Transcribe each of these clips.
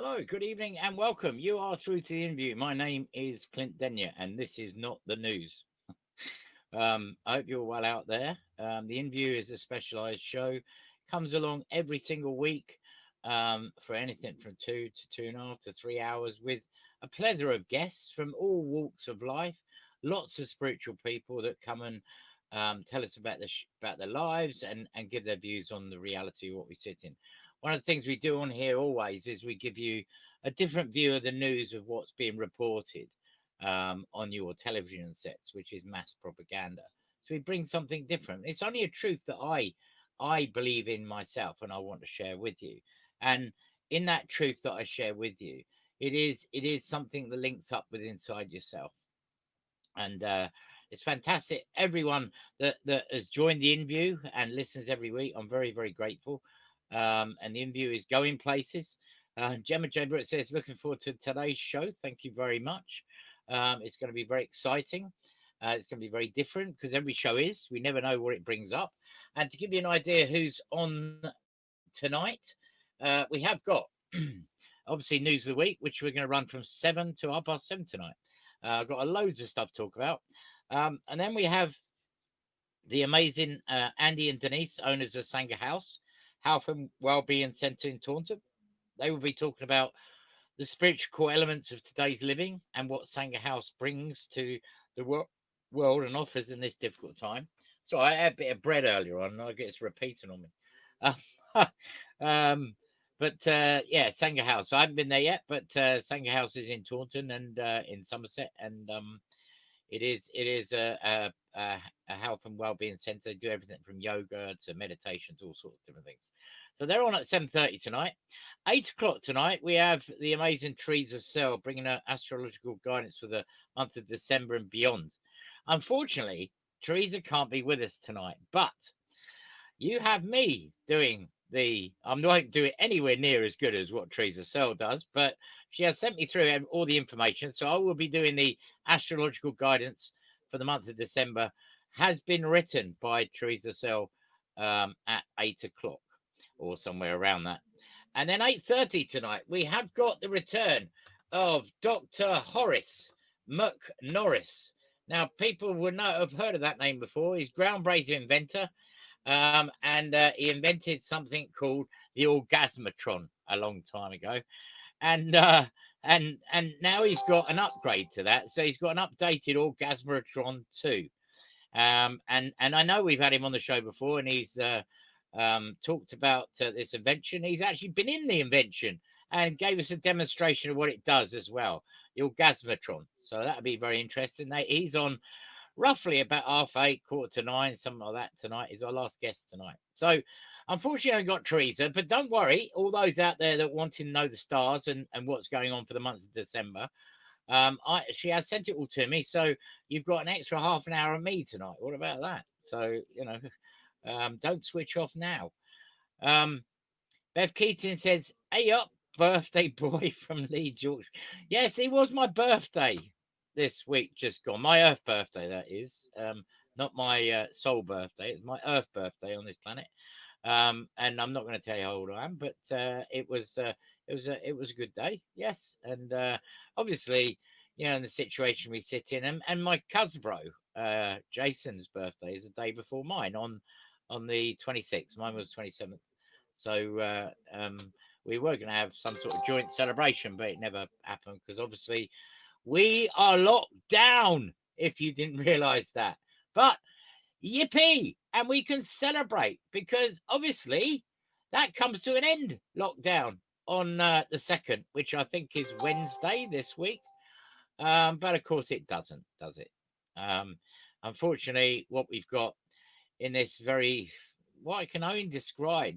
Hello, good evening, and welcome. You are through to the Inview. My name is Clint Denyer, and this is not the news. I hope you're well out there. The Inview is a specialized show, comes along every single week for anything from 2 to 2.5 to 3 hours with a plethora of guests from all walks of life. Lots of spiritual people that come and tell us about about their lives and give their views on the reality of what we sit in. One of the things we do on here always is we give you a different view of the news of what's being reported on your television sets, which is mass propaganda. So we bring something different. It's only a truth that I believe in myself and I want to share with you. And in that truth that I share with you, it is something that links up with inside yourself. And it's fantastic. Everyone that has joined the Inview and listens every week, I'm very, very grateful. And the Inview is going places. Gemma Chamber says, looking forward to today's show. Thank you very much. It's going to be very exciting. It's going to be very different because every show is. We never know what it brings up. And to give you an idea who's on tonight, we have got obviously news of the week, which we're going to run from 7 to 7:30 tonight. I've got loads of stuff to talk about. And then we have the amazing Andy and Denise, owners of Sangha House, Health and Wellbeing Centre in Taunton. They will be talking about the spiritual core elements of today's living and what Sangha House brings to the world and offers in this difficult time. So I had a bit of bread earlier on, and I guess repeating on me. Um, yeah, Sangha House. I haven't been there yet, but Sangha House is in Taunton and in Somerset, and it is a health and well-being centre. They do everything from yoga to meditation to all sorts of different things. So they're on at 7:30 tonight. 8 o'clock tonight, we have the amazing Teresa Searle bringing her astrological guidance for the month of December and beyond. Unfortunately, Teresa can't be with us tonight, but you have me doing I'm not doing it anywhere near as good as what Teresa Searle does, but she has sent me through all the information. So I will be doing the astrological guidance for the month of December, has been written by Teresa Searle at 8 o'clock or somewhere around that. And then 8:30 tonight, we have got the return of Dr. Horace Norris. Now, people would not have heard of that name before. He's groundbreaking inventor. And he invented something called the Orgasmatron a long time ago, and and now he's got an upgrade to that. So he's got an updated Orgasmatron 2. And I know we've had him on the show before, and he's talked about this invention. He's actually been in the invention and gave us a demonstration of what it does as well, the Orgasmatron. So that'll be very interesting. He's on roughly about 8:30, 8:45, something like that tonight. Is our last guest tonight. So unfortunately, I haven't got Teresa, but don't worry, all those out there that want to know the stars and what's going on for the month of December, she has sent it all to me. So you've got an extra half an hour of me tonight. What about that? So, don't switch off now. Um, Bev Keating says, hey up, birthday boy from Lee George. Yes, it was my birthday this week, just gone. My Earth birthday, that is. Not my soul birthday. It's my Earth birthday on this planet. And I'm not going to tell you how old I am, but it was a good day, yes. And obviously, in the situation we sit in, and my cousin bro, Jason's birthday is the day before mine on the 26th. Mine was 27th. So we were going to have some sort of joint celebration, but it never happened because obviously we are locked down, if you didn't realize that. But yippee! And we can celebrate because obviously that comes to an end, lockdown, on the 2nd, which I think is Wednesday this week. But of course it doesn't, does it? Unfortunately, what we've got in this what I can only describe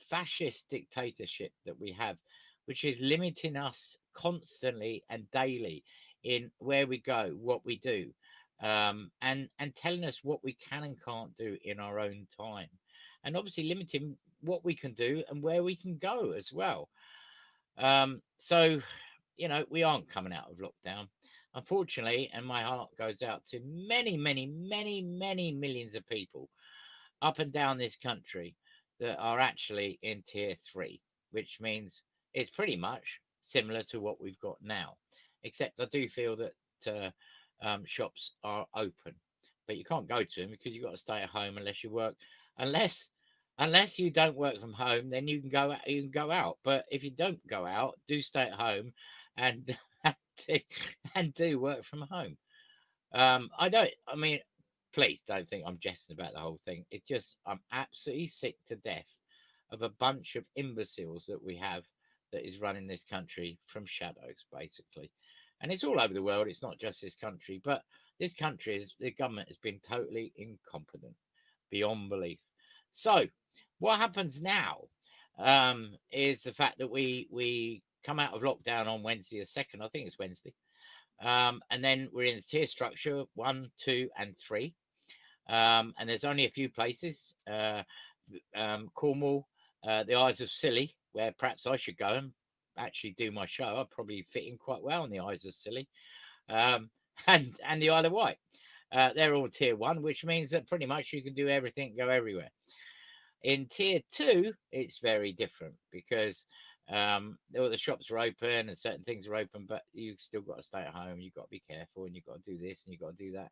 fascist dictatorship that we have, which is limiting us constantly and daily in where we go, what we do, and telling us what we can and can't do in our own time, and obviously limiting what we can do and where we can go as well. So, we aren't coming out of lockdown, unfortunately, and my heart goes out to many, many, many, many millions of people up and down this country that are actually in tier 3, which means it's pretty much similar to what we've got now, except I do feel that shops are open, but you can't go to them because you've got to stay at home unless you work, unless you don't work from home, then you can go you can go out. But if you don't go out, do stay at home and and do, and do work from home. I don't. I mean, please don't think I'm jesting about the whole thing. It's just I'm absolutely sick to death of a bunch of imbeciles that we have that is running this country from shadows, basically. And it's all over the world. It's not just this country, but this country is the government has been totally incompetent beyond belief. So, what happens now is the fact that we come out of lockdown on Wednesday the second. I think it's Wednesday. And then we're in the tier structure 1, 2, and 3. And there's only a few places, Cornwall, the Isles of Scilly, where perhaps I should go and actually do my show. I'd probably fit in quite well in the Isles of Scilly, and the Isle of Wight. They're all tier 1, which means that pretty much you can do everything, go everywhere. In tier 2, it's very different because all the shops are open and certain things are open, but you've still got to stay at home. You've got to be careful, and you've got to do this and you've got to do that.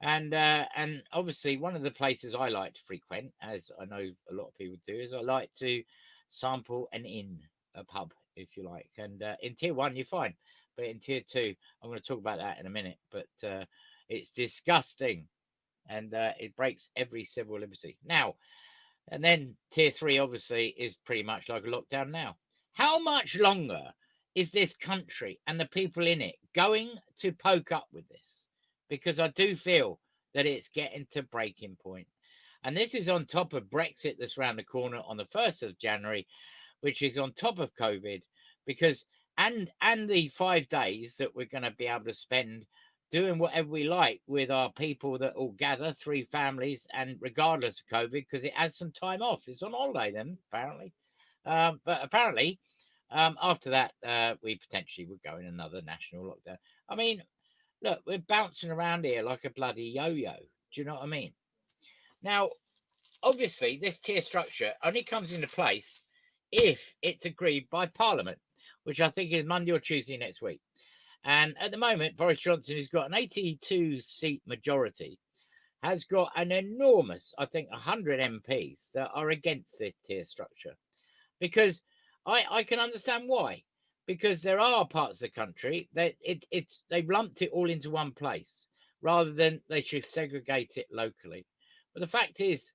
And obviously, one of the places I like to frequent, as I know a lot of people do, is I like to sample an inn, a pub, if you like. And in tier 1, you're fine, but in tier 2, I'm going to talk about that in a minute. But it's disgusting, and it breaks every civil liberty. Now, and then tier 3, obviously, is pretty much like a lockdown now. How much longer is this country and the people in it going to poke up with this? Because I do feel that it's getting to breaking point. And this is on top of Brexit that's around the corner on the 1st of January, which is on top of COVID, because and the 5 days that we're going to be able to spend doing whatever we like with our people that all gather, 3 families, and regardless of COVID, because it has some time off. It's on holiday then, apparently. But apparently, after that, we potentially would go in another national lockdown. I mean, look, we're bouncing around here like a bloody yo-yo. Do you know what I mean? Now, obviously, this tier structure only comes into place if it's agreed by Parliament, which I think is Monday or Tuesday next week. And at the moment, Boris Johnson, who's got an 82-seat majority, has got an enormous, I think, 100 MPs that are against this tier structure. Because I can understand why. Because there are parts of the country that they've lumped it all into one place rather than they should segregate it locally. But the fact is,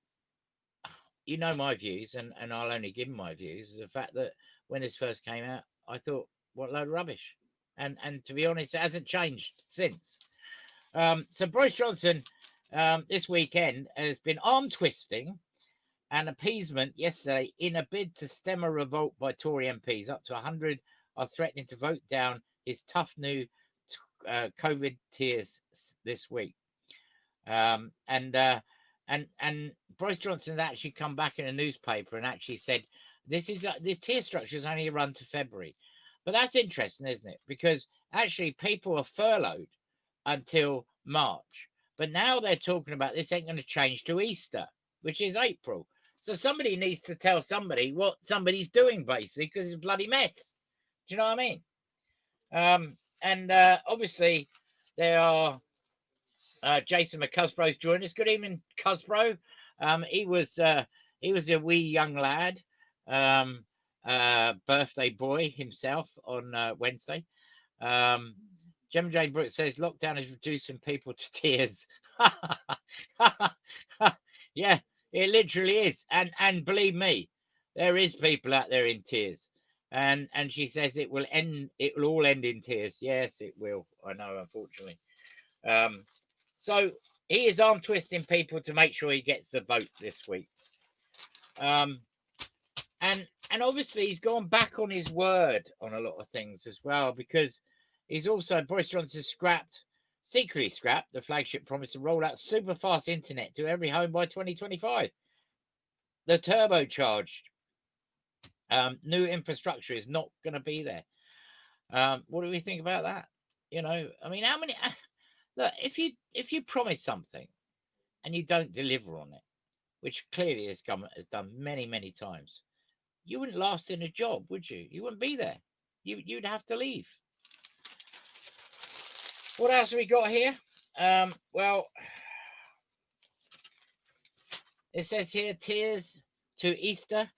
you know my views, and I'll only give my views, is the fact that when this first came out, I thought, what a load of rubbish. And to be honest, it hasn't changed since. So Boris Johnson this weekend has been arm twisting and appeasement yesterday in a bid to stem a revolt by Tory MPs. Up to 100 are threatening to vote down his tough new COVID tiers this week. And Boris Johnson has actually come back in a newspaper and actually said this is the tier structure is only a run to February. But that's interesting, isn't it? Because actually people are furloughed until March. But now they're talking about this ain't going to change to Easter, which is April. So somebody needs to tell somebody what somebody's doing, basically, because it's a bloody mess. Do you know what I mean? And obviously there are Jason McCusbro's joined us. Good evening, Cusbro. He was a wee young lad. Birthday boy himself on Wednesday. Gemma Jane Brooks says lockdown is reducing people to tears. Yeah, it literally is. And believe me, there is people out there in tears. And she says it will all end in tears. Yes, it will. I know, unfortunately. So he is arm twisting people to make sure he gets the vote this week. And obviously he's gone back on his word on a lot of things as well, because he's also, Boris Johnson secretly scrapped the flagship promise to roll out super fast internet to every home by 2025. The turbocharged new infrastructure is not going to be there. What do we think about that? You know, I mean, how many? Look, if you promise something and you don't deliver on it, which clearly this government has done many, many times, you wouldn't last in a job, would you? You wouldn't be there. you'd have to leave. What else have we got here? Well, it says here, tears to Easter,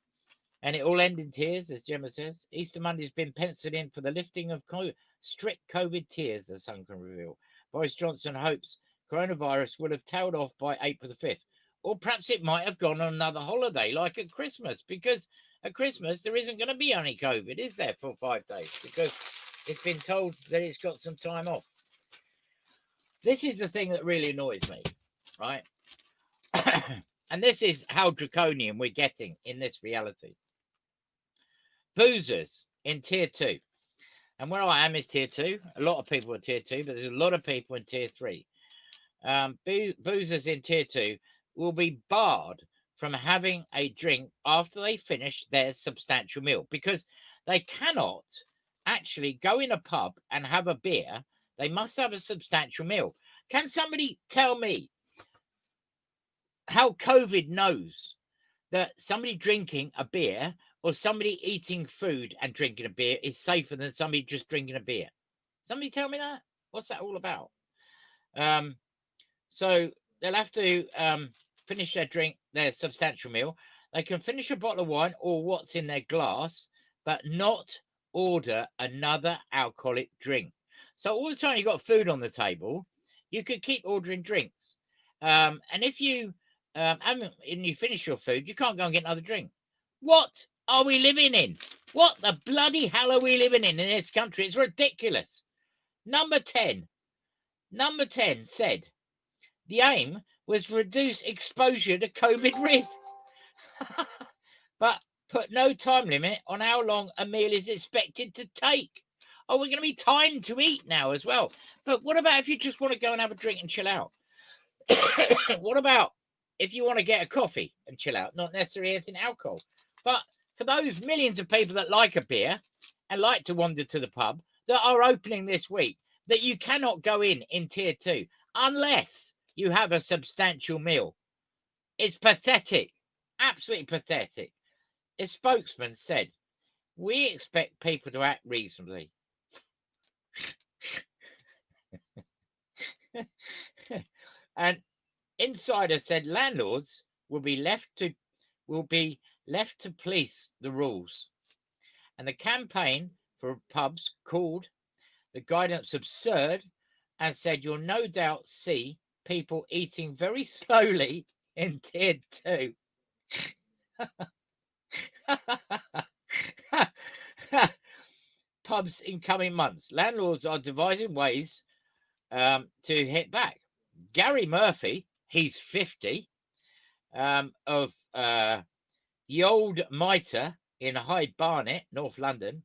and it all ended in tears, as Gemma says. Easter Monday has been penciled in for the lifting of strict COVID tiers, the Sun can reveal. Boris Johnson hopes coronavirus will have tailed off by April the 5th. Or perhaps it might have gone on another holiday, like at Christmas, because at Christmas there isn't going to be any COVID, is there, for 5 days? Because it's been told that it's got some time off. This is the thing that really annoys me, right? And this is how draconian we're getting in this reality. Boozers in tier 2. And where I am is tier 2. A lot of people are tier 2, but there's a lot of people in tier 3. Boozers in tier 2 will be barred from having a drink after they finish their substantial meal, because they cannot actually go in a pub and have a beer. They must have a substantial meal. Can somebody tell me how COVID knows that somebody drinking a beer or somebody eating food and drinking a beer is safer than somebody just drinking a beer? Somebody tell me that. What's that all about? So they'll have to finish their drink, their substantial meal. They can finish a bottle of wine or what's in their glass, but not order another alcoholic drink. So all the time you've got food on the table, you could keep ordering drinks. And if you and you finish your food, you can't go and get another drink. What are we living in? What the bloody hell are we living in this country? It's ridiculous. Number 10 said the aim was to reduce exposure to COVID risk, but put no time limit on how long a meal is expected to take. Oh, we're going to be timed to eat now as well. But what about if you just want to go and have a drink and chill out? What about if you want to get a coffee and chill out? Not necessarily anything alcohol. But for those millions of people that like a beer and like to wander to the pub, that are opening this week, that you cannot go in tier 2 unless you have a substantial meal. It's pathetic. Absolutely pathetic. A spokesman said, "We expect people to act reasonably." And insider said landlords will be left to police the rules. And the campaign for pubs called the guidance absurd and said you'll no doubt see people eating very slowly in tier 2. Pubs in coming months. Landlords are devising ways to hit back. Gary Murphy, he's 50, of the Old Mitre in Hyde Barnet, North London,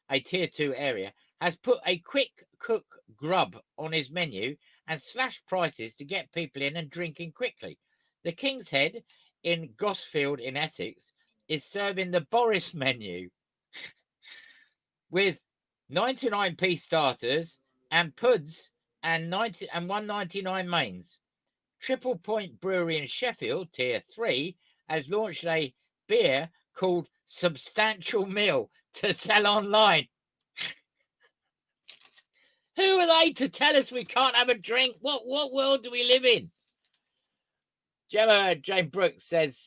a tier 2 area, has put a quick cook grub on his menu and slashed prices to get people in and drinking quickly. The King's Head in Gosfield in Essex is serving the Boris menu with 99p starters and puds and 199 mains. Triple Point Brewery in Sheffield, tier 3, has launched a beer called Substantial Meal to sell online. Who are they to tell us we can't have a drink? What world do we live in? Jane Brooks says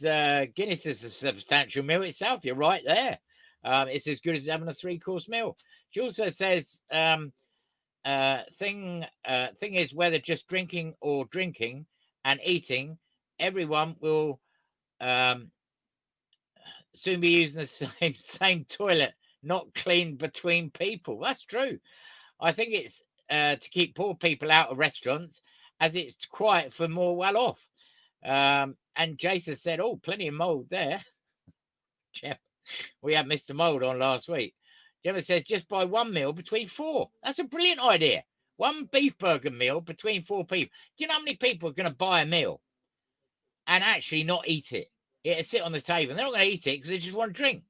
Guinness is a substantial meal itself. You're right there. It's as good as having a 3-course meal. She also says thing is whether just drinking or drinking and eating, everyone will soon be using the same toilet, not cleaned between people. That's true. I think it's to keep poor people out of restaurants, as it's quiet for more well-off. And Jason said, "Oh, plenty of mold there." We had Mr. Mold on last week. Gemma says, "Just buy one meal between 4." That's a brilliant idea. One beef burger meal between 4 people. Do you know how many people are going to buy a meal and actually not eat it? It'll sit on the table. They're not going to eat it because they just want to drink.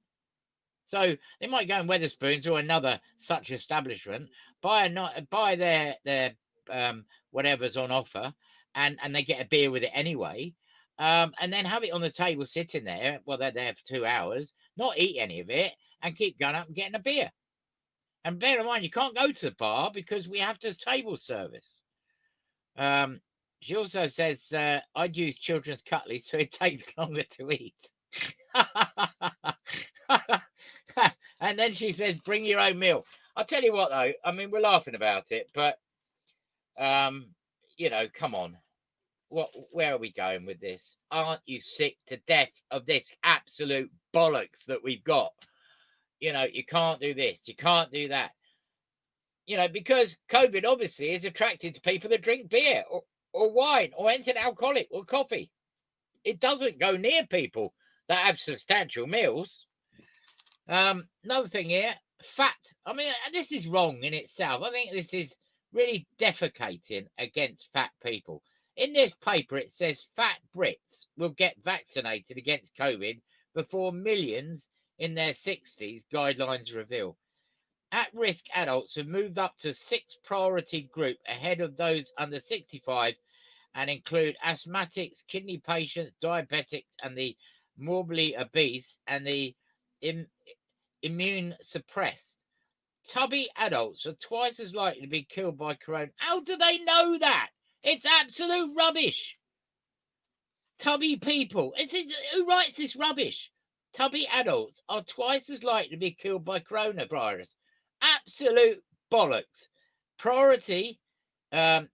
So they might go in Wetherspoons or another such establishment, buy their whatever's on offer, and they get a beer with it anyway, and then have it on the table sitting there. Well, they're there for 2 hours, not eat any of it, and keep going up and getting a beer. And bear in mind, you can't go to the bar because we have to table service. She also says, I'd use children's cutlery so it takes longer to eat. And then she says, bring your own meal. I'll tell you what, though. I mean, we're laughing about it, but, you know, come on. Where are we going with this? Aren't you sick to death of this absolute bollocks that we've got? You know, you can't do this. You can't do that. You know, because COVID obviously is attracted to people that drink beer or wine or anything alcoholic or coffee. It doesn't go near people that have substantial meals. Another thing here, fat. I mean, this is wrong in itself. I think this is really defecating against fat people. In this paper, it says fat Brits will get vaccinated against COVID before millions in their 60s, guidelines reveal. At-risk adults have moved up to 6th priority group ahead of those under 65 and include asthmatics, kidney patients, diabetics, and the morbidly obese and the immune suppressed. Tubby adults are twice as likely to be killed by corona. How do they know that? It's absolute rubbish. Tubby people. Who writes this rubbish? Tubby adults are twice as likely to be killed by coronavirus. Absolute bollocks. Priority. Health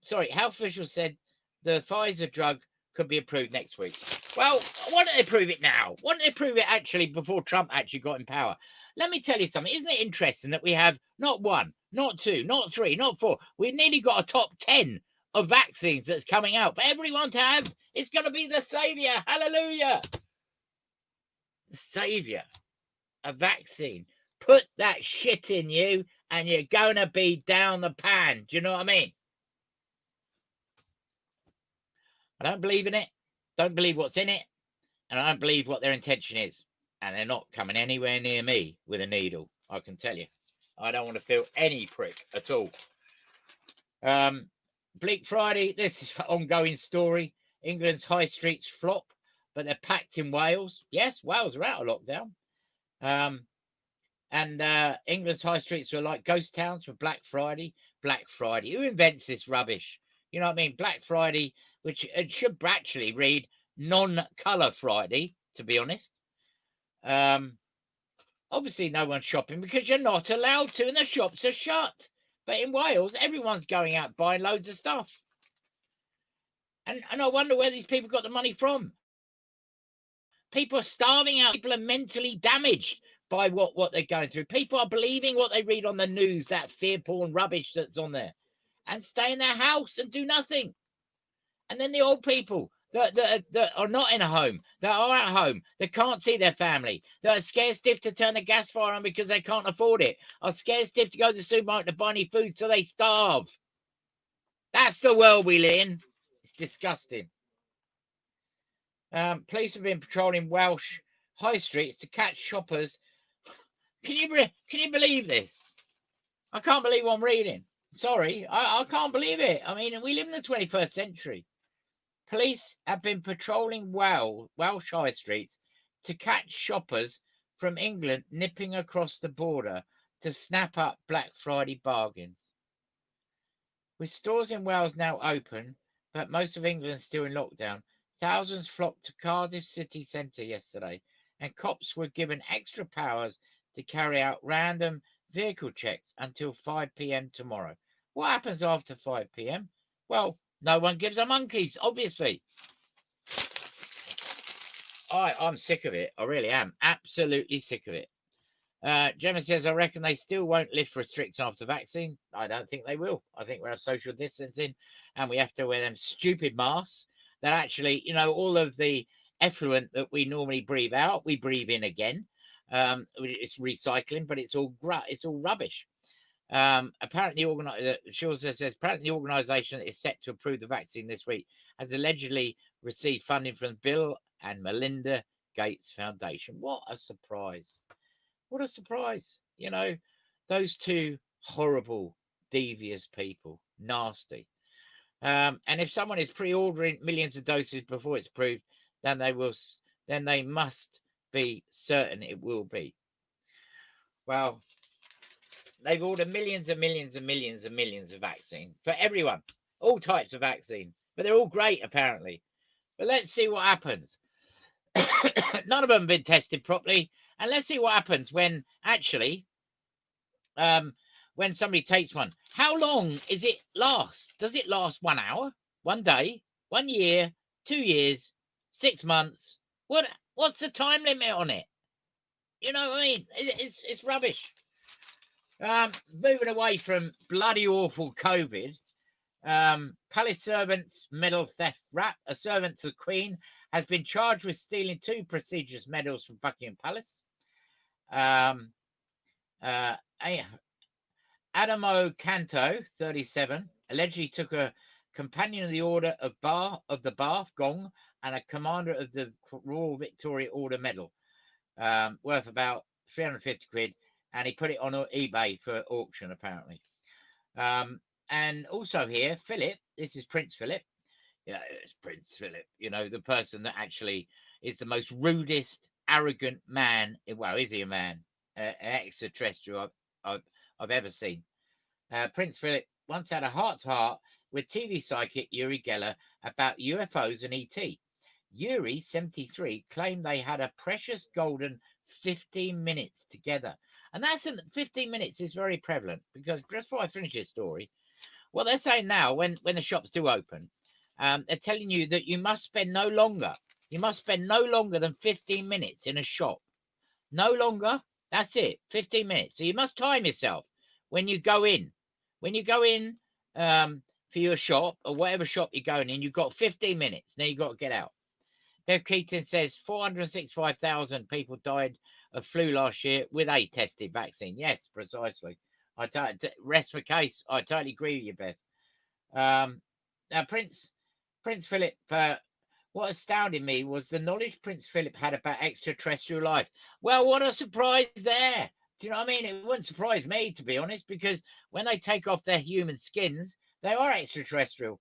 officials said the Pfizer drug could be approved next week. Well, why don't they approve it now? Why don't they approve it actually before Trump actually got in power? Let me tell you something. Isn't it interesting that we have not one, not two, not three, not four? We've nearly got a top 10 of vaccines that's coming out for everyone to have. It's going to be the savior. Hallelujah. The savior. A vaccine. Put that shit in you and you're going to be down the pan. Do you know what I mean? I don't believe in it. Don't believe what's in it. And I don't believe what their intention is. And they're not coming anywhere near me with a needle. I can tell you. I don't want to feel any prick at all. Bleak Friday. This is an ongoing story. England's high streets flop, but they're packed in Wales. Yes, Wales are out of lockdown. And England's high streets are like ghost towns for Black Friday. Black Friday. Who invents this rubbish? You know what I mean? Black Friday, which it should actually read non-colour Friday, to be honest. Obviously, no one's shopping because you're not allowed to, and the shops are shut. But in Wales, everyone's going out buying loads of stuff. And I wonder where these people got the money from. People are starving out. People are mentally damaged by what they're going through. People are believing what they read on the news, that fear porn rubbish that's on there, and stay in their house and do nothing. And then the old people that are not in a home, that are at home, that can't see their family, that are scared stiff to turn the gas fire on because they can't afford it, are scared stiff to go to the supermarket to buy any food, so they starve. That's the world we live in. It's disgusting. Police have been patrolling Welsh high streets to catch shoppers. Can you believe this? I can't believe what I'm reading. Sorry, I can't believe it. I mean, we live in the 21st century. Police have been patrolling Welsh high streets to catch shoppers from England nipping across the border to snap up Black Friday bargains. With stores in Wales now open, but most of England still in lockdown, thousands flocked to Cardiff city centre yesterday, and cops were given extra powers to carry out random vehicle checks until 5 p.m. tomorrow. What happens after 5 p.m? Well, no one gives a monkeys, obviously. I'm sick of it. I really am. Absolutely sick of it. Gemma says, I reckon they still won't lift restrictions after vaccine. I don't think they will. I think we'll have social distancing and we have to wear them stupid masks that actually, you know, all of the effluent that we normally breathe out, we breathe in again. It's recycling, but it's all rubbish. Apparently, the organisation is set to approve the vaccine this week has allegedly received funding from the Bill and Melinda Gates Foundation. What a surprise! What a surprise! You know, those two horrible, devious people, nasty. And if someone is pre-ordering millions of doses before it's approved, then they must be certain it will be. Well, they've ordered millions and millions and millions and millions of vaccine for everyone, all types of vaccine, but they're all great apparently. But let's see what happens. None of them have been tested properly, and let's see what happens when actually, when somebody takes one. How long is it last? Does it last 1 hour, 1 day, 1 year, 2 years, 6 months? What's the time limit on it? You know what I mean? It's rubbish. Moving away from bloody awful COVID. Palace servant's medal theft rap. A servant to the Queen has been charged with stealing 2 prestigious medals from Buckingham Palace. Adamo Canto, 37, allegedly took a companion of the Order of the Bath Gong and a commander of the Royal Victoria Order medal, worth about 350 quid, and he put it on eBay for auction apparently. And also here, Philip, this is Prince Philip. Yeah, it's Prince Philip, you know, the person that actually is the most rudest, arrogant man. Well, is he a man? Extraterrestrial I've ever seen. Prince Philip once had a heart-to-heart with TV psychic Uri Geller about UFOs and ET. Uri, 73, claimed they had a precious golden 15 minutes together. And that's 15 minutes is very prevalent, because just before I finish this story, what they're saying now, when the shops do open, they're telling you that you must spend no longer than 15 minutes in a shop. No longer. That's it. 15 minutes. So you must time yourself when you go in. When you go in for your shop or whatever shop you're going in, you've got 15 minutes. Now you've got to get out. Bev Keaton says 465,000 people died of flu last year with a tested vaccine. Yes, precisely. Rest my case. I totally agree with you, Beth. Now, Prince Philip, what astounded me was the knowledge Prince Philip had about extraterrestrial life. Well, what a surprise there. Do you know what I mean? It wouldn't surprise me, to be honest, because when they take off their human skins, they are extraterrestrial.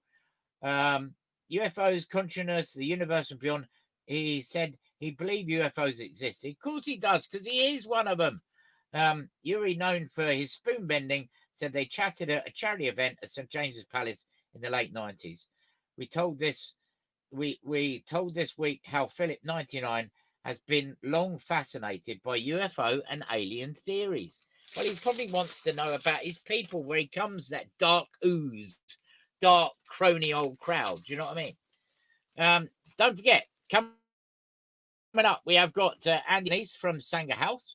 UFOs, consciousness, the universe and beyond. He said he believed UFOs existed. Of course he does, because he is one of them. Uri, known for his spoon bending, said they chatted at a charity event at St. James's Palace in the late 90s. We told this week how Philip, 99, has been long fascinated by UFO and alien theories. Well, he probably wants to know about his people, where he comes, that dark ooze, dark, crony old crowd. Do you know what I mean? Don't forget, coming up, we have got Andy and Denise from Sangha House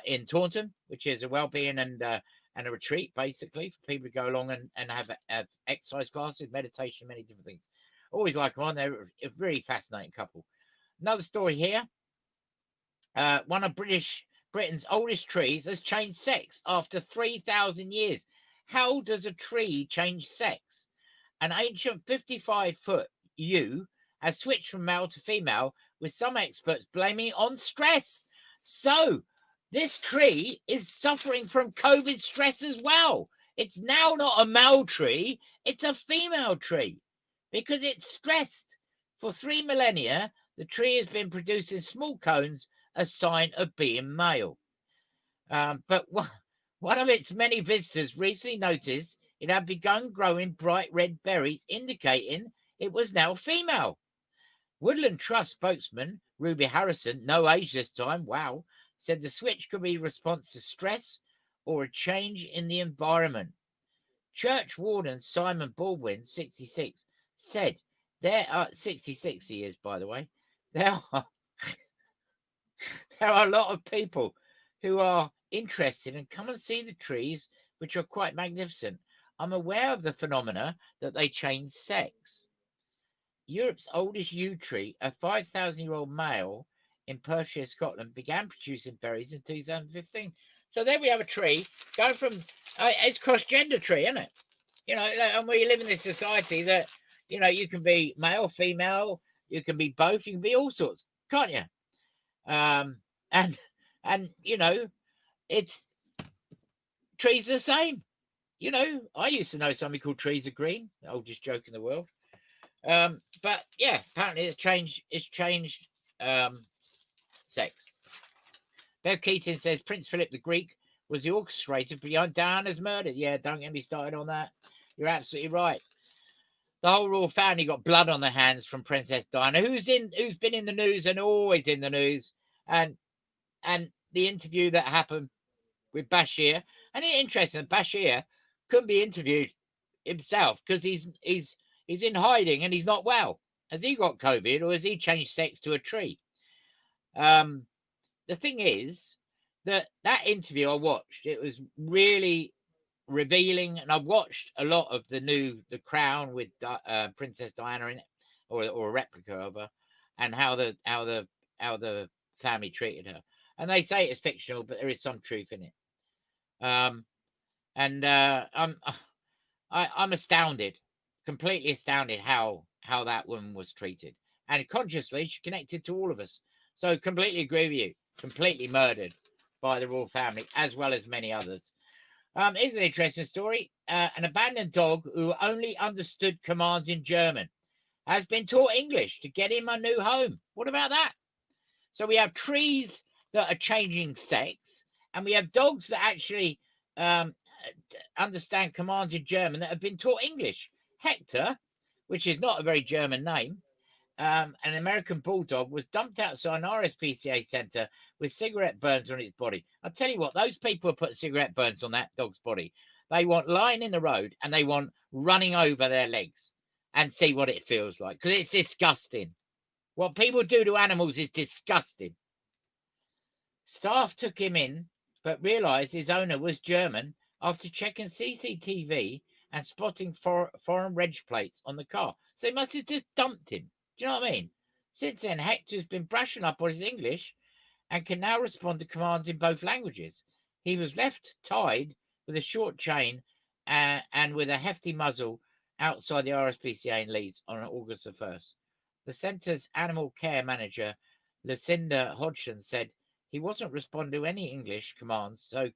in Taunton, which is a Wellbeing and a retreat, basically, for people to go along and have exercise classes, meditation, many different things. Always like them on. They're a very fascinating couple. Another story here. One of Britain's oldest trees has changed sex after 3,000 years. How does a tree change sex? An ancient 55-foot yew has switched from male to female, with some experts blaming it on stress. So this tree is suffering from COVID stress as well. It's now not a male tree, it's a female tree, because it's stressed. For 3 millennia, the tree has been producing small cones, a sign of being male. But one of its many visitors recently noticed it had begun growing bright red berries, indicating it was now female. Woodland Trust spokesman Ruby Harrison, no age this time, wow, said the switch could be a response to stress or a change in the environment. Church warden Simon Baldwin, 66, said there are 66 years, by the way. There are a lot of people who are interested and come and see the trees, which are quite magnificent. I'm aware of the phenomena that they change sex. Europe's oldest yew tree, a 5,000-year-old male in Perthshire, Scotland, began producing berries in 2015. So there we have a tree going from it's cross-gender tree, isn't it? You know, and we live in this society that, you know, you can be male, female, you can be both, you can be all sorts, can't you? And you know, it's trees are the same. You know, I used to know something called trees are green, the oldest joke in the world. But yeah, apparently it's changed sex. Bev Keaton says Prince Philip the Greek was the orchestrator behind Diana's murder. Yeah, don't get me started on that. You're absolutely right. The whole royal family got blood on their hands from Princess Diana, who's been in the news and always in the news. And the interview that happened with Bashir, and it's interesting, Bashir couldn't be interviewed himself because he's in hiding and he's not well. Has he got COVID or has he changed sex to a tree? The thing is that interview I watched, it was really revealing, and I've watched a lot of The Crown with Princess Diana in it, or a replica of her, and how the family treated her. And they say it's fictional, but there is some truth in it. And I'm astounded, completely astounded how that woman was treated, and consciously she connected to all of us. So completely agree with you. Completely murdered by the royal family, as well as many others. Here's an interesting story. An abandoned dog who only understood commands in German has been taught English to get him a new home. What about that? So we have trees that are changing sex, and we have dogs that actually understand commands in German that have been taught English. Hector, which is not a very German name, an American bulldog, was dumped outside an RSPCA centre with cigarette burns on its body. I'll tell you what, those people who put cigarette burns on that dog's body, they want lying in the road and they want running over their legs and see what it feels like, because it's disgusting. What people do to animals is disgusting. Staff took him in, but realised his owner was German after checking CCTV and spotting foreign reg plates on the car. So he must have just dumped him. Do you know what I mean? Since then, Hector's been brushing up on his English and can now respond to commands in both languages. He was left tied with a short chain and with a hefty muzzle outside the RSPCA in Leeds on August the 1st. The centre's animal care manager, Lucinda Hodgson, said he wasn't responding to any English commands, so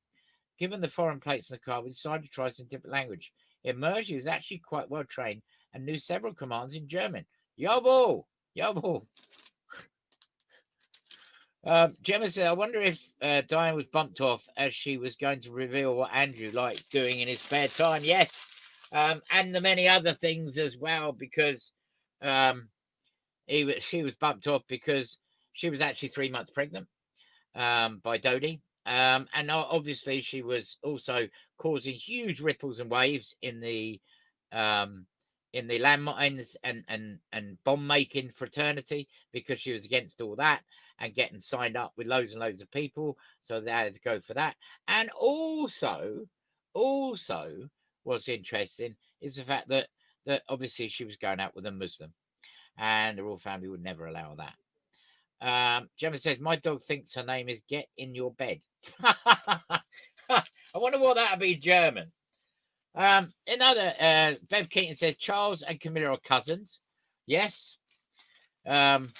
given the foreign plates in the car, we decided to try some different language. It emerged he was actually quite well trained and knew several commands in German. Yobo! Yobo! Gemma said, I wonder if Diane was bumped off as she was going to reveal what Andrew likes doing in his spare time. Yes. And the many other things as well, because she was bumped off because she was actually 3 months pregnant by Dodie. And obviously she was also causing huge ripples and waves in the landmines and bomb making fraternity, because she was against all that and getting signed up with loads and loads of people. So they had to go for that. And also what's interesting is the fact that obviously she was going out with a Muslim, and the royal family would never allow that. Gemma says, my dog thinks her name is Get in Your Bed. I wonder what that would be German. Another, Bev Keaton says, Charles and Camilla are cousins. Yes. The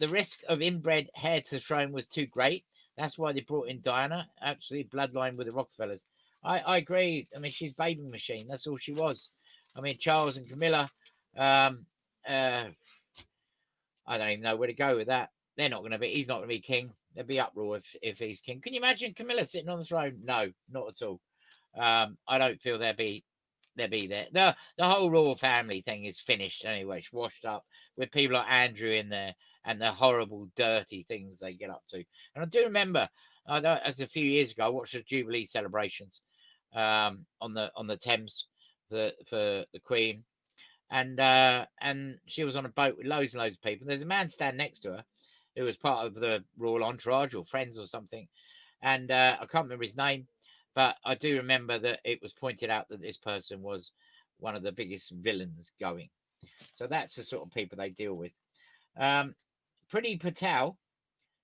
risk of inbred heir to the throne was too great. That's why they brought in Diana. Absolutely bloodline with the Rockefellers. I agree. I mean, she's baby machine. That's all she was. I mean, Charles and Camilla, I don't even know where to go with that. He's not going to be king. There'd be uproar if he's king. Can you imagine Camilla sitting on the throne? No, not at all. I don't feel they'll be there. The whole royal family thing is finished anyway. It's washed up with people like Andrew in there and the horrible, dirty things they get up to. And I do remember, as a few years ago, I watched the Jubilee celebrations on the Thames for the Queen, and she was on a boat with loads and loads of people. There's a man standing next to her who was part of the royal entourage or friends or something, and I can't remember his name. But I do remember that it was pointed out that this person was one of the biggest villains going. So that's the sort of people they deal with. Priti Patel,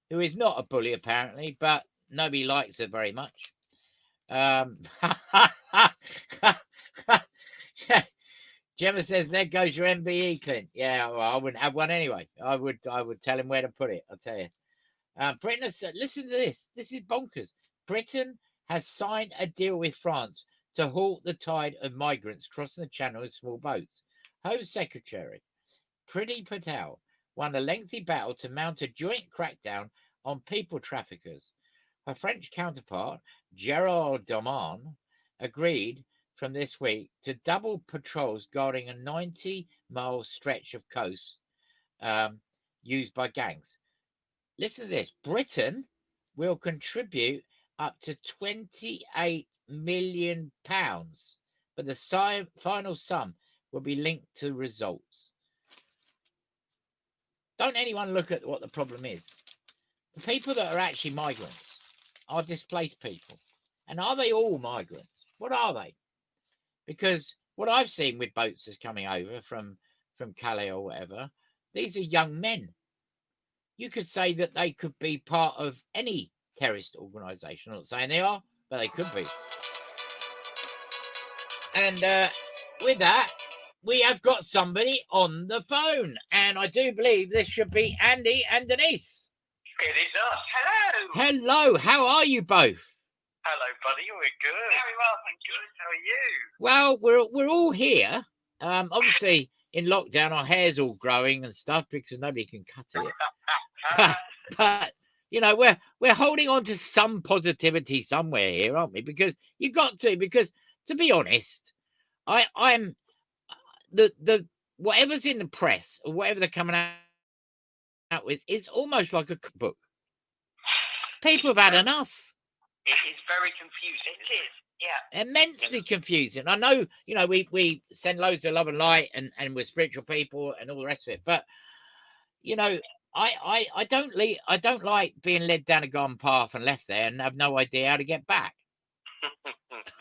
who is not a bully apparently, but nobody likes her very much. Gemma says, there goes your MBE, Clint. Yeah, well, I wouldn't have one anyway. I would tell him where to put it, I'll tell you. Britain, listen to this. This is bonkers. Britain has signed a deal with France to halt the tide of migrants crossing the channel in small boats. Home Secretary Priti Patel won a lengthy battle to mount a joint crackdown on people traffickers. Her French counterpart, Gerard Darman, agreed from this week to double patrols guarding a 90-mile stretch of coast um, used by gangs. Listen to this. Britain will contribute up to £28 million, but the final sum will be linked to results. Don't anyone look at what the problem is. The people that are actually migrants are displaced people. And are they all migrants? What are they? Because what I've seen with boats that's coming over from Calais or whatever, these are young men. You could say that they could be part of any terrorist organisation. I'm not saying they are, but they could be. And with that, we have got somebody on the phone. And I do believe this should be Andy and Denise. It is us. Hello. Hello. How are you both? Hello, buddy. We're good. Very well, thank you. How are you? Well, we're all here. Obviously, in lockdown, our hair's all growing and stuff because nobody can cut it. But you know, we're holding on to some positivity somewhere here, aren't we? Because you've got to. Because to be honest, I'm the whatever's in the press or whatever they're coming out with is almost like a cookbook. People have had enough. It is very confusing. It is. Yeah. Immensely confusing. I know, you know, we send loads of love and light and we're spiritual people and all the rest of it. But, you know, I don't like being led down a garden path and left there and have no idea how to get back.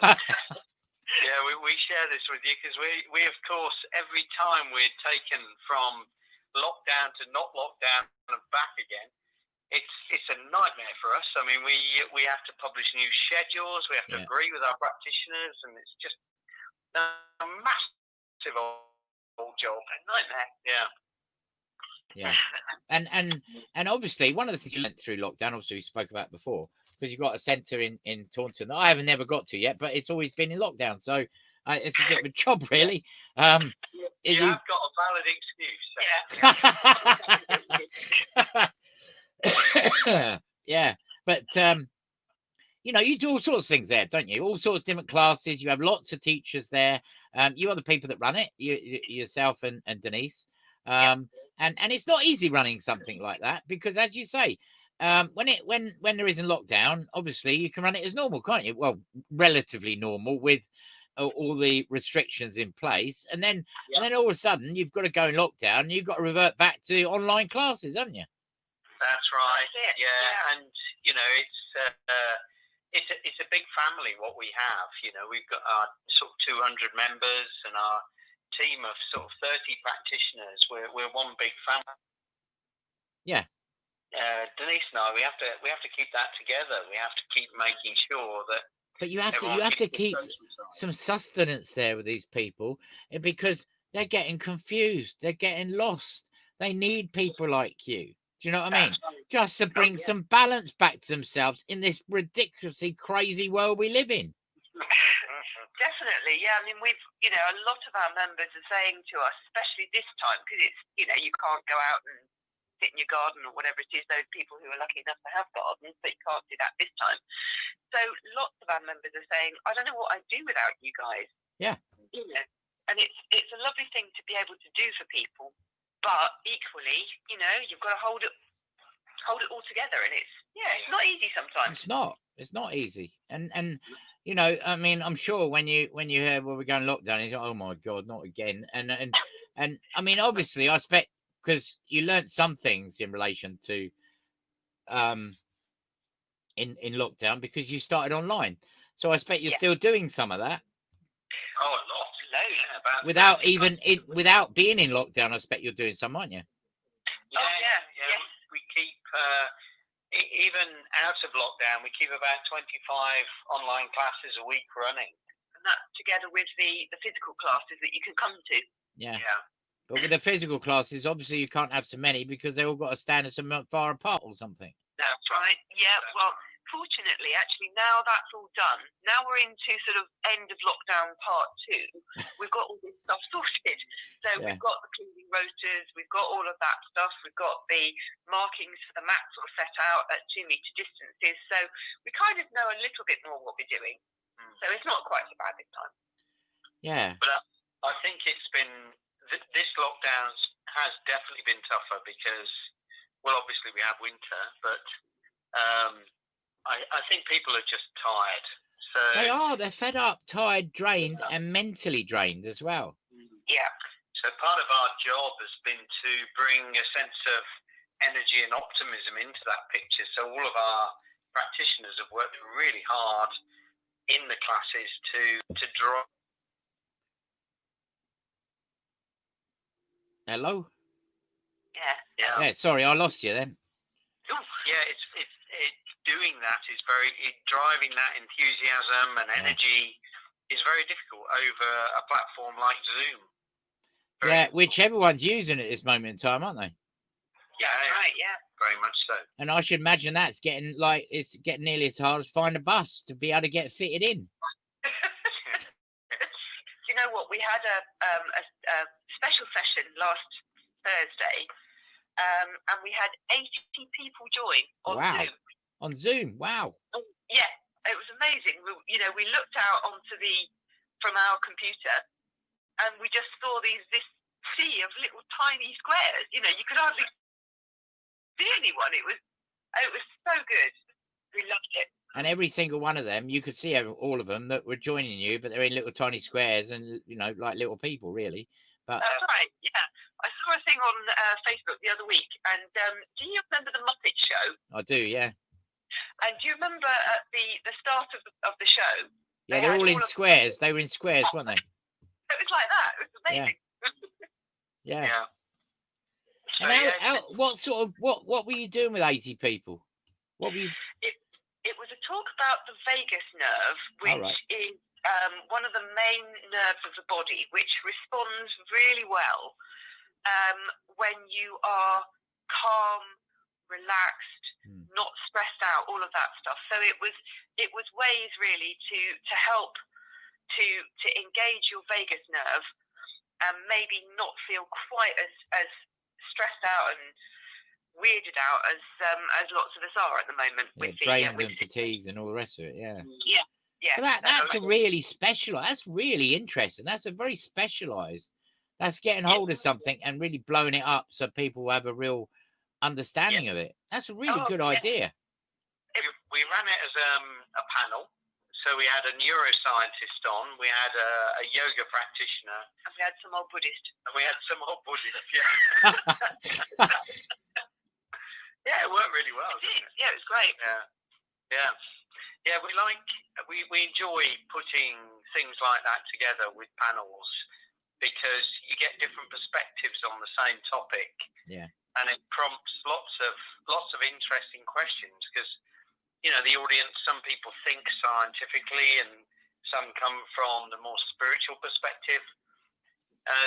Yeah, we share this with you because we of course, every time we're taken from lockdown to not lockdown and back again, it's a nightmare for us. I mean, we have to publish new schedules, we have to agree with our practitioners, and it's just a massive old job, a nightmare. Yeah. And obviously one of the things you went through lockdown, obviously we spoke about before, because you've got a centre in Taunton that I haven't never got to yet, but it's always been in lockdown, so it's a bit of a job, really. You have got a valid excuse. Yeah, but you know, you do all sorts of things there, don't you? All sorts of different classes. You have lots of teachers there. You are the people that run it, yourself and Denise. And it's not easy running something like that because, as you say, when there isn't lockdown, obviously you can run it as normal, can't you? Well, relatively normal with all the restrictions in place, and then all of a sudden you've got to go in lockdown and you've got to revert back to online classes, haven't you? That's right. Yeah. And you know, it's a big family what we have. You know, we've got our sort of 200 members and our team of sort of 30 practitioners. We're one big family. Yeah. Denise and I, we have to keep that together. We have to keep making sure that. But you have to keep some sustenance there with these people because they're getting confused, they're getting lost. They need people like you. Do you know what I mean? Just to bring some balance back to themselves in this ridiculously crazy world we live in. Definitely, yeah. I mean, a lot of our members are saying to us, especially this time, because it's, you can't go out and sit in your garden or whatever it is, those people who are lucky enough to have gardens, but you can't do that this time. So lots of our members are saying, I don't know what I'd do without you guys. Yeah. And it's a lovely thing to be able to do for people, but equally, you've got to hold it all together, and it's not easy sometimes. It's not easy. And I mean, I'm sure when you hear, well, we're going lockdown, you go, oh my God, not again. And I mean, obviously, I expect, because you learnt some things in relation to in lockdown because you started online. So I expect you're still doing some of that. Oh, a lot. Without being in lockdown, I expect you're doing some, aren't you? Yeah. We keep even out of lockdown, we keep about 25 online classes a week running, and that's together with the physical classes that you can come to. Yeah. But with the physical classes, obviously you can't have so many because they all got to stand so far apart or something. That's Right. Yeah. Well, fortunately, actually, now that's all done. Now we're into sort of end of lockdown part 2. We've got all this stuff sorted. So we've got the cleaning rosters, we've got all of that stuff. We've got the markings for the mats all set out at 2 metre distances. So we kind of know a little bit more what we're doing. So it's not quite so bad this time. Yeah. But I think it's been, this lockdown has definitely been tougher because, well, obviously we have winter, but I think people are just tired. So They are. They're fed up, tired, drained, and mentally drained as well. Yeah. So part of our job has been to bring a sense of energy and optimism into that picture. So all of our practitioners have worked really hard in the classes to draw. Hello? Yeah. Yeah, sorry, I lost you then. Yeah, it's doing that is very, driving that enthusiasm and energy is very difficult over a platform like Zoom. Yeah, which everyone's using at this moment in time, aren't they? Yeah, Right. Yeah. very much so. And I should imagine that's getting it's getting nearly as hard as find a bus to be able to get fitted in. You know what? We had a special session last Thursday, and we had 80 people join on Zoom. On Zoom, wow. Yeah, it was amazing. We looked out from our computer, and we just saw this sea of little tiny squares. You could hardly see anyone. It was so good. We loved it. And every single one of them, you could see all of them that were joining you, but they're in little tiny squares and, like little people, really. But that's right, yeah. I saw a thing on Facebook the other week, and do you remember the Muppet Show? I do, yeah. And do you remember at the start of the show? Yeah, they're all in squares. They were in squares, weren't they? It was like that. It was amazing. Yeah. So, and what were you doing with 80 people? What were you? It was a talk about the vagus nerve, which is one of the main nerves of the body, which responds really well when you are calm, relaxed, not stressed out, all of that stuff. So it was ways really to help to engage your vagus nerve and maybe not feel quite as stressed out and weirded out as lots of us are at the moment. Drained and fatigued and all the rest of it. Yeah. Yeah. But that's a really special. That's really interesting. That's a very specialized. That's getting hold of something and really blowing it up so people have a real understanding of it. That's a really good idea. We ran it as a panel. So we had a neuroscientist on, we had a yoga practitioner. And we had some old Buddhist. Yeah. Yeah, it worked really well. Didn't it? Yeah, it was great. Yeah, we enjoy putting things like that together with panels because you get different perspectives on the same topic. Yeah. And it prompts lots of interesting questions because the audience, some people think scientifically and some come from the more spiritual perspective.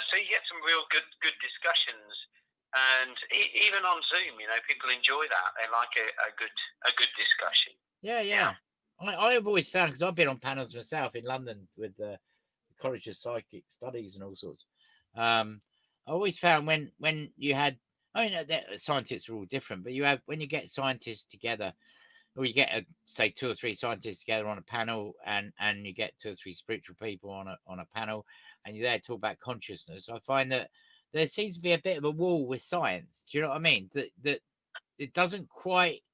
So you get some real good discussions. And even on Zoom, people enjoy that. They like a good discussion. Yeah. I've always found, because I've been on panels myself in London with the College of Psychic Studies and all sorts. I always found when you had, scientists are all different, but when you get scientists together, or you get say 2 or 3 scientists together on a panel, and you get 2 or 3 spiritual people on a panel, and you're there to talk about consciousness. I find that there seems to be a bit of a wall with science. Do you know what I mean? That it doesn't quite,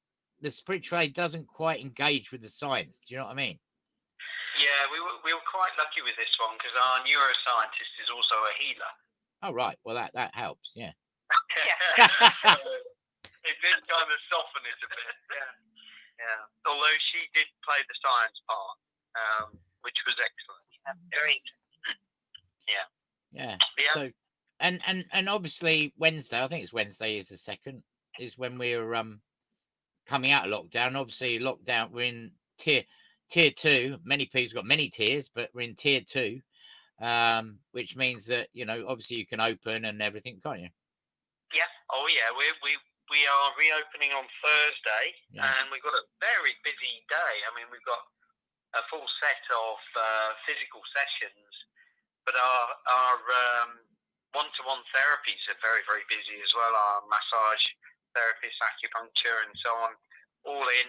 the spirituality doesn't quite engage with the science. Do you know what I mean? Yeah, we were quite lucky with this one because our neuroscientist is also a healer. Oh right, well that helps. Yeah. It did kind of soften it a bit. Yeah. Although she did play the science part, which was excellent. Very. Yeah. So, and obviously Wednesday, I think it's Wednesday is the 2nd, is when we're coming out of lockdown. Obviously lockdown, we're in tier 2. Many people's got many tiers, but we're in tier 2, which means that obviously you can open and everything, can't you? Yeah. Oh yeah. we are reopening on Thursday, Yeah. and we've got a very busy day. I mean, we've got a full set of physical sessions, but our one-to-one therapies are very, very busy as well. Our massage therapists, acupuncture, and so on, all in,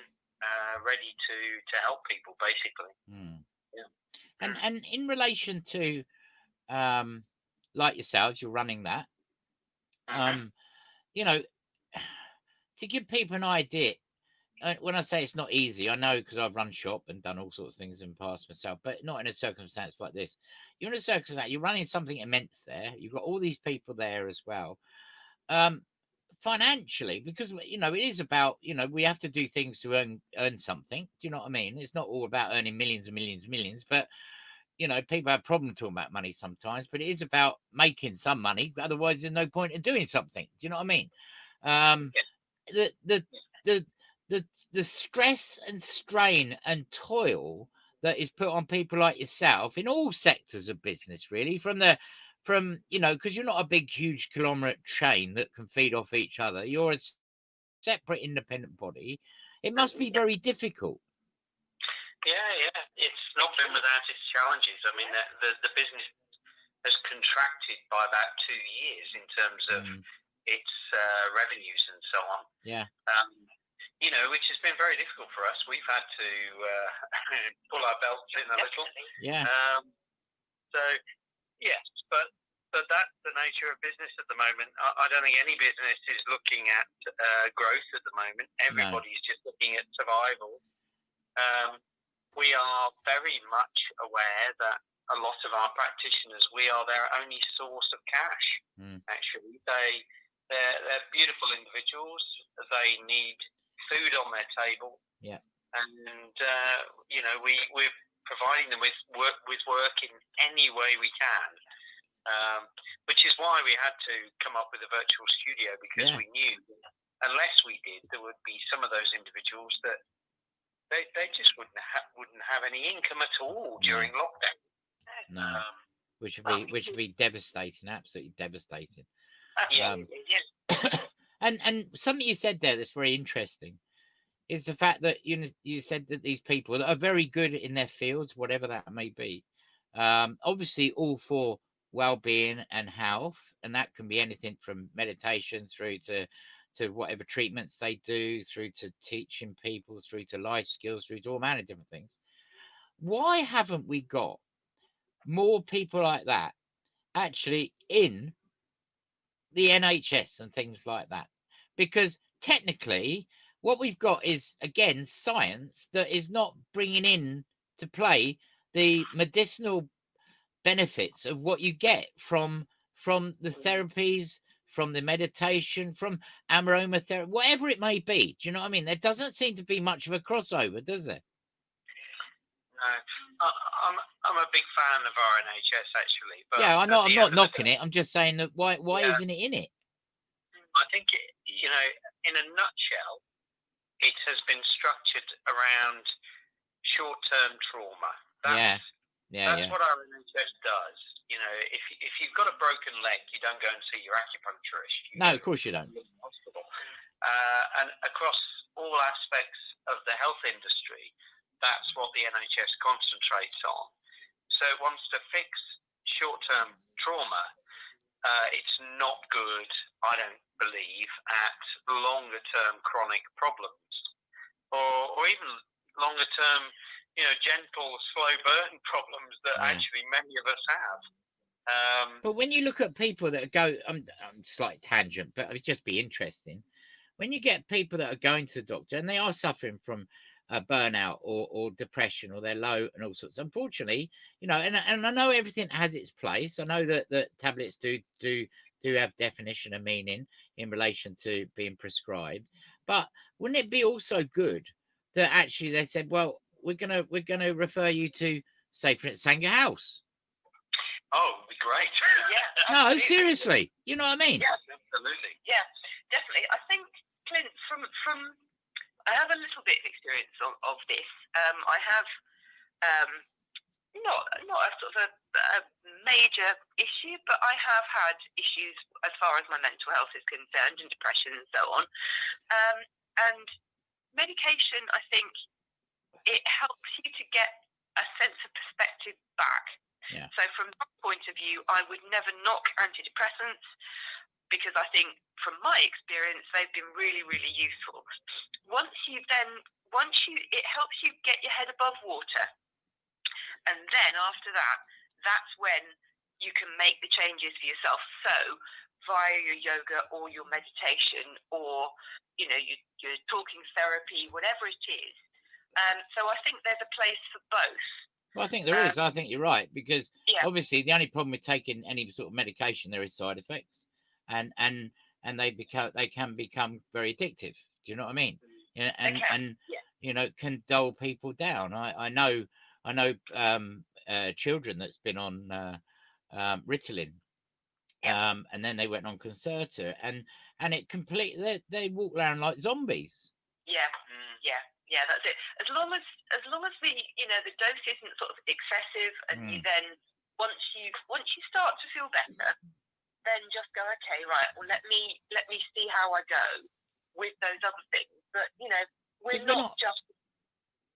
ready to help people, basically. Yeah. And in relation to like yourselves, you're running that. You know, to give people an idea, when I say it's not easy, I know because I've run shop and done all sorts of things in the past myself, but not in a circumstance like this. You're in a circumstance, you're running something immense there. You've got all these people there as well. Financially, because it is about, we have to do things to earn something. Do you know what I mean? It's not all about earning millions and millions and millions, but people have problems talking about money sometimes, but it is about making some money. Otherwise, there's no point in doing something. Do you know what I mean? The stress and strain and toil that is put on people like yourself in all sectors of business, really, because you're not a big, huge conglomerate chain that can feed off each other. You're a separate, independent body. It must be very difficult. Yeah. It's not been without its challenges. I mean, the business has contracted by about 2 years in terms of its revenues and so on. Yeah. Which has been very difficult for us. We've had to pull our belts in a little. Yeah. So, yes, but that's the nature of business at the moment. I don't think any business is looking at growth at the moment. Everybody's just looking at survival. We are very much aware that a lot of our practitioners, we are their only source of cash. Actually, they're beautiful individuals. They need food on their table. Yeah. And we're providing them with work in any way we can. Which is why we had to come up with a virtual studio, because we knew unless we did, there would be some of those individuals that they just wouldn't have any income at all during lockdown. No, which would be devastating, absolutely devastating. And something you said there that's very interesting is the fact that you said that these people that are very good in their fields, whatever that may be, obviously all for well-being and health, and that can be anything from meditation through to whatever treatments they do, through to teaching people, through to life skills, through to all manner of different things. Why haven't we got more people like that actually in the NHS and things like that? Because technically what we've got is, again, science that is not bringing in to play the medicinal benefits of what you get from the therapies, from the meditation, from aromatherapy, whatever it may be. Do you know what I mean? There doesn't seem to be much of a crossover, does there? No, I'm a big fan of our NHS, actually. But yeah, I'm not knocking it. I'm just saying that why isn't it in it? I think in a nutshell, it has been structured around short-term trauma. That's what our NHS does. If you've got a broken leg, you don't go and see your acupuncturist. No, of course you don't. Hospital. And across all aspects of the health industry, that's what the NHS concentrates on. So it wants to fix short-term trauma. It's not good, I don't believe, at longer-term chronic problems, or even longer-term, gentle, slow burn problems that actually many of us have. But when you look at people that go, I'm slight tangent, but it'd just be interesting. When you get people that are going to the doctor and they are suffering from burnout or depression, or they're low and all sorts. Unfortunately, and I know everything has its place. I know that tablets do have definition and meaning in relation to being prescribed. But wouldn't it be also good that actually they said, well, we're gonna refer you to, say, for instance, Sangha House? Oh, it'd be great. Yeah. No, seriously. You know what I mean? Yes, absolutely. Yeah, definitely. I think, Clint, from I have a little bit of experience of this. I have not a sort of a major issue, but I have had issues as far as my mental health is concerned, and depression and so on. And medication, I think, it helps you to get a sense of perspective back. Yeah. So from that point of view, I would never knock antidepressants, because I think from my experience, they've been really, really useful. It helps you get your head above water. And then after that, that's when you can make the changes for yourself. So via your yoga or your meditation or, your talking therapy, whatever it is. So I think there's a place for both. Well, I think there is. I think you're right, because obviously the only problem with taking any sort of medication, there is side effects, and they can become very addictive. Do you know what I mean? Can dull people down. I know children that's been on Ritalin, and then they went on Concerta, and it completely they walk around like zombies. Yeah, that's it. As long as the the dose isn't sort of excessive, and you then once you start to feel better, then just go, okay, right. Well, let me see how I go with those other things. But we're not just.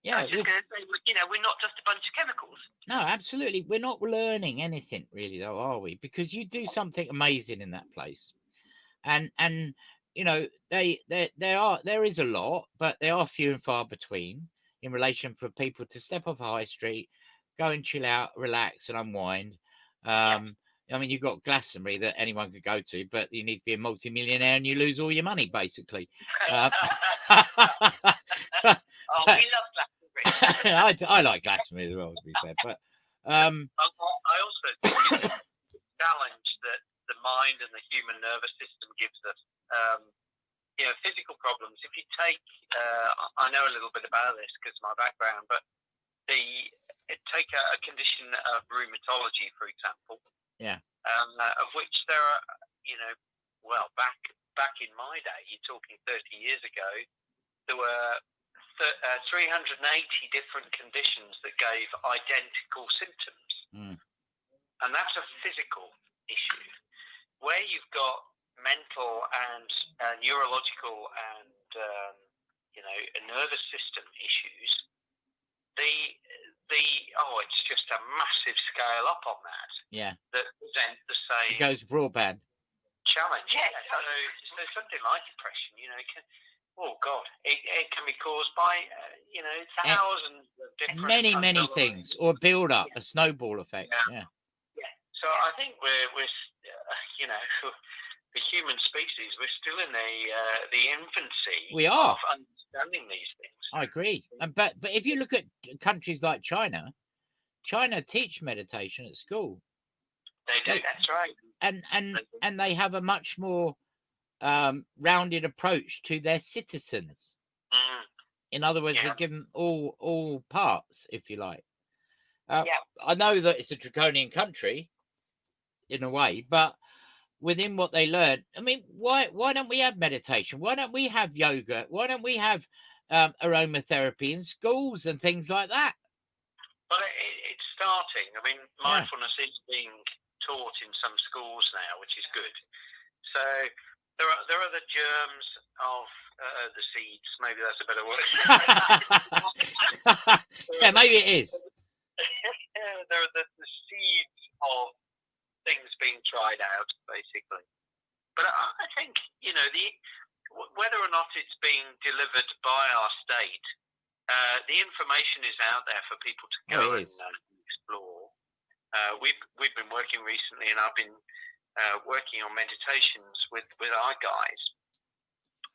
Yeah, I was just going to say, we're not just a bunch of chemicals. No, absolutely. We're not learning anything really, though, are we? Because you do something amazing in that place, and there is a lot, but they are few and far between in relation for people to step off a high street, go and chill out, relax and unwind. I mean, you've got Glastonbury that anyone could go to, but you need to be a multi-millionaire and you lose all your money, basically. We love Glastonbury. I like Glastonbury as well, to be fair. But I also think it's a challenge that the mind and the human nervous system gives us. Physical problems. If you take, I know a little bit about this because of my background, but take a condition of rheumatology, for example. Yeah. Of which there are, back in my day, you're talking 30 years ago, there were 380 different conditions that gave identical symptoms. And that's a physical issue. Where you've got mental and neurological and nervous system issues, it's just a massive scale up on that. Yeah. That present the same. It goes broadband. Challenge. Yeah. So something like depression, it can be caused by thousands of different many things, or build up a snowball effect. Yeah. So I think we're the human species, we're still in the infancy. We are of understanding these things. I agree. But if you look at countries like China teach meditation at school. They do. That's right. And they have a much more rounded approach to their citizens. In other words, they give them all parts, if you like. I know that it's a draconian country in a way, but within what they learn, I mean, why don't we have meditation? Why don't we have yoga? Why don't we have aromatherapy in schools and things like that? Well, it's starting. I mean, mindfulness is being taught in some schools now, which is good. So there are the germs of the seeds. Maybe that's a better word. Yeah, maybe it is. There are the seeds of things being tried out, basically. But I think, whether or not it's being delivered by our state, the information is out there for people to go and explore. We've been working recently, and I've been working on meditations with our guys.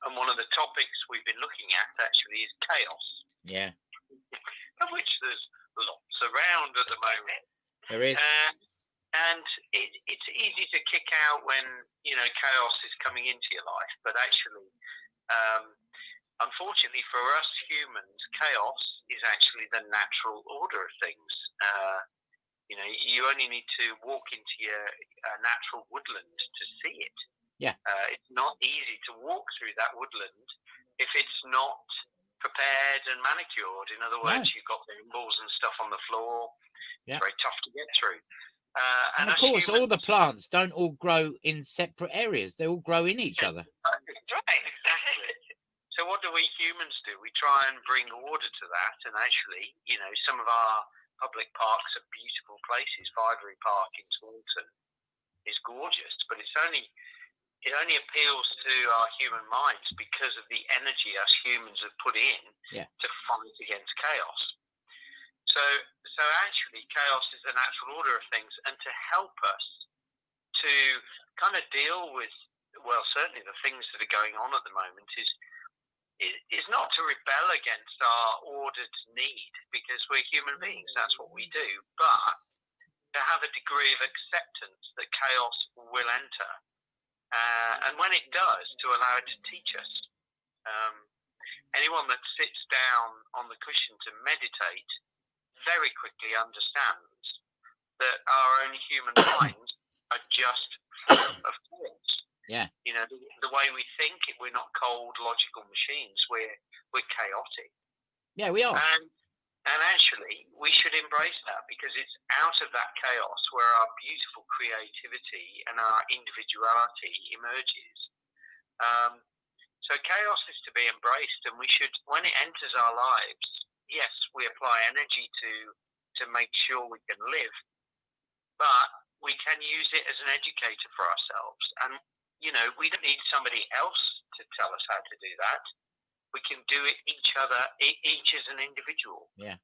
And one of the topics we've been looking at actually is chaos. Yeah. Of which there's lots around at the moment. There is. And it's easy to kick out when, chaos is coming into your life. But actually, unfortunately for us humans, chaos is actually the natural order of things. You only need to walk into your natural woodland to see it. Yeah. It's not easy to walk through that woodland if it's not prepared and manicured. In other words, you've got balls and stuff on the floor. Yeah. It's very tough to get through. And of course, all the plants don't all grow in separate areas. They all grow in each other. Right, exactly. So what do we humans do? We try and bring order to that. And actually, you know, some of our public parks are beautiful places. Fivery Park in Taunton is gorgeous, but it only appeals to our human minds because of the energy us humans have put in to fight against chaos. So actually, chaos is the natural order of things, and to help us to kind of deal with, well, certainly the things that are going on at the moment is not to rebel against our ordered need, because we're human beings, that's what we do, but to have a degree of acceptance that chaos will enter, and when it does, to allow it to teach us. Anyone that sits down on the cushion to meditate very quickly understands that our own human minds are just full of chaos. Yeah. You know, the way we think, we're not cold, logical machines. We're chaotic. Yeah, we are. And actually, we should embrace that, because it's out of that chaos where our beautiful creativity and our individuality emerges. So chaos is to be embraced, and we should, when it enters our lives, yes, we apply energy to make sure we can live, but we can use it as an educator for ourselves. And, you know, we don't need somebody else to tell us how to do that. We can do it each as an individual. Yeah.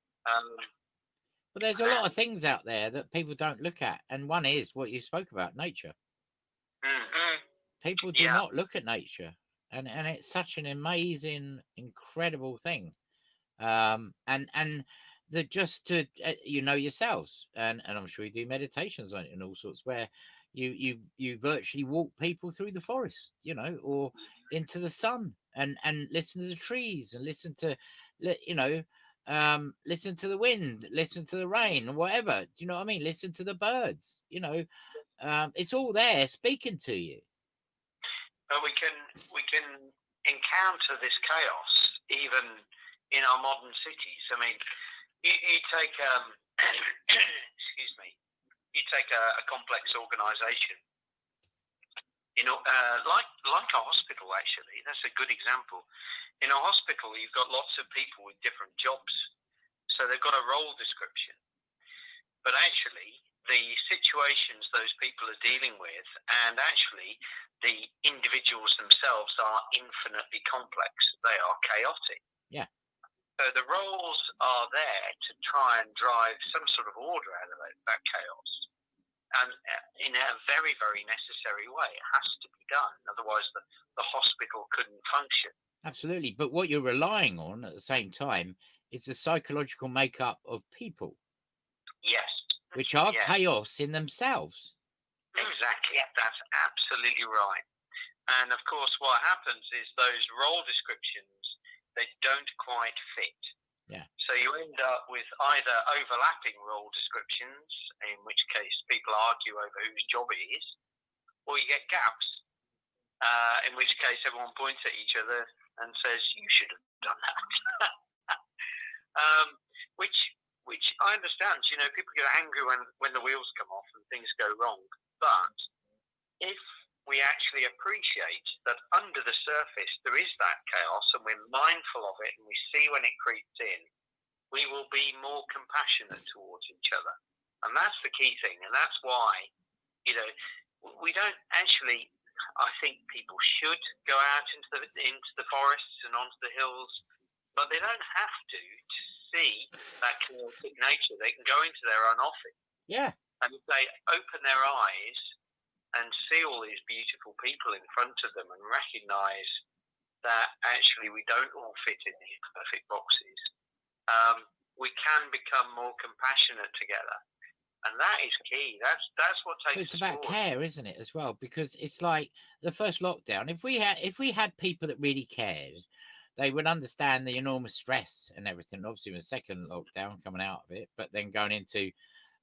But there's a lot of things out there that people don't look at. And one is what you spoke about, nature. People do not look at nature. And it's such an amazing, incredible thing. And that just to, you know, yourselves, and I'm sure you do meditations on it and all sorts, where you virtually walk people through the forest, you know, or into the sun, and listen to the trees, and listen to, you know, listen to the wind, listen to the rain, or whatever. Do you know what I mean? Listen to the birds, you know. It's all there speaking to you. But we can encounter this chaos even in our modern cities. I mean, you take excuse me, you take a complex organisation, you know, like a hospital. Actually, that's a good example. In a hospital, you've got lots of people with different jobs, so they've got a role description. But actually, the situations those people are dealing with, and actually the individuals themselves, are infinitely complex. They are chaotic. Yeah. So the roles are there to try and drive some sort of order out of that chaos. And in a very, very necessary way. It has to be done. Otherwise, the hospital couldn't function. Absolutely. But what you're relying on at the same time is the psychological makeup of people. Yes. Which are chaos in themselves. Exactly. That's absolutely right. And of course, what happens is those role descriptions, they don't quite fit. Yeah. So you end up with either overlapping role descriptions, in which case people argue over whose job it is, or you get gaps, in which case everyone points at each other and says, you should have done that. Which I understand, you know, people get angry when the wheels come off and things go wrong. But if we actually appreciate that under the surface there is that chaos, and we're mindful of it, and we see when it creeps in, we will be more compassionate towards each other. And that's the key thing. And that's why, you know, we don't actually, I think people should go out into the forests and onto the hills, but they don't have to see that chaotic nature. They can go into their own office. Yeah. And if they open their eyes and see all these beautiful people in front of them, and recognize that actually we don't all fit in these perfect boxes, we can become more compassionate together. And that is key. That's what takes us forward. It's about care, isn't it, as well? Because it's like the first lockdown. If we had people that really cared, they would understand the enormous stress and everything. Obviously, with the second lockdown coming out of it, but then going into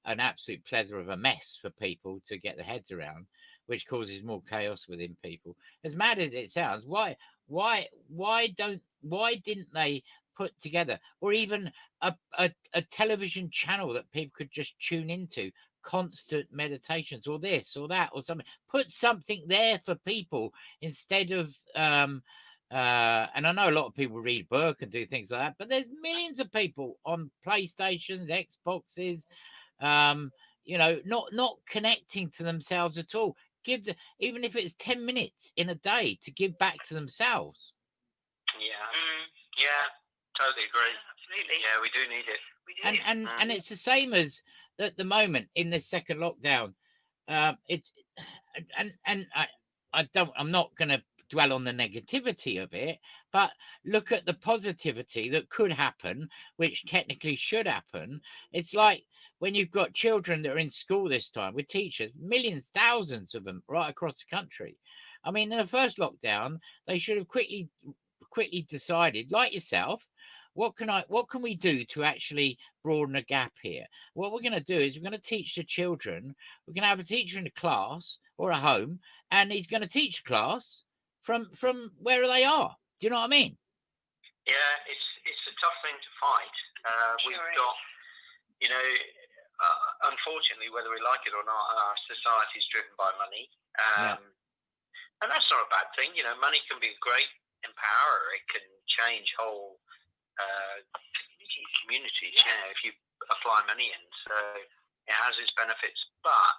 an absolute plethora of a mess for people to get their heads around, which causes more chaos within people. As mad as it sounds, why didn't they put together, or even a television channel that people could just tune into, constant meditations, or this or that or something. Put something there for people instead of and I know a lot of people read book and do things like that, but there's millions of people on PlayStations, Xboxes, you know, not connecting to themselves at all. Give the, even if it's 10 minutes in a day, to give back to themselves. Yeah, totally agree. Absolutely. Yeah, we do need it. We do. And it's the same as at the moment in this second lockdown. It's and I'm not going to dwell on the negativity of it, but look at the positivity that could happen, which technically should happen. It's like when you've got children that are in school this time with teachers, millions, thousands of them right across the country. I mean, in the first lockdown, they should have quickly decided, like yourself, what can we do to actually broaden the gap here? What we're going to do is we're going to teach the children. We're going to have a teacher in a class or a home, and he's going to teach a class from where they are. Do you know what I mean? Yeah, it's a tough thing to fight. We've got, you know, unfortunately, whether we like it or not, our society is driven by money, and that's not a bad thing. You know, money can be a great empowerer. It can change whole communities. You know, if you apply money in, so it has its benefits. But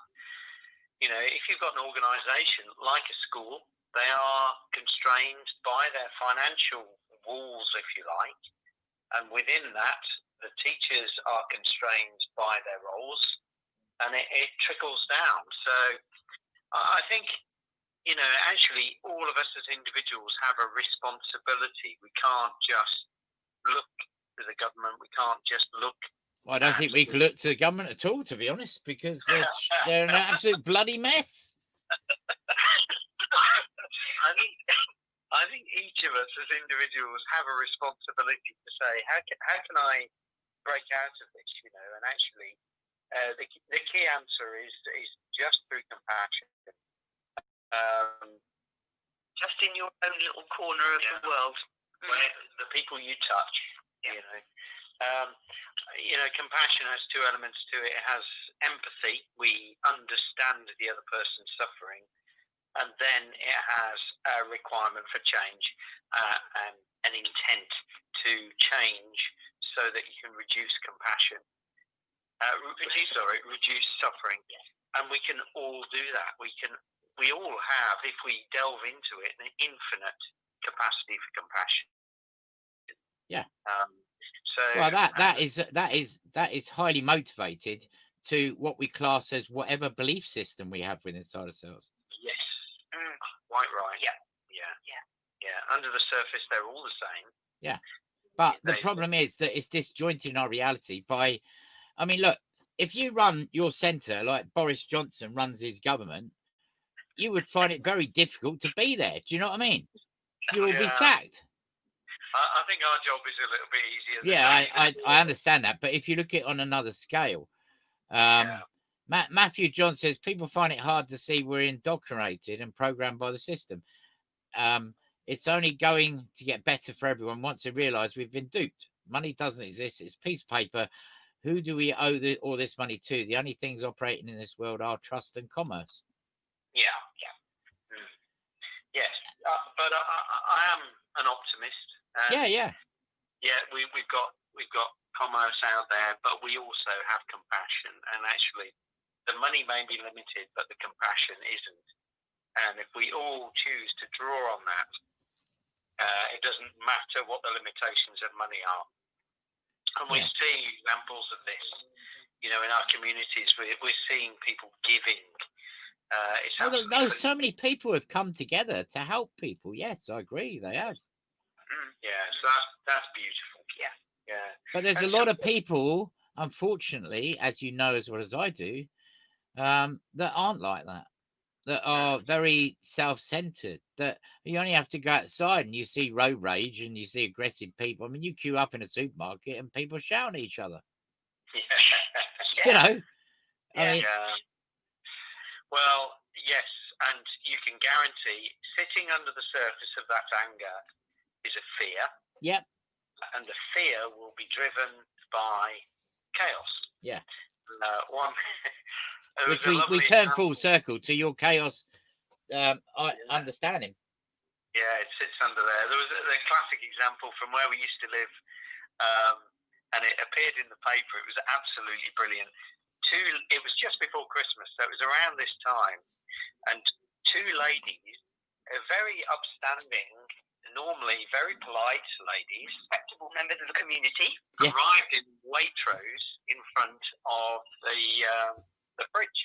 you know, if you've got an organisation like a school, they are constrained by their financial walls, if you like, and within that, the teachers are constrained by their roles, and it trickles down. So I think, you know, actually all of us as individuals have a responsibility. We can't just look to the government. We can't just look. Well, I don't think we can look to the government at all, to be honest, because they're an absolute bloody mess. I think each of us as individuals have a responsibility to say, how can I break out of this? You know, and actually, the key answer is just through compassion. Just in your own little corner of the world, where the people you touch. You know, compassion has two elements to it. It has empathy. We understand the other person's suffering. And then it has a requirement for change and an intent to change so that you can reduce compassion. Reduce suffering. Yes. And we can all do that. We all have, if we delve into it, an infinite capacity for compassion. Yeah. So well, that is highly motivated to what we class as whatever belief system we have within inside ourselves. Yes. Quite right. Yeah. Under the surface, they're all the same. Yeah. But the problem is that it's disjointed in our reality by, I mean, look, if you run your centre like Boris Johnson runs his government, you would find it very difficult to be there. Do you know what I mean? You will be sacked. I think our job is a little bit easier. I understand that. But if you look at it on another scale, Matthew John says people find it hard to see we're indoctrinated and programmed by the system. It's only going to get better for everyone once they realise we've been duped. Money doesn't exist. It's a piece of paper. Who do we owe all this money to? The only things operating in this world are trust and commerce. Yes, but I am an optimist. Yeah. We've got commerce out there, but we also have compassion. And actually, the money may be limited, but the compassion isn't. And if we all choose to draw on that, it doesn't matter what the limitations of money are. And we see examples of this, you know, in our communities. We're seeing people giving. So many people have come together to help people. Yes, I agree. They have. Yeah, so that's beautiful. Yeah. But there's a lot of people, unfortunately, as you know as well as I do, that aren't like that. That are very self-centered. That you only have to go outside and you see road rage and you see aggressive people. I mean, you queue up in a supermarket and people shout at each other. You know. I mean, well, yes, and you can guarantee sitting under the surface of that anger is a fear. Yep. and the fear will be driven by chaos. Yeah. Which we turn full circle to your chaos understanding. Yeah, it sits under there. There was a classic example from where we used to live, and it appeared in the paper. It was absolutely brilliant. It was just before Christmas, so it was around this time, and two ladies, very upstanding, normally very polite ladies, respectable members of the community, arrived in Waitrose in front of the fridge.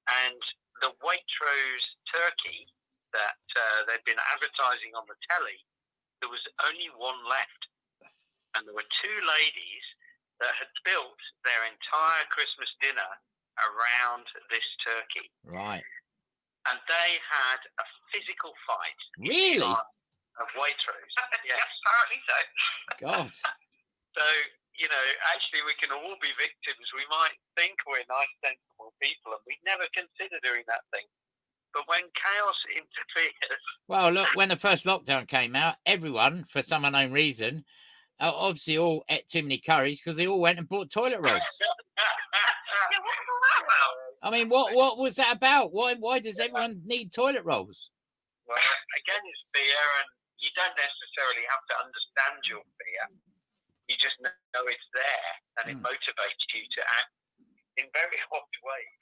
And the Waitrose turkey that they'd been advertising on the telly, there was only one left. And there were two ladies that had built their entire Christmas dinner around this turkey. Right. And they had a physical fight. Really? Of Waitrose. Yes, apparently so. God. So, actually we can all be victims. We might think we're nice, sensible people, and we'd never consider doing that thing. But when chaos interferes... Well, look, when the first lockdown came out, everyone, for some unknown reason, obviously all ate too many curries because they all went and bought toilet rolls. Yeah, what's all that about? I mean, what was that about? Why does everyone need toilet rolls? Well, again, it's fear, and you don't necessarily have to understand your fear. You just know it's there, and it motivates you to act in very odd ways.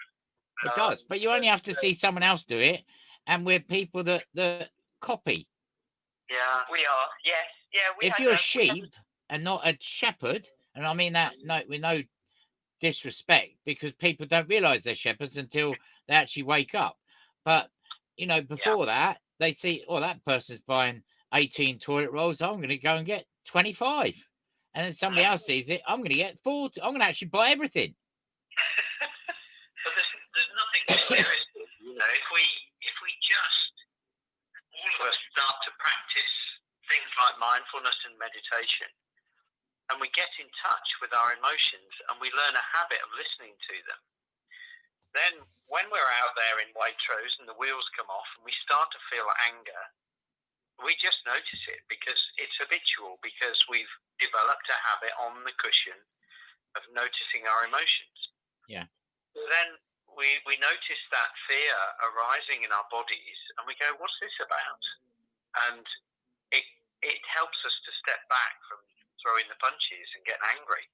It does, but you only have to see someone else do it, and we're people that copy. Yeah, we are. Yes, yeah. If you're a sheep and not a shepherd, and I mean that with no disrespect, because people don't realise they're shepherds until they actually wake up. But before that, they see, that person's buying 18 toilet rolls. I'm going to go and get 25, and then somebody else sees it. I'm going to get 40. I'm going to actually buy everything. But there's nothing serious. If we just all of us start to practice things like mindfulness and meditation, and we get in touch with our emotions, and we learn a habit of listening to them, then when we're out there in Waitrose and the wheels come off and we start to feel anger, we just notice it because it's habitual, because we've developed a habit on the cushion of noticing our emotions. Yeah. So then we notice that fear arising in our bodies, and we go, what's this about? And it helps us to step back from throwing the punches and getting angry.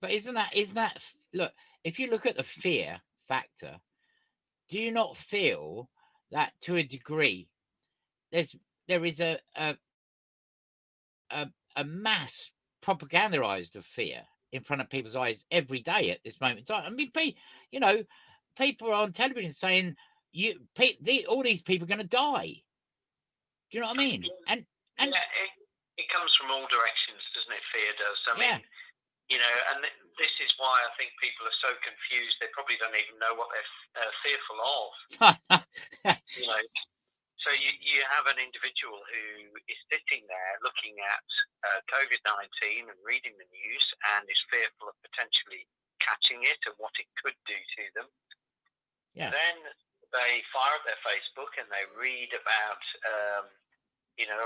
But isn't that look, if you look at the fear factor, do you not feel that to a degree there is a mass propagandized of fear in front of people's eyes every day at this moment in time? I mean, people are on television saying all these people are going to die. Do you know what I mean? And it comes from all directions, doesn't it? Fear does. I mean, and this is why I think people are so confused. They probably don't even know what they're fearful of. So you have an individual who is sitting there looking at COVID-19 and reading the news and is fearful of potentially catching it and what it could do to them. Yeah. Then they fire up their Facebook and they read about,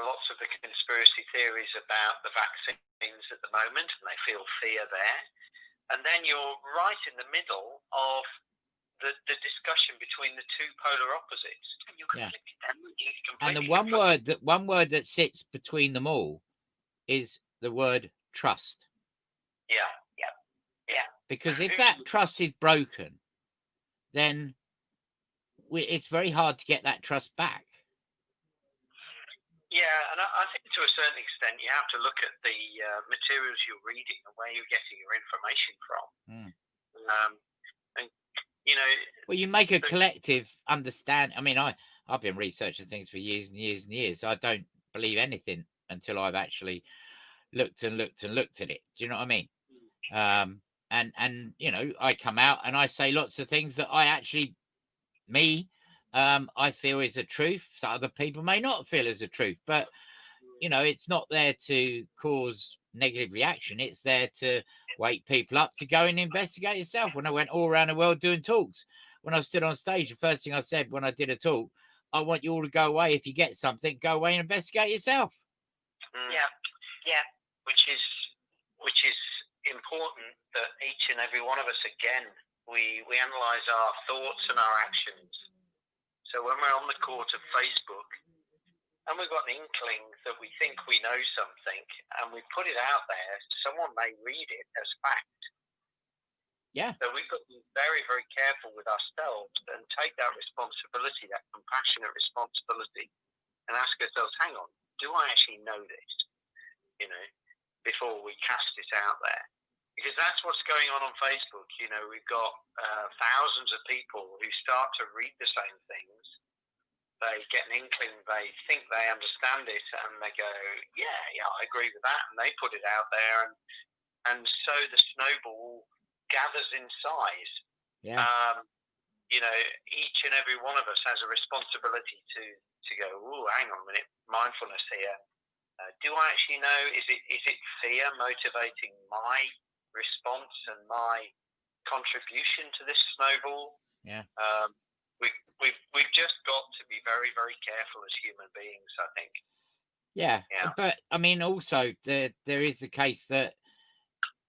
lots of the conspiracy theories about the vaccines at the moment, and they feel fear there. And then you're right in the middle of the discussion between the two polar opposites. And you're and the one word that sits between them all is the word trust. Yeah. Because if that trust is broken, then it's very hard to get that trust back. Yeah, and I think to a certain extent you have to look at the materials you're reading and where you're getting your information from. Well, you make a collective understand. I mean, I've been researching things for years and years and years. So I don't believe anything until I've actually looked at it. Do you know what I mean? And I come out and I say lots of things that I feel is a truth. So other people may not feel is a truth, but it's not there to cause negative reaction. It's there to wake people up to go and investigate yourself. When I went all around the world doing talks, when I stood on stage, the first thing I said when I did a talk, I want you all to go away. If you get something, go away and investigate yourself. Yeah. is important that each and every one of us, again, we analyze our thoughts and our actions. So when we're on the court of Facebook and we've got an inkling that we think we know something and we put it out there, someone may read it as fact. Yeah. So we've got to be very, very careful with ourselves and take that responsibility, that compassionate responsibility, and ask ourselves, hang on, do I actually know this? You know, before we cast it out there. Because that's what's going on Facebook. You know, we've got thousands of people who start to read the same things. They get an inkling, they think they understand it, and they go, yeah, I agree with that. And they put it out there, and so the snowball gathers in size. Yeah. You know, each and every one of us has a responsibility to go, oh, hang on a minute, mindfulness here. Do I actually know, is it fear motivating my response and my contribution to this snowball? Yeah. We've just got to be very, very careful as human beings, I think. Yeah. But I mean, also there is the case that,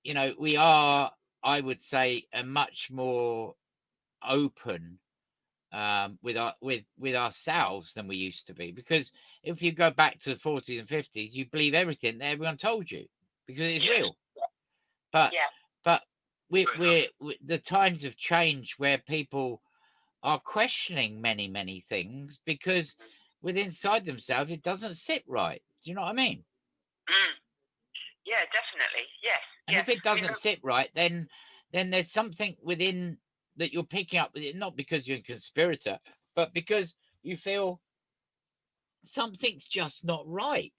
you know, we are, I would say, a much more open with ourselves than we used to be. Because if you go back to the 40s and 50s, you believe everything that everyone told you because it's real. But we're the times have changed where people are questioning many things because within inside themselves it doesn't sit right. Do you know what I mean? Yeah, definitely. Yes. And if it doesn't sit right, then there's something within that you're picking up with it, not because you're a conspirator, but because you feel something's just not right.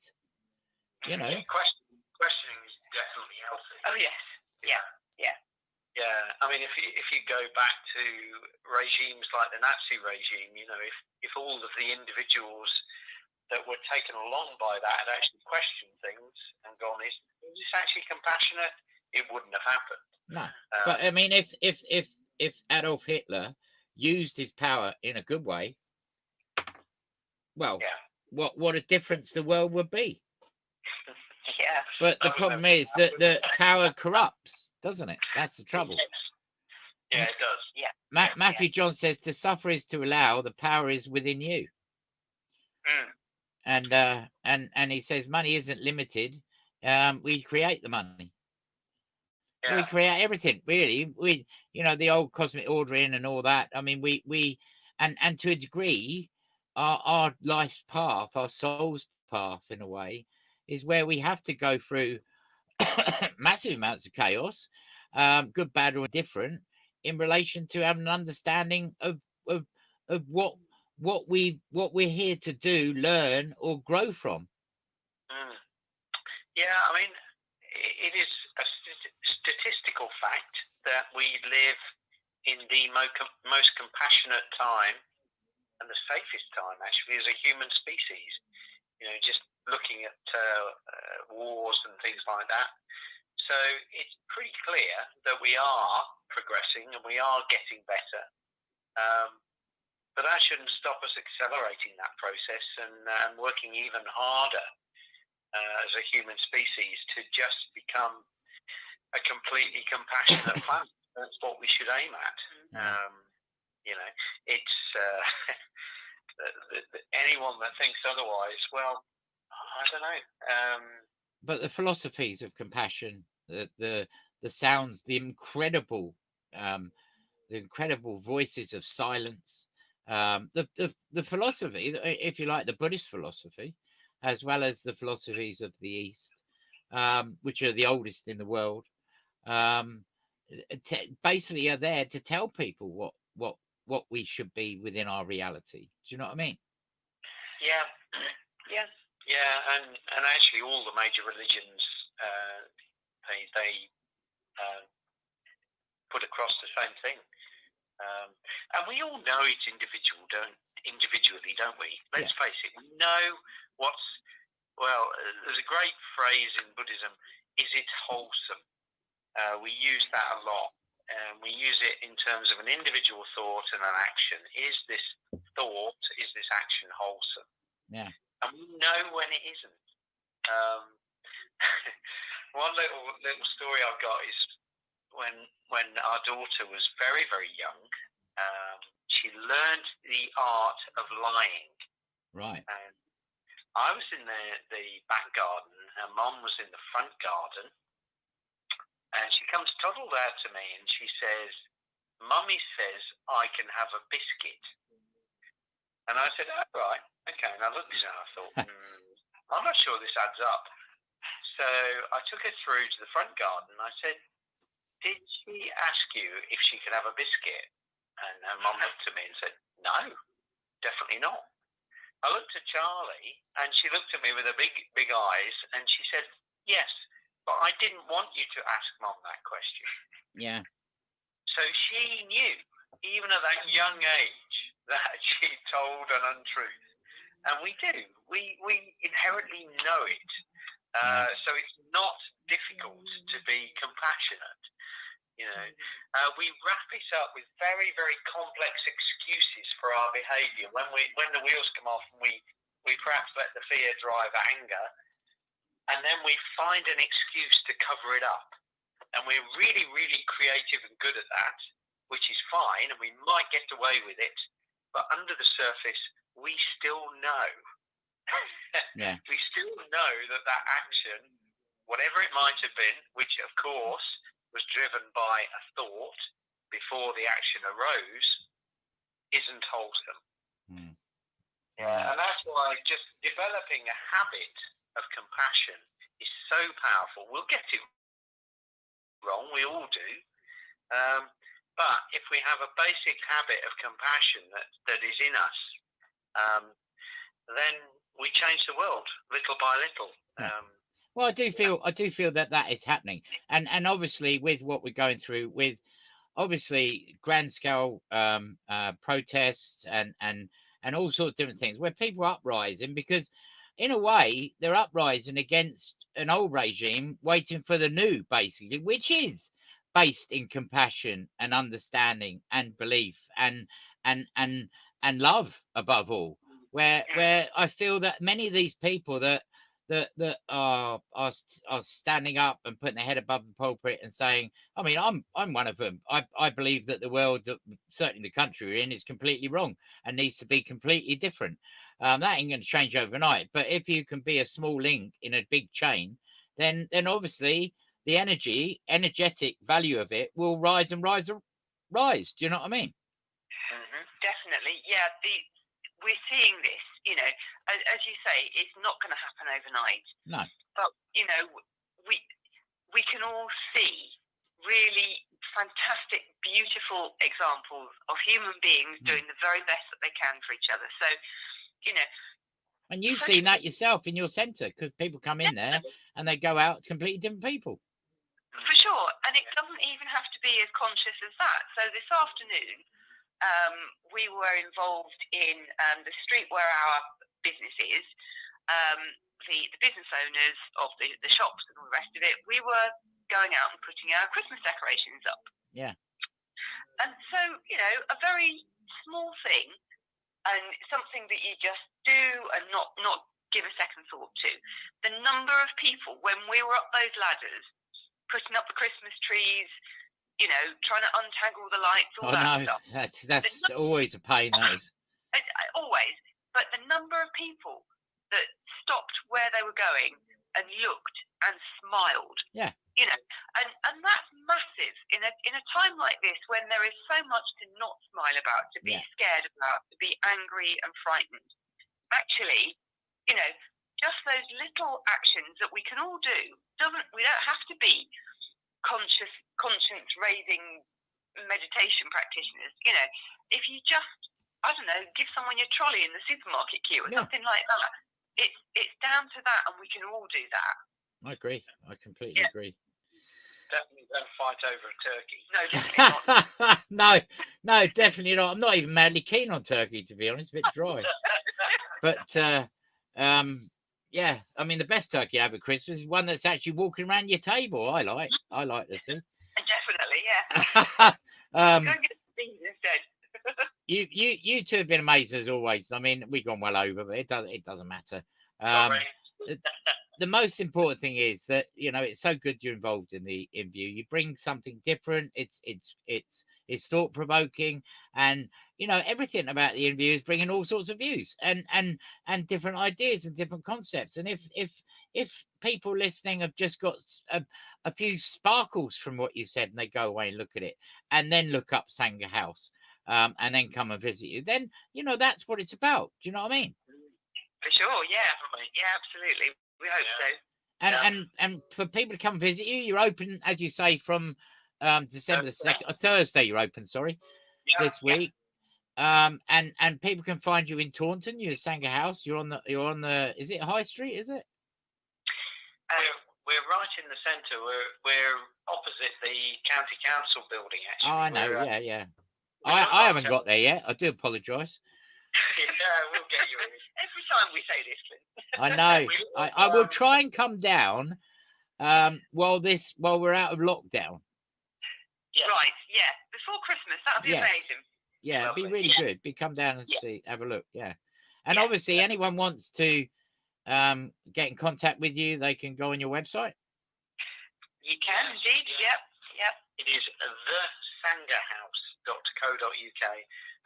You know? Questioning is definitely healthy. Oh, yes. Yeah. I mean, if you go back to regimes like the Nazi regime, you know, if all of the individuals that were taken along by that had actually questioned things and gone, is this actually compassionate? It wouldn't have happened. No. But I mean, if Adolf Hitler used his power in a good way, well, what a difference the world would be. Yeah. But the problem is that the power corrupts, doesn't it? That's the trouble. Yeah, it does. Yeah. Matthew John says to suffer is to allow, the power is within you. And he says money isn't limited. We create the money. Yeah. We create everything, really. We, you know, the old cosmic ordering and all that. I mean, we and to a degree, our life's path, our soul's path, in a way, is where we have to go through massive amounts of chaos, good, bad, or different, in relation to having an understanding of what we're here to do, learn, or grow from. Yeah, I mean, it is a statistical fact that we live in the most compassionate time and the safest time, actually, as a human species. You know, just looking at wars and things like that. So it's pretty clear that we are progressing and we are getting better. But that shouldn't stop us accelerating that process and working even harder as a human species to just become a completely compassionate planet. That's what we should aim at. You know, it's anyone that thinks otherwise, well, I don't know. But the philosophies of compassion, the sounds, the incredible voices of silence, the philosophy, if you like, the Buddhist philosophy, as well as the philosophies of the East, which are the oldest in the world, basically are there to tell people what we should be within our reality. Do you know what I mean? Yeah. And actually all the major religions, they put across the same thing. And we all know it individually, don't we? Let's face it, we know there's a great phrase in Buddhism, is it wholesome? We use that a lot. We use it in terms of an individual thought and an action. Is this thought, is this action wholesome? Yeah. And we know when it isn't. one little story I've got is when our daughter was very, very young, she learned the art of lying. Right. And I was in the back garden, her mum was in the front garden, and she comes toddled out to me and she says, "Mummy says I can have a biscuit." And I said, "Oh, right, okay." And I looked at her and I thought, I'm not sure this adds up. So I took her through to the front garden and I said, "Did she ask you if she could have a biscuit?" And her mum looked at me and said, "No, definitely not." I looked at Charlie and she looked at me with her big eyes and she said, "Yes, but I didn't want you to ask Mum that question." Yeah. So she knew, even at that young age, that she told an untruth. And we do. We inherently know it. So it's not difficult to be compassionate. You know, we wrap it up with very, very complex excuses for our behaviour. When the wheels come off and we perhaps let the fear drive anger, and then we find an excuse to cover it up. And we're really, really creative and good at that, which is fine, and we might get away with it. But under the surface, we still know. Yeah. We still know that action, whatever it might have been, which of course was driven by a thought before the action arose, isn't wholesome. Yeah, and that's why just developing a habit of compassion is so powerful. We'll get it wrong, we all do. But if we have a basic habit of compassion that is in us, then we change the world little by little. Well, I do feel that is happening, and obviously with what we're going through, with obviously grand scale protests and all sorts of different things, where people are uprising because, in a way, they're uprising against an old regime, waiting for the new, basically, which is based in compassion and understanding and belief and love above all. Where I feel that many of these people that are standing up and putting their head above the pulpit and saying, I mean, I'm one of them. I believe that the world, certainly the country we're in, is completely wrong and needs to be completely different. That ain't going to change overnight. But if you can be a small link in a big chain, then obviously the energetic value of it will rise and rise and rise. Do you know what I mean? Definitely, yeah. We're seeing this, you know, as you say, it's not going to happen overnight. No. But, you know, we can all see really fantastic, beautiful examples of human beings doing the very best that they can for each other. So, you know. And you've seen that yourself in your centre, because people come in there and they go out completely different people. For sure. And it doesn't even have to be as conscious as that. So this afternoon, we were involved in the street where our business is, the business owners of the shops and all the rest of it. We were going out and putting our Christmas decorations up. Yeah. And so, you know, a very small thing and something that you just do and not give a second thought to. The number of people, when we were up those ladders, putting up the Christmas trees, you know, trying to untangle the lights, all that stuff. That's always a pain, that is. Always. But the number of people that stopped where they were going and looked and smiled. Yeah. You know, and that's massive in a time like this when there is so much to not smile about, to be scared about, to be angry and frightened. Actually, you know, just those little actions that we can all do. We don't have to be conscience raising meditation practitioners. You know, if you just, I don't know, give someone your trolley in the supermarket queue or something like that, it's down to that, and we can all do that. I agree. I completely agree. Definitely don't fight over a turkey. No, definitely not. No, definitely not. I'm not even madly keen on turkey, to be honest. A bit dry. But yeah, I mean, the best turkey I have at Christmas is one that's actually walking around your table. I like to see. Definitely, yeah. Go and get beans instead. You two have been amazing as always. I mean, we've gone well over, but it doesn't matter. the most important thing is that, you know, it's so good you're involved in the Inview. You bring something different. It's thought provoking, and you know everything about the Inview is bringing all sorts of views and different ideas and different concepts. And if people listening have just got a few sparkles from what you said, and they go away and look at it, and then look up Sangha House, and then come and visit you, then you know that's what it's about. Do you know what I mean? For sure, yeah, absolutely. We hope so. And for people to come visit you, you're open, as you say, from December the 2nd, Thursday. You're open, sorry, this week. And people can find you in Taunton. You're Sangha House. You're on the. Is it High Street? Is it? We're right in the centre. We're opposite the county council building. Actually. Oh, I know. Yeah. I haven't got there yet. I do apologise. Yeah, we'll get you in. Every time we say this, Clint. I know. I will try and come down while we're out of lockdown. Yeah. Right, yeah. Before Christmas, that'd be amazing. Yeah, it'd be really good. Come down and have a look. Yeah. And obviously anyone wants to get in contact with you, they can go on your website. You can indeed, yep. It is thesanghahouse.co.uk.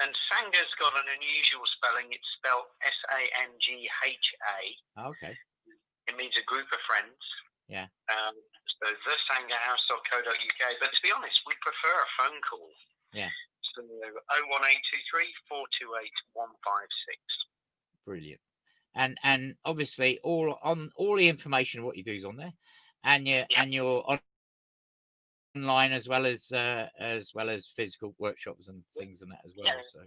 And Sangha's got an unusual spelling. It's spelled Sangha. Okay. It means a group of friends. Yeah. So thesanghahouse.co.uk. But to be honest, we prefer a phone call. Yeah. So 01823 428 156. Brilliant. And obviously all the information of what you do is on there, and you're online as well as physical workshops and things and that as well. So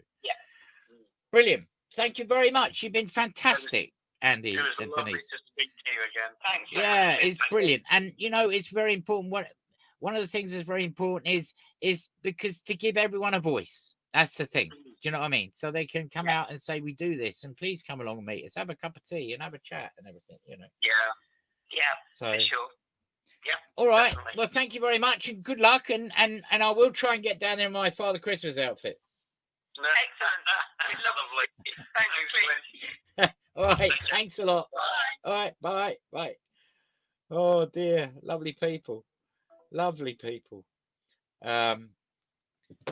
brilliant. Thank you very much. You've been fantastic, Andy it was and lovely Denise. to speak to you again. Thanks. Yeah, it's brilliant. And you know, it's very important. One of the things that's very important is because to give everyone a voice. That's the thing. Do you know what I mean? So they can come out and say, we do this, and please come along and meet us, have a cup of tea and have a chat and everything, you know. Yeah. So for sure. Yeah. All right. Definitely. Well, thank you very much and good luck. And I will try and get down there in my Father Christmas outfit. Excellent. Lovely. Thanks, Clint. All right. Thanks a lot. Bye. All right. Bye. Oh dear. Lovely people.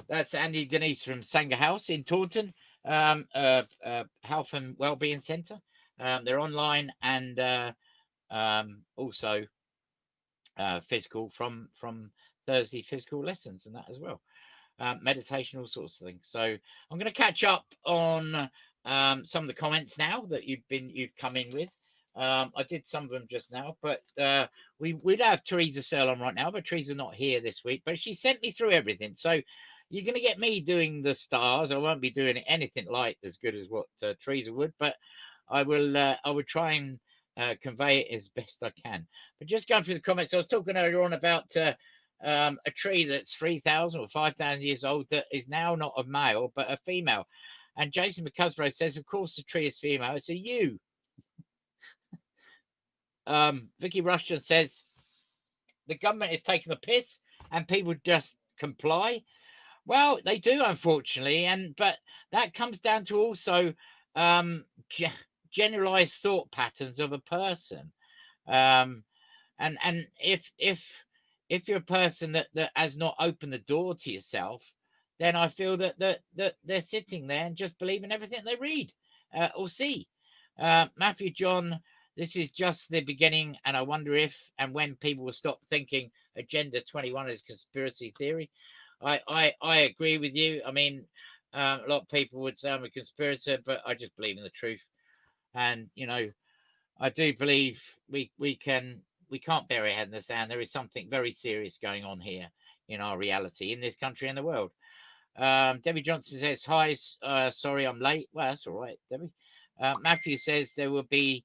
That's Andy Denise from Sangha House in Taunton, Health and Wellbeing Centre. They're online and also physical from Thursday physical lessons and that as well. Meditation, all sorts of things. So I'm going to catch up on some of the comments now that you've come in with. I did some of them just now, but we'd have Teresa Searle on right now, but Teresa's not here this week. But she sent me through everything, so you're going to get me doing the stars. I won't be doing anything like as good as what Teresa would, but I will try and convey it as best I can. But just going through the comments, I was talking earlier on about a tree that's 3,000 or 5,000 years old that is now not a male but a female. And Jason McCusborough says, of course the tree is female. It's a yew. Vicky Rushton says the government is taking the piss and people just comply. Well, they do, unfortunately, but that comes down to also generalized thought patterns of a person. And if you're a person that has not opened the door to yourself, then I feel that they're sitting there and just believing everything they read or see. Matthew John, this is just the beginning, and I wonder if and when people will stop thinking Agenda 21 is conspiracy theory. I agree with you. I mean, a lot of people would say I'm a conspirator, but I just believe in the truth. And, you know, I do believe we can't bury our head in the sand. There is something very serious going on here in our reality, in this country and the world. Debbie Johnson says, hi, sorry I'm late. Well, that's all right, Debbie. Matthew says there will be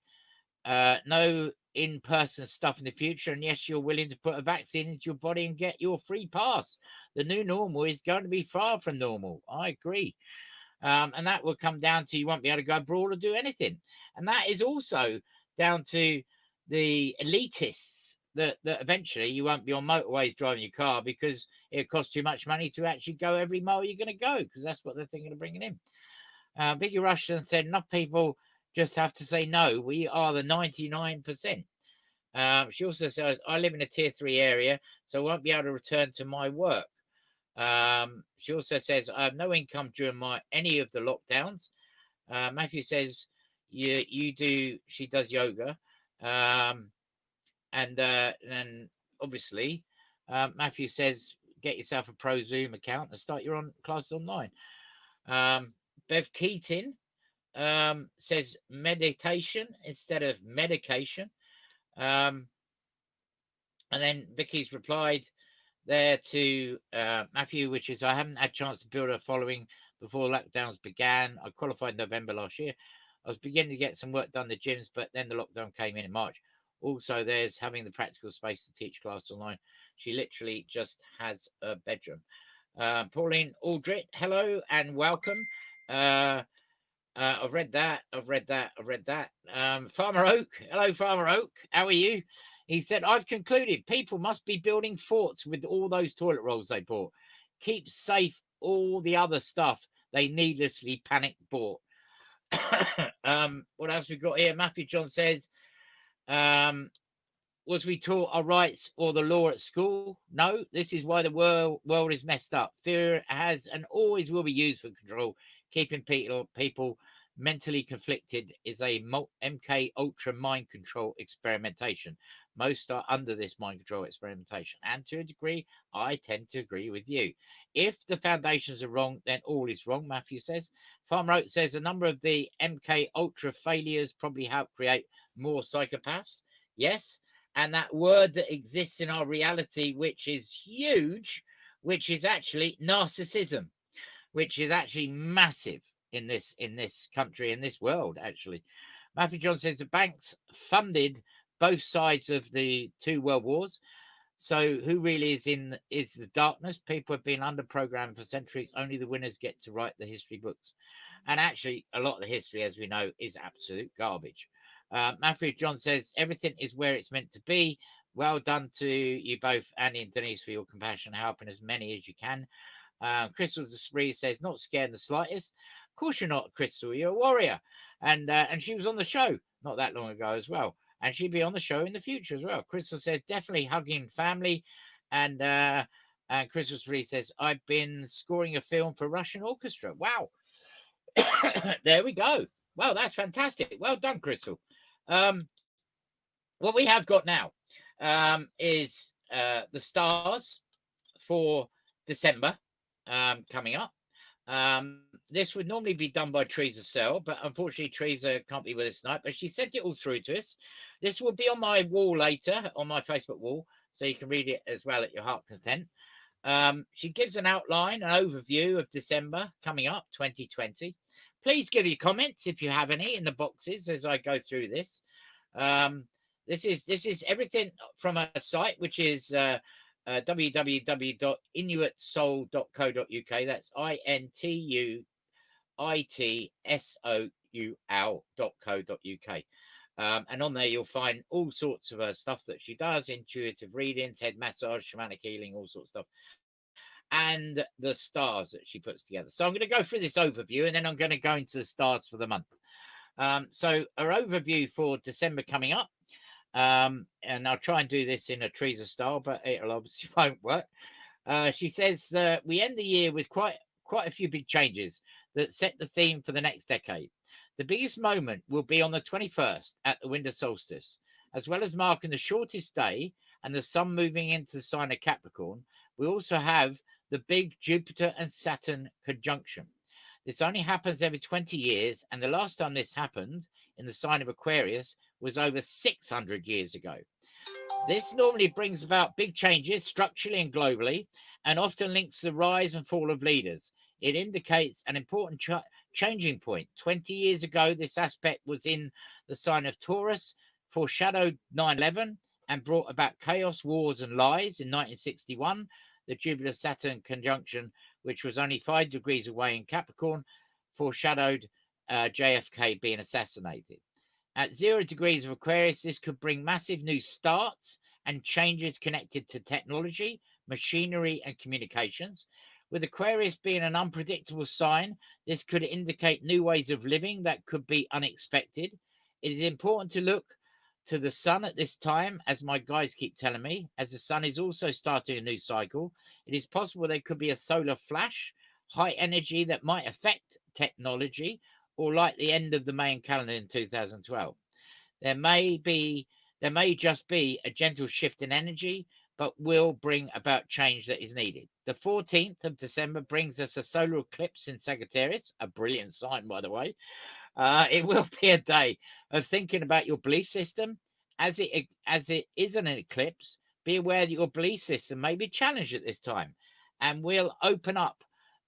no in-person stuff in the future, and yes, you're willing to put a vaccine into your body and get your free pass. The new normal is going to be far from normal. I agree. And that will come down to you won't be able to go abroad or do anything. And that is also down to the elitists that eventually you won't be on motorways driving your car because it costs too much money to actually go every mile you're going to go, because that's what they're thinking of bringing in. Vicky Rushton said enough people just have to say no. We are the 99%. She also says, I live in a tier 3 area, so I won't be able to return to my work. She also says, I have no income during any of the lockdowns. Matthew says, you do, she does yoga. And obviously, Matthew says, get yourself a pro Zoom account and start your classes online. Bev Keating says meditation instead of medication. And then Vicky's replied there to Matthew, which is, I haven't had a chance to build a following before lockdowns began. I qualified in November last year. I was beginning to get some work done in the gyms, but then the lockdown came in March. Also, there's having the practical space to teach class online. She literally just has a bedroom. Pauline Aldrich, hello and welcome. I've read that. Farmer Oak, hello, Farmer Oak. How are you? He said, I've concluded people must be building forts with all those toilet rolls they bought. Keep safe all the other stuff they needlessly panic bought. What else we got here? Matthew John says, was we taught our rights or the law at school? No, this is why the world is messed up. Fear has and always will be used for control. Keeping people mentally conflicted is a MK Ultra mind control experimentation. Most are under this mind control experimentation. And to a degree, I tend to agree with you. If the foundations are wrong, then all is wrong, Matthew says. Farmer Oak says a number of the MK Ultra failures probably help create more psychopaths. Yes. And that word that exists in our reality, which is huge, which is actually narcissism, which is actually massive in this country, in this world, actually. Matthew John says the banks funded both sides of the 2 world wars. So who really is the darkness? People have been under programmed for centuries. Only the winners get to write the history books. And actually, a lot of the history, as we know, is absolute garbage. Matthew John says everything is where it's meant to be. Well done to you both, Annie and Denise, for your compassion, helping as many as you can. Crystal Spree says, not scared the slightest. Of course you're not, Crystal. You're a warrior. And she was on the show not that long ago as well. And she'll be on the show in the future as well. Crystal says, definitely hugging family. And Crystal Spree says, I've been scoring a film for Russian orchestra. Wow. There we go. Well, that's fantastic. Well done, Crystal. What we have got now is the stars for December coming up. This would normally be done by Teresa Searle, but unfortunately Teresa can't be with us tonight, but she sent it all through to us. This will be on my wall later, on my Facebook wall, so you can read it as well at your heart content. She gives an outline, an overview of December coming up, 2020. Please give your comments if you have any in the boxes as I go through this. This is everything from a site which is www.inuitsoul.co.uk. That's INTUITSOUL.co.uk. And on there you'll find all sorts of stuff that she does, intuitive readings, head massage, shamanic healing, all sorts of stuff, and the stars that she puts together. So I'm going to go through this overview and then I'm going to go into the stars for the month. So her overview for December coming up, and I'll try and do this in a Teresa style, but it'll obviously won't work. She says we end the year with quite a few big changes that set the theme for the next decade. The biggest moment will be on the 21st at the winter solstice, as well as marking the shortest day and the sun moving into the sign of Capricorn. We also have the big Jupiter and Saturn conjunction. This only happens every 20 years, and the last time this happened in the sign of Aquarius was over 600 years ago. This normally brings about big changes structurally and globally, and often links the rise and fall of leaders. It indicates an important changing point. 20 years ago, this aspect was in the sign of Taurus, foreshadowed 9/11, and brought about chaos, wars, and lies. In 1961, the Jupiter-Saturn conjunction, which was only 5 degrees away in Capricorn, foreshadowed JFK being assassinated. At 0 degrees of Aquarius, this could bring massive new starts and changes connected to technology, machinery, and communications. With Aquarius being an unpredictable sign, this could indicate new ways of living that could be unexpected. It is important to look to the sun at this time, as my guys keep telling me, as the sun is also starting a new cycle. It is possible there could be a solar flash, high energy that might affect technology, or like the end of the Mayan calendar in 2012. There may just be a gentle shift in energy, but will bring about change that is needed. The 14th of December brings us a solar eclipse in Sagittarius, a brilliant sign, by the way. It will be a day of thinking about your belief system. As it is an eclipse, be aware that your belief system may be challenged at this time, and will open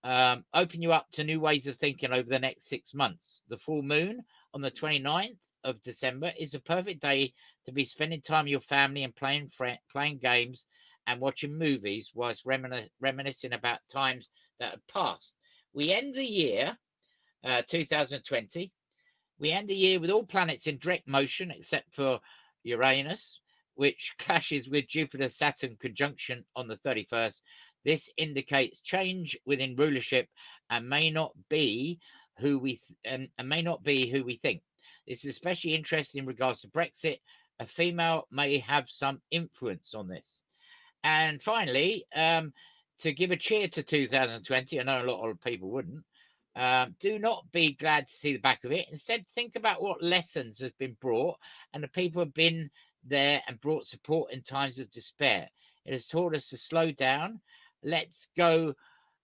you up to new ways of thinking over the next 6 months. The full moon on the 29th of December is a perfect day to be spending time with your family and playing games and watching movies whilst reminiscing about times that have passed. We end the year 2020. We end the year with all planets in direct motion except for Uranus, which clashes with Jupiter-Saturn conjunction on the 31st. This indicates change within rulership and may not be who we think. This is especially interesting in regards to Brexit. A female may have some influence on this. And finally, to give a cheer to 2020, I know a lot of people wouldn't. Do not be glad to see the back of it. Instead, think about what lessons have been brought and the people have been there and brought support in times of despair. It has taught us to slow down, let go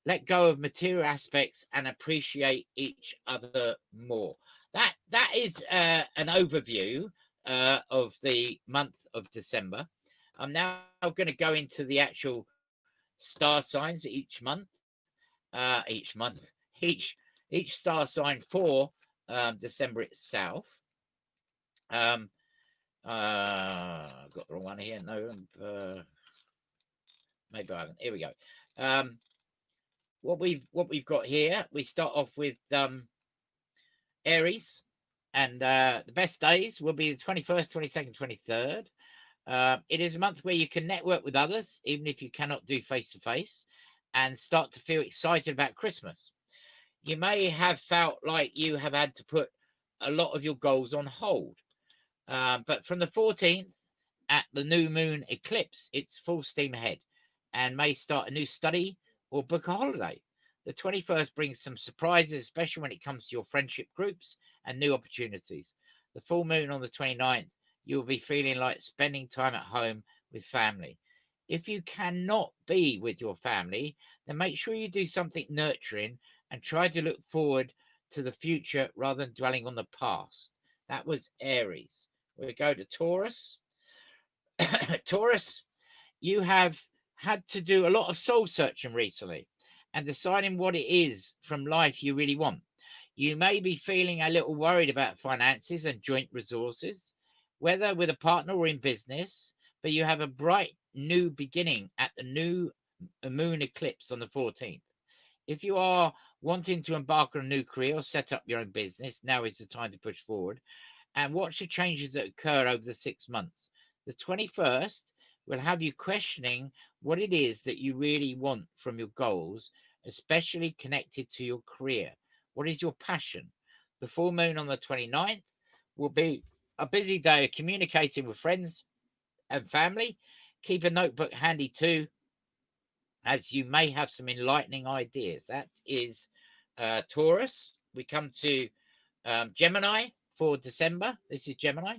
of material aspects and appreciate each other more. That is an overview of the month of December. I'm now going to go into the actual star signs each star sign for December itself. Got the wrong one here. No, maybe I haven't. Here we go. What we've got here, we start off with Aries, and the best days will be the 21st, 22nd, 23rd. It is a month where you can network with others, even if you cannot do face-to-face, and start to feel excited about Christmas. You may have felt like you have had to put a lot of your goals on hold. But from the 14th, at the new moon eclipse, it's full steam ahead and may start a new study or book a holiday. The 21st brings some surprises, especially when it comes to your friendship groups and new opportunities. The full moon on the 29th, you'll be feeling like spending time at home with family. If you cannot be with your family, then make sure you do something nurturing and try to look forward to the future rather than dwelling on the past. That was Aries. We go to Taurus. Taurus, you have had to do a lot of soul searching recently and deciding what it is from life you really want. You may be feeling a little worried about finances and joint resources, whether with a partner or in business, but you have a bright new beginning at the new moon eclipse on the 14th. If you are wanting to embark on a new career or set up your own business, now is the time to push forward and watch the changes that occur over the 6 months. The 21st will have you questioning what it is that you really want from your goals, especially connected to your career. What is your passion? The full moon on the 29th will be a busy day of communicating with friends and family. Keep a notebook handy too, as you may have some enlightening ideas. That is Taurus. We come to Gemini for December. This is Gemini.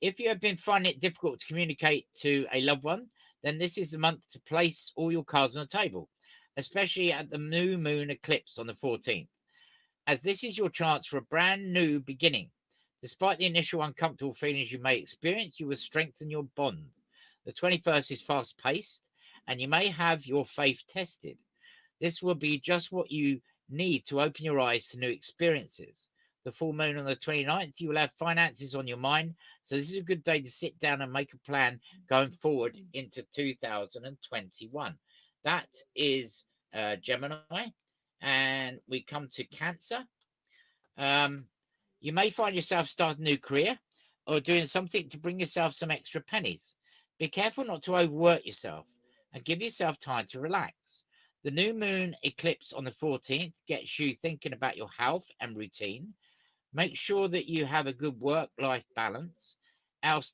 If you have been finding it difficult to communicate to a loved one, then this is the month to place all your cards on the table, especially at the new moon eclipse on the 14th, as this is your chance for a brand new beginning. Despite the initial uncomfortable feelings you may experience, you will strengthen your bond. The 21st is fast-paced, and you may have your faith tested. This will be just what you need to open your eyes to new experiences. The full moon on the 29th, you will have finances on your mind, so this is a good day to sit down and make a plan going forward into 2021. That is Gemini, and we come to Cancer. You may find yourself starting a new career or doing something to bring yourself some extra pennies. Be careful not to overwork yourself and give yourself time to relax. The new moon eclipse on the 14th gets you thinking about your health and routine. Make sure that you have a good work-life balance, else,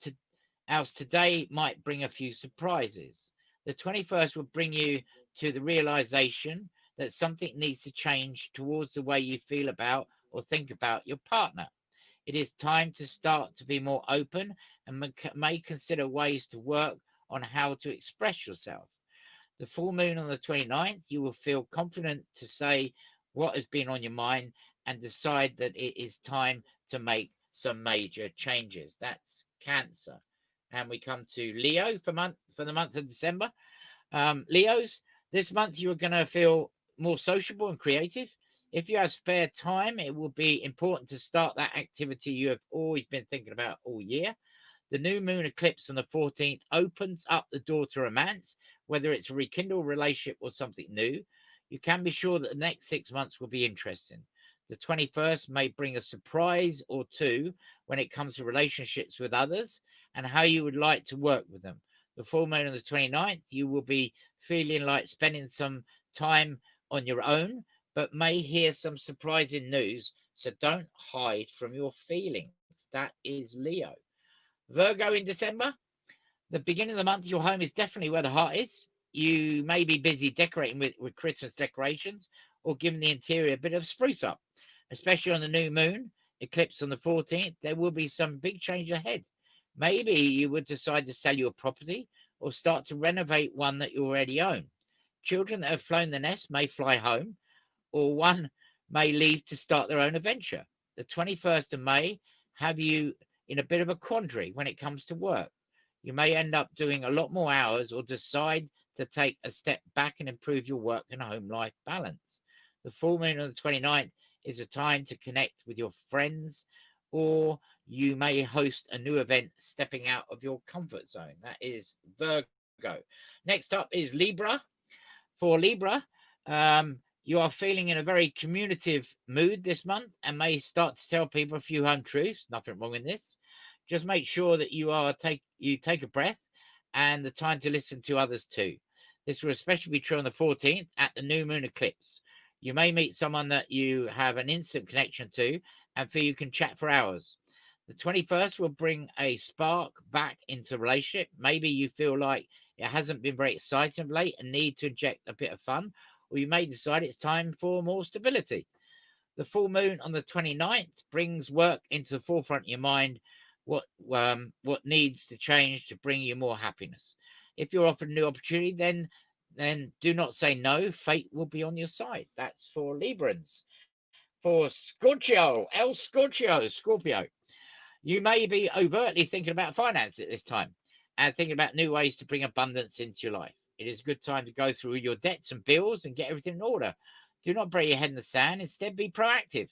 else today might bring a few surprises. The 21st will bring you to the realization that something needs to change towards the way you feel about or think about your partner. It is time to start to be more open and may consider ways to work on how to express yourself. The full moon on the 29th, you will feel confident to say what has been on your mind and decide that it is time to make some major changes. That's Cancer. And we come to Leo for the month of December. Leos, this month you are going to feel more sociable and creative. If you have spare time, it will be important to start that activity you have always been thinking about all year. The new moon eclipse on the 14th opens up the door to romance, whether it's a rekindled relationship or something new. You can be sure that the next 6 months will be interesting. The 21st may bring a surprise or two when it comes to relationships with others and how you would like to work with them. The full moon on the 29th, you will be feeling like spending some time on your own, but may hear some surprising news. So don't hide from your feelings. That is Leo. Virgo in December, the beginning of the month, your home is definitely where the heart is. You may be busy decorating with Christmas decorations or giving the interior a bit of spruce up, especially on the new moon eclipse on the 14th. There will be some big change ahead. Maybe you would decide to sell your property or start to renovate one that you already own. Children that have flown the nest may fly home, or one may leave to start their own adventure. The 21st of May have you in a bit of a quandary when it comes to work. You may end up doing a lot more hours or decide to take a step back and improve your work and home life balance. The full moon on the 29th is a time to connect with your friends, or you may host a new event stepping out of your comfort zone. That is Virgo. Next up is Libra. For Libra, you are feeling in a very communicative mood this month and may start to tell people a few home truths. Nothing wrong in this. Just make sure that you take a breath and the time to listen to others too. This will especially be true on the 14th at the new moon eclipse. You may meet someone that you have an instant connection to and feel you can chat for hours. The 21st will bring a spark back into the relationship. Maybe you feel like it hasn't been very exciting of late and need to inject a bit of fun, or you may decide it's time for more stability. The full moon on the 29th brings work into the forefront of your mind, what needs to change to bring you more happiness. If you're offered a new opportunity, then do not say no. Fate will be on your side. That's for Librans. For Scorpio, you may be overtly thinking about finance at this time and thinking about new ways to bring abundance into your life. It is a good time to go through your debts and bills and get everything in order. Do not bury your head in the sand. Instead, be proactive.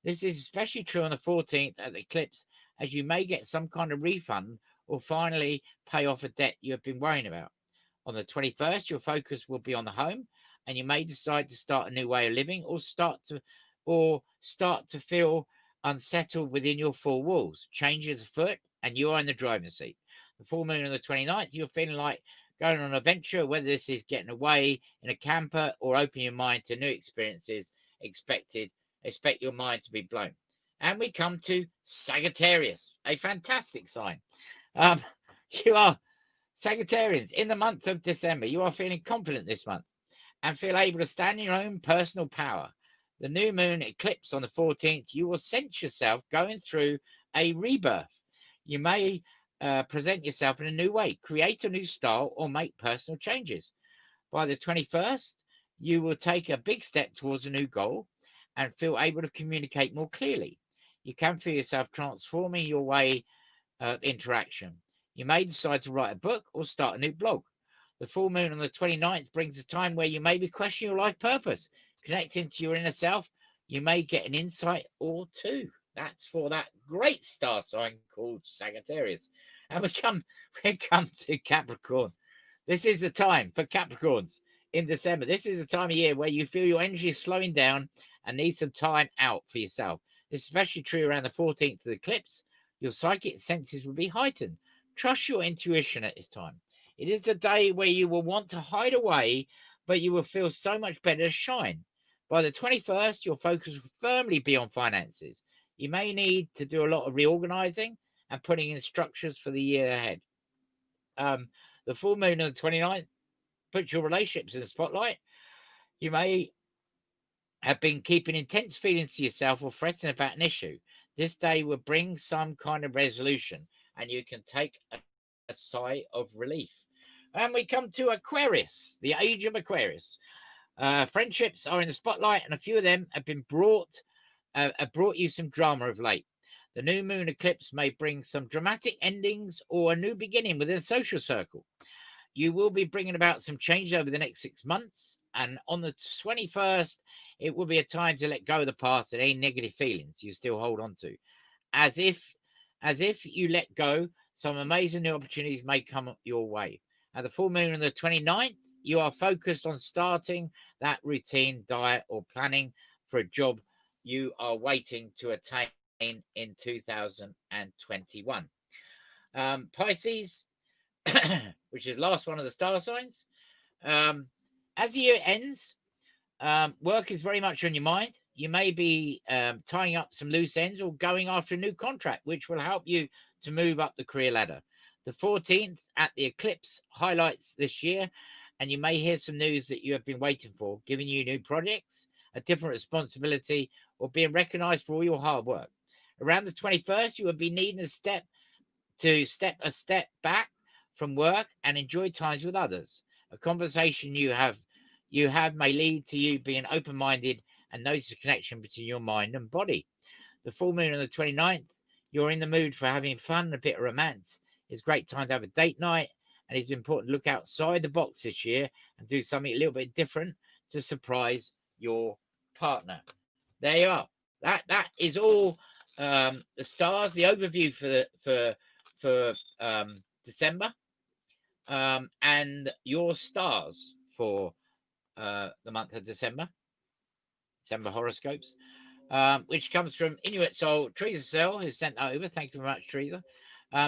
This is especially true on the 14th at the eclipse, as you may get some kind of refund or finally pay off a debt you have been worrying about. On the 21st, your focus will be on the home, and you may decide to start a new way of living or start to feel unsettled within your four walls. Change is afoot, and you are in the driving seat. The full moon on the 29th, you're feeling like going on an adventure, whether this is getting away in a camper or opening your mind to new experiences. Expect your mind to be blown. And we come to Sagittarius, a fantastic sign. You are Sagittarians in the month of December. You are feeling confident this month and feel able to stand in your own personal power. The new moon eclipse on the 14th, you will sense yourself going through a rebirth. You may present yourself in a new way, create a new style, or make personal changes. By the 21st, you will take a big step towards a new goal and feel able to communicate more clearly. You can feel yourself transforming your way of interaction. You may decide to write a book or start a new blog. The full moon on the 29th brings a time where you may be questioning your life purpose. Connecting to your inner self, you may get an insight or two. That's for that great star sign called Sagittarius. And we come to Capricorn. This is the time for Capricorns in December. This is the time of year where you feel your energy is slowing down and need some time out for yourself. This is especially true around the 14th of the eclipse. Your psychic senses will be heightened. Trust your intuition at this time. It is the day where you will want to hide away, but you will feel so much better to shine. By the 21st, your focus will firmly be on finances. You may need to do a lot of reorganizing and putting in structures for the year ahead. The full moon on the 29th puts your relationships in the spotlight. You may have been keeping intense feelings to yourself or fretting about an issue. This day will bring some kind of resolution and you can take a sigh of relief. And we come to Aquarius, the age of Aquarius. Friendships are in the spotlight, and a few of them have brought you some drama of late. The new moon eclipse may bring some dramatic endings or a new beginning within a social circle. You will be bringing about some change over the next 6 months, and on the 21st, it will be a time to let go of the past and any negative feelings you still hold on to. As if you let go, some amazing new opportunities may come your way. At the full moon on the 29th, you are focused on starting that routine diet or planning for a job you are waiting to attain in 2021. Pisces, which is the last one of the star signs. As the year ends, work is very much on your mind. You may be tying up some loose ends or going after a new contract, which will help you to move up the career ladder. The 14th at the eclipse highlights this year, and you may hear some news that you have been waiting for, giving you new projects, a different responsibility, or being recognized for all your hard work. Around the 21st, you will be needing to step a step back from work and enjoy times with others. A conversation you have may lead to you being open-minded and notice a connection between your mind and body. The full moon on the 29th, you're in the mood for having fun and a bit of romance. It's a great time to have a date night, and it's important to look outside the box this year and do something a little bit different to surprise your partner. There you are. That is all the stars, the overview for December, and your stars for the month of December horoscopes, which comes from Inuit Soul, Teresa Searle, who sent that over. Thank you very much, Teresa.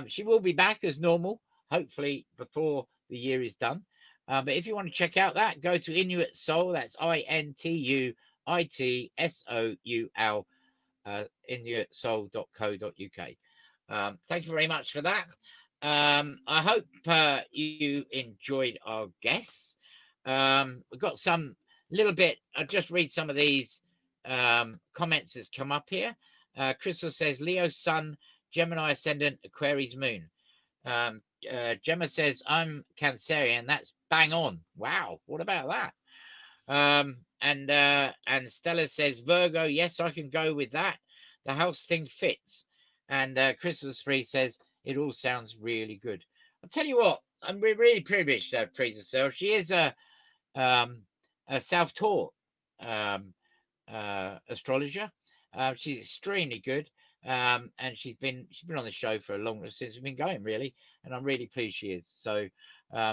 She will be back as normal, hopefully before the year is done. But if you want to check out that, go to Inuit Soul. That's INTUITSOUL, inuitsoul.co.uk. Thank you very much for that. I hope you enjoyed our guests. We've got some little bit. I'll just read some of these comments that's come up here. Crystal says Leo Sun, Gemini Ascendant, Aquarius Moon. Gemma says I'm Cancerian. That's bang on. Wow, what about that? And Stella says Virgo. Yes, I can go with that. The house thing fits. And Crystal 3 says it all sounds really good. I'll tell you what, I'm really privileged to have Teresa Searle. She is a self-taught astrologer. She's extremely good, and she's been on the show for a long since we've been going, really, and I'm really pleased she is. So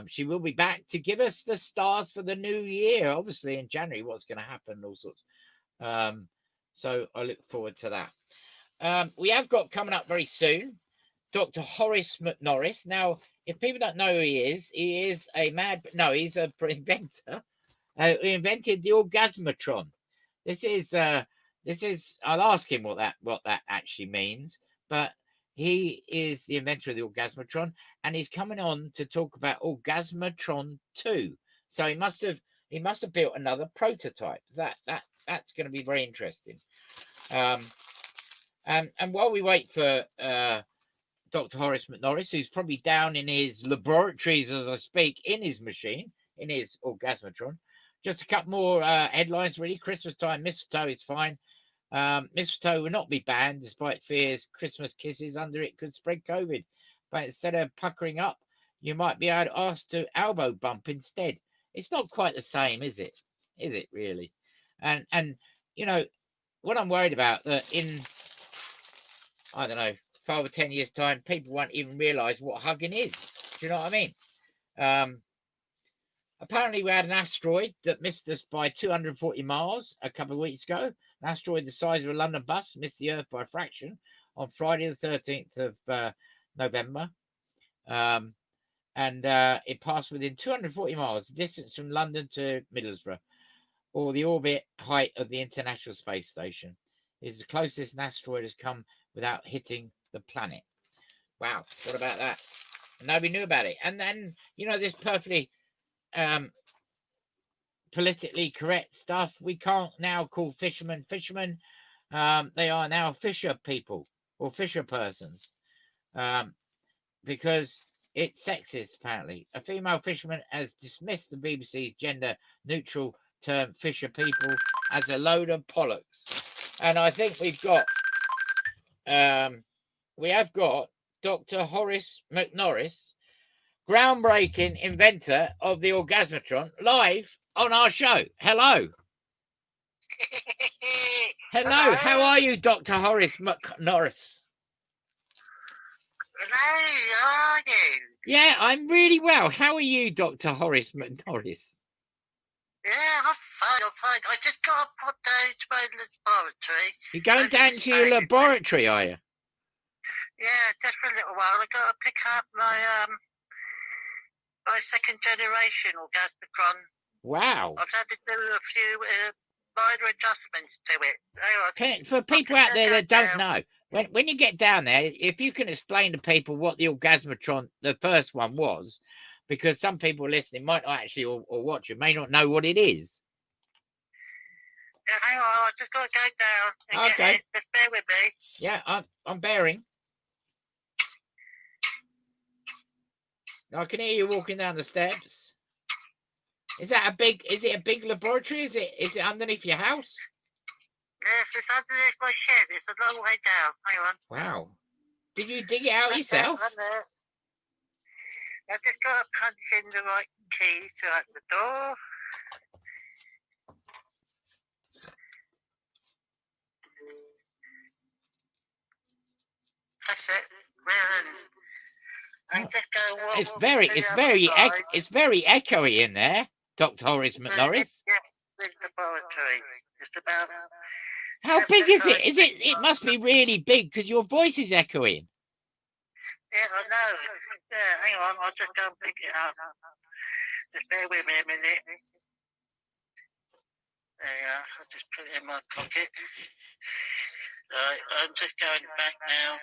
she will be back to give us the stars for the new year, obviously in January, what's going to happen, all sorts. So I look forward to that. We have got coming up very soon Dr. Horace Norris. Now, if people don't know who he is he's a inventor who invented the Orgasmatron. This is I'll ask him what that actually means, but he is the inventor of the Orgasmatron, and he's coming on to talk about Orgasmatron 2. So he must have built another prototype. That's going to be very interesting. And while we wait for Dr. Horace Norris, who's probably down in his laboratories as I speak, in his machine, in his Orgasmatron, just a couple more headlines, really. Christmas time, mistletoe is fine. Mistletoe will not be banned, despite fears Christmas kisses under it could spread COVID. But instead of puckering up, you might be able to ask to elbow bump instead. It's not quite the same, is it? Is it really? And you know, what I'm worried about, that in, I don't know, 5 or 10 years' time, people won't even realise what hugging is. Do you know what I mean? Apparently, we had an asteroid that missed us by 240 miles a couple of weeks ago. An asteroid the size of a London bus missed the Earth by a fraction on Friday, the 13th of November. and it passed within 240 miles, the distance from London to Middlesbrough, or the orbit height of the International Space Station. It is the closest an asteroid has come without hitting the planet. Wow, what about that? Nobody knew about it. And then, this perfectly politically correct stuff. We can't now call fishermen fishermen. They are now fisher people or fisher persons, because it's sexist, apparently. A female fisherman has dismissed the BBC's gender-neutral term fisher people as a load of bollocks. And I think we have got Dr. Horace McNorris, groundbreaking inventor of the Orgasmatron, live on our show. Hello. Hello. How are you, Dr. Horace McNorris? Hello, how are you? Yeah, I'm really well. How are you, Dr. Horace McNorris? Yeah, I'm fine. I just got to put down to my laboratory. You're going down to your laboratory, are you? Yeah, just for a little while. I got to pick up my second generation Orgasmatron. Wow. I've had to do a few minor adjustments to it. For people out there that don't know, when you get down there, if you can explain to people what the Orgasmatron, the first one, was, because some people listening might not actually, or watching, may not know what it is. Yeah, hang on, I just got to go down and Okay. get it. Just bear with me. Yeah, I'm bearing. I can hear you walking down the steps. Is it a big laboratory? Is it underneath your house? Yes, it's underneath my shed. It's a long way down. Hang on. Wow. Did you dig it out yourself? I just got to punch in the right key to open the door. That's it. I'm just going to walk. It's very echoey in there, Dr. Horace McNorris. Yeah, big laboratory. It's about. How big is it? It must be really big because your voice is echoing. Yeah, I know. Yeah, hang on. I'll just go and pick it up. Just bear with me a minute. There you are. I'll just put it in my pocket. Right, I'm just going back now.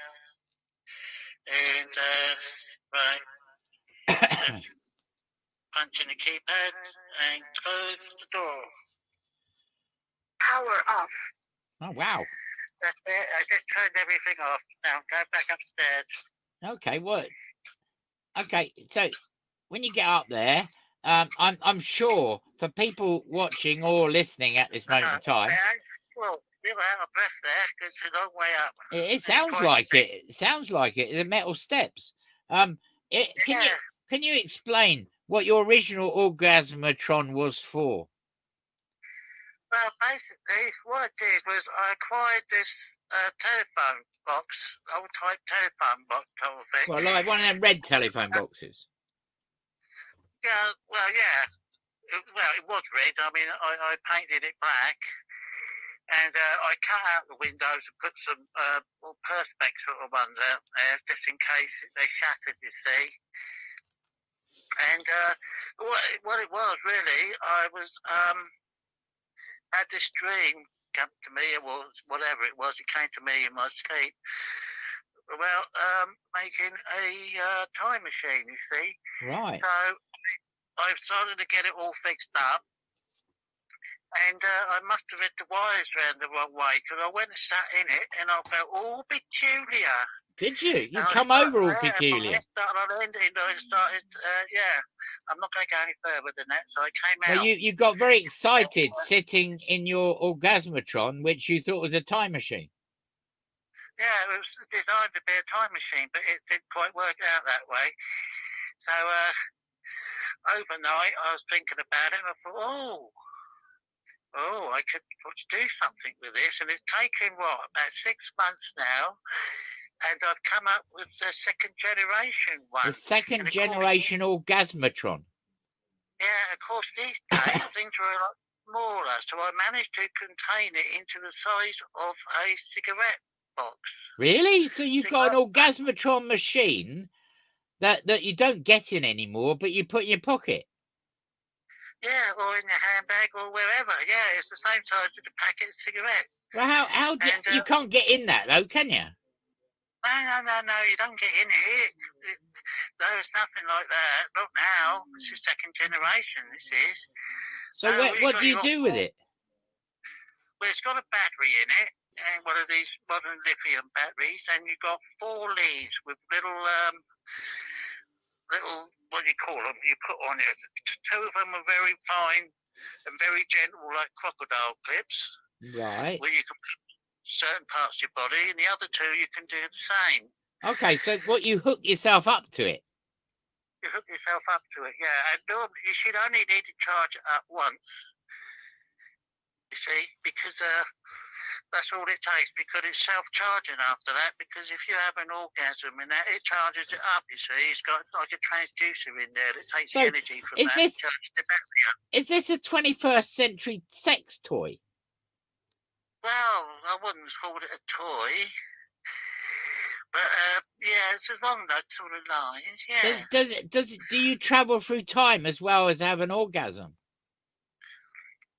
And, right. Punch in the keypad and close the door. Power off. Oh, wow. That's it. I just turned everything off. Now go back upstairs. Okay, what? Okay, so when you get up there, I'm sure for people watching or listening at this moment in time. Well, you're out of breath there because it's a long way up. It sounds like it. It sounds like it. The metal steps. Can you explain what your original Orgasmatron was for? Well, basically, what I did was I acquired this telephone box, old type telephone box type of thing. Well, like one of them red telephone boxes. Yeah, well, yeah. It was red. I mean, I painted it black. And I cut out the windows and put some perspex sort of ones out there, just in case they shattered, you see. And what it was really, I was had this dream come to me, or whatever it was. It came to me in my sleep about making a time machine. You see, right? So I've started to get it all fixed up. And I must have hit the wires round the wrong way because I went and sat in it and I felt all peculiar. Did you? You come over all peculiar. I started, yeah. I'm not going to go any further than that, so I came out. Well, you got very excited sitting in your Orgasmatron, which you thought was a time machine. Yeah, it was designed to be a time machine, but it didn't quite work out that way. So overnight, I was thinking about it and I thought, I could do something with this. And it's taken, about 6 months now. And I've come up with the second generation one. The second generation Orgasmatron. Yeah, of course, these days things are a lot smaller. So I managed to contain it into the size of a cigarette box. Really? So you've got an Orgasmatron machine that you don't get in anymore, but you put in your pocket. Yeah, or in your handbag or wherever. Yeah, it's the same size as a packet of cigarettes. Well, how do And you can't get in that though, can you? no, you don't get in it. There's nothing like that. Not now. It's the second generation, this is. So what do you do with it? Well, it's got a battery in it, and one of these modern lithium batteries, and you've got 4 leads with little, what do you call them, you put on it. 2 of them are very fine and very gentle, like crocodile clips. Right. Where you can put certain parts of your body, and the other 2 you can do the same. Okay, so what, you hook yourself up to it? You hook yourself up to it, yeah. And normally you should only need to charge it up once. You see, because that's all it takes, because it's self-charging after that, because if you have an orgasm and that, it charges it up, you see. It's got like a transducer in there that takes the energy from that and charges the battery up. Is this a 21st century sex toy? Well, I wouldn't call it a toy. But, yeah, it's along those sort of lines, yeah. Do you travel through time as well as have an orgasm?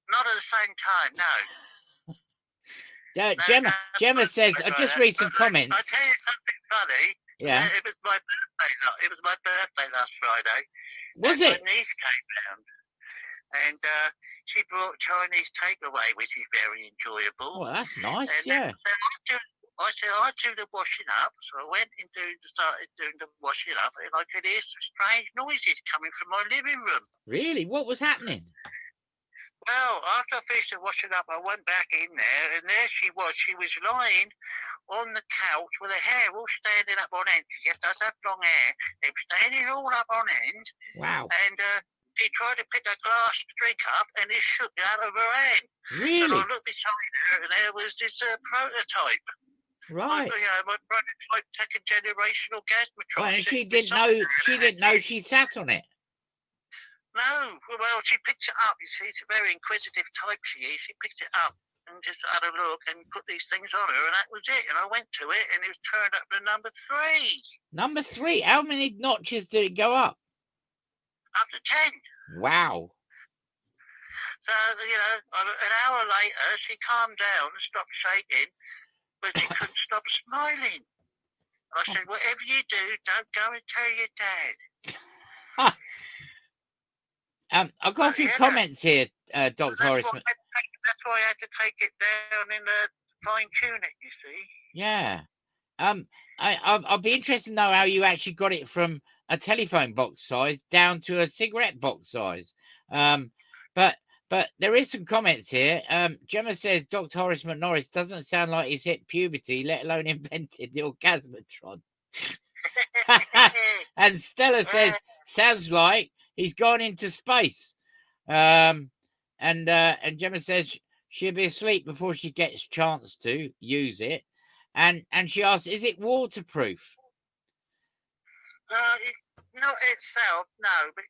Not at the same time, no. Gemma says, I just read some comments. I'll tell you something funny. Yeah. It was my birthday last Friday. Was it? My niece came round, and she brought Chinese takeaway, which is very enjoyable. Oh, that's nice, and yeah. I said, I do the washing up, so I went and started doing the washing up, and I could hear some strange noises coming from my living room. Really? What was happening? Well, after I finished the washing up, I went back in there, and there she was. She was lying on the couch with her hair all standing up on end. She just does have long hair. It was standing all up on end. Wow. And she tried to pick a glass to drink up, and it shook out of her hand. Really? And I looked beside her, and there was this prototype. Right. My prototype second generation Orgasmatron. Well, and she didn't know she sat on it. No, well, she picked it up. You see, it's a very inquisitive type she is. She picked it up and just had a look and put these things on her, and that was it. And I went to it, and it was turned up to number 3. Number 3? How many notches did it go up? Up to 10. Wow. So, an hour later, she calmed down and stopped shaking, but she couldn't stop smiling. I said, whatever you do, don't go and tell your dad. I've got a few comments here, Dr. Horace. That's why I had to take it down and fine tune it, you see. Yeah. I'll be interested to know how you actually got it from a telephone box size down to a cigarette box size. But there is some comments here. Gemma says Dr. Horace Norris doesn't sound like he's hit puberty, let alone invented the Orgasmatron. And Stella says, sounds like he's gone into space. And Gemma says she'll be asleep before she gets a chance to use it. And she asks, is it waterproof? Not itself, no, but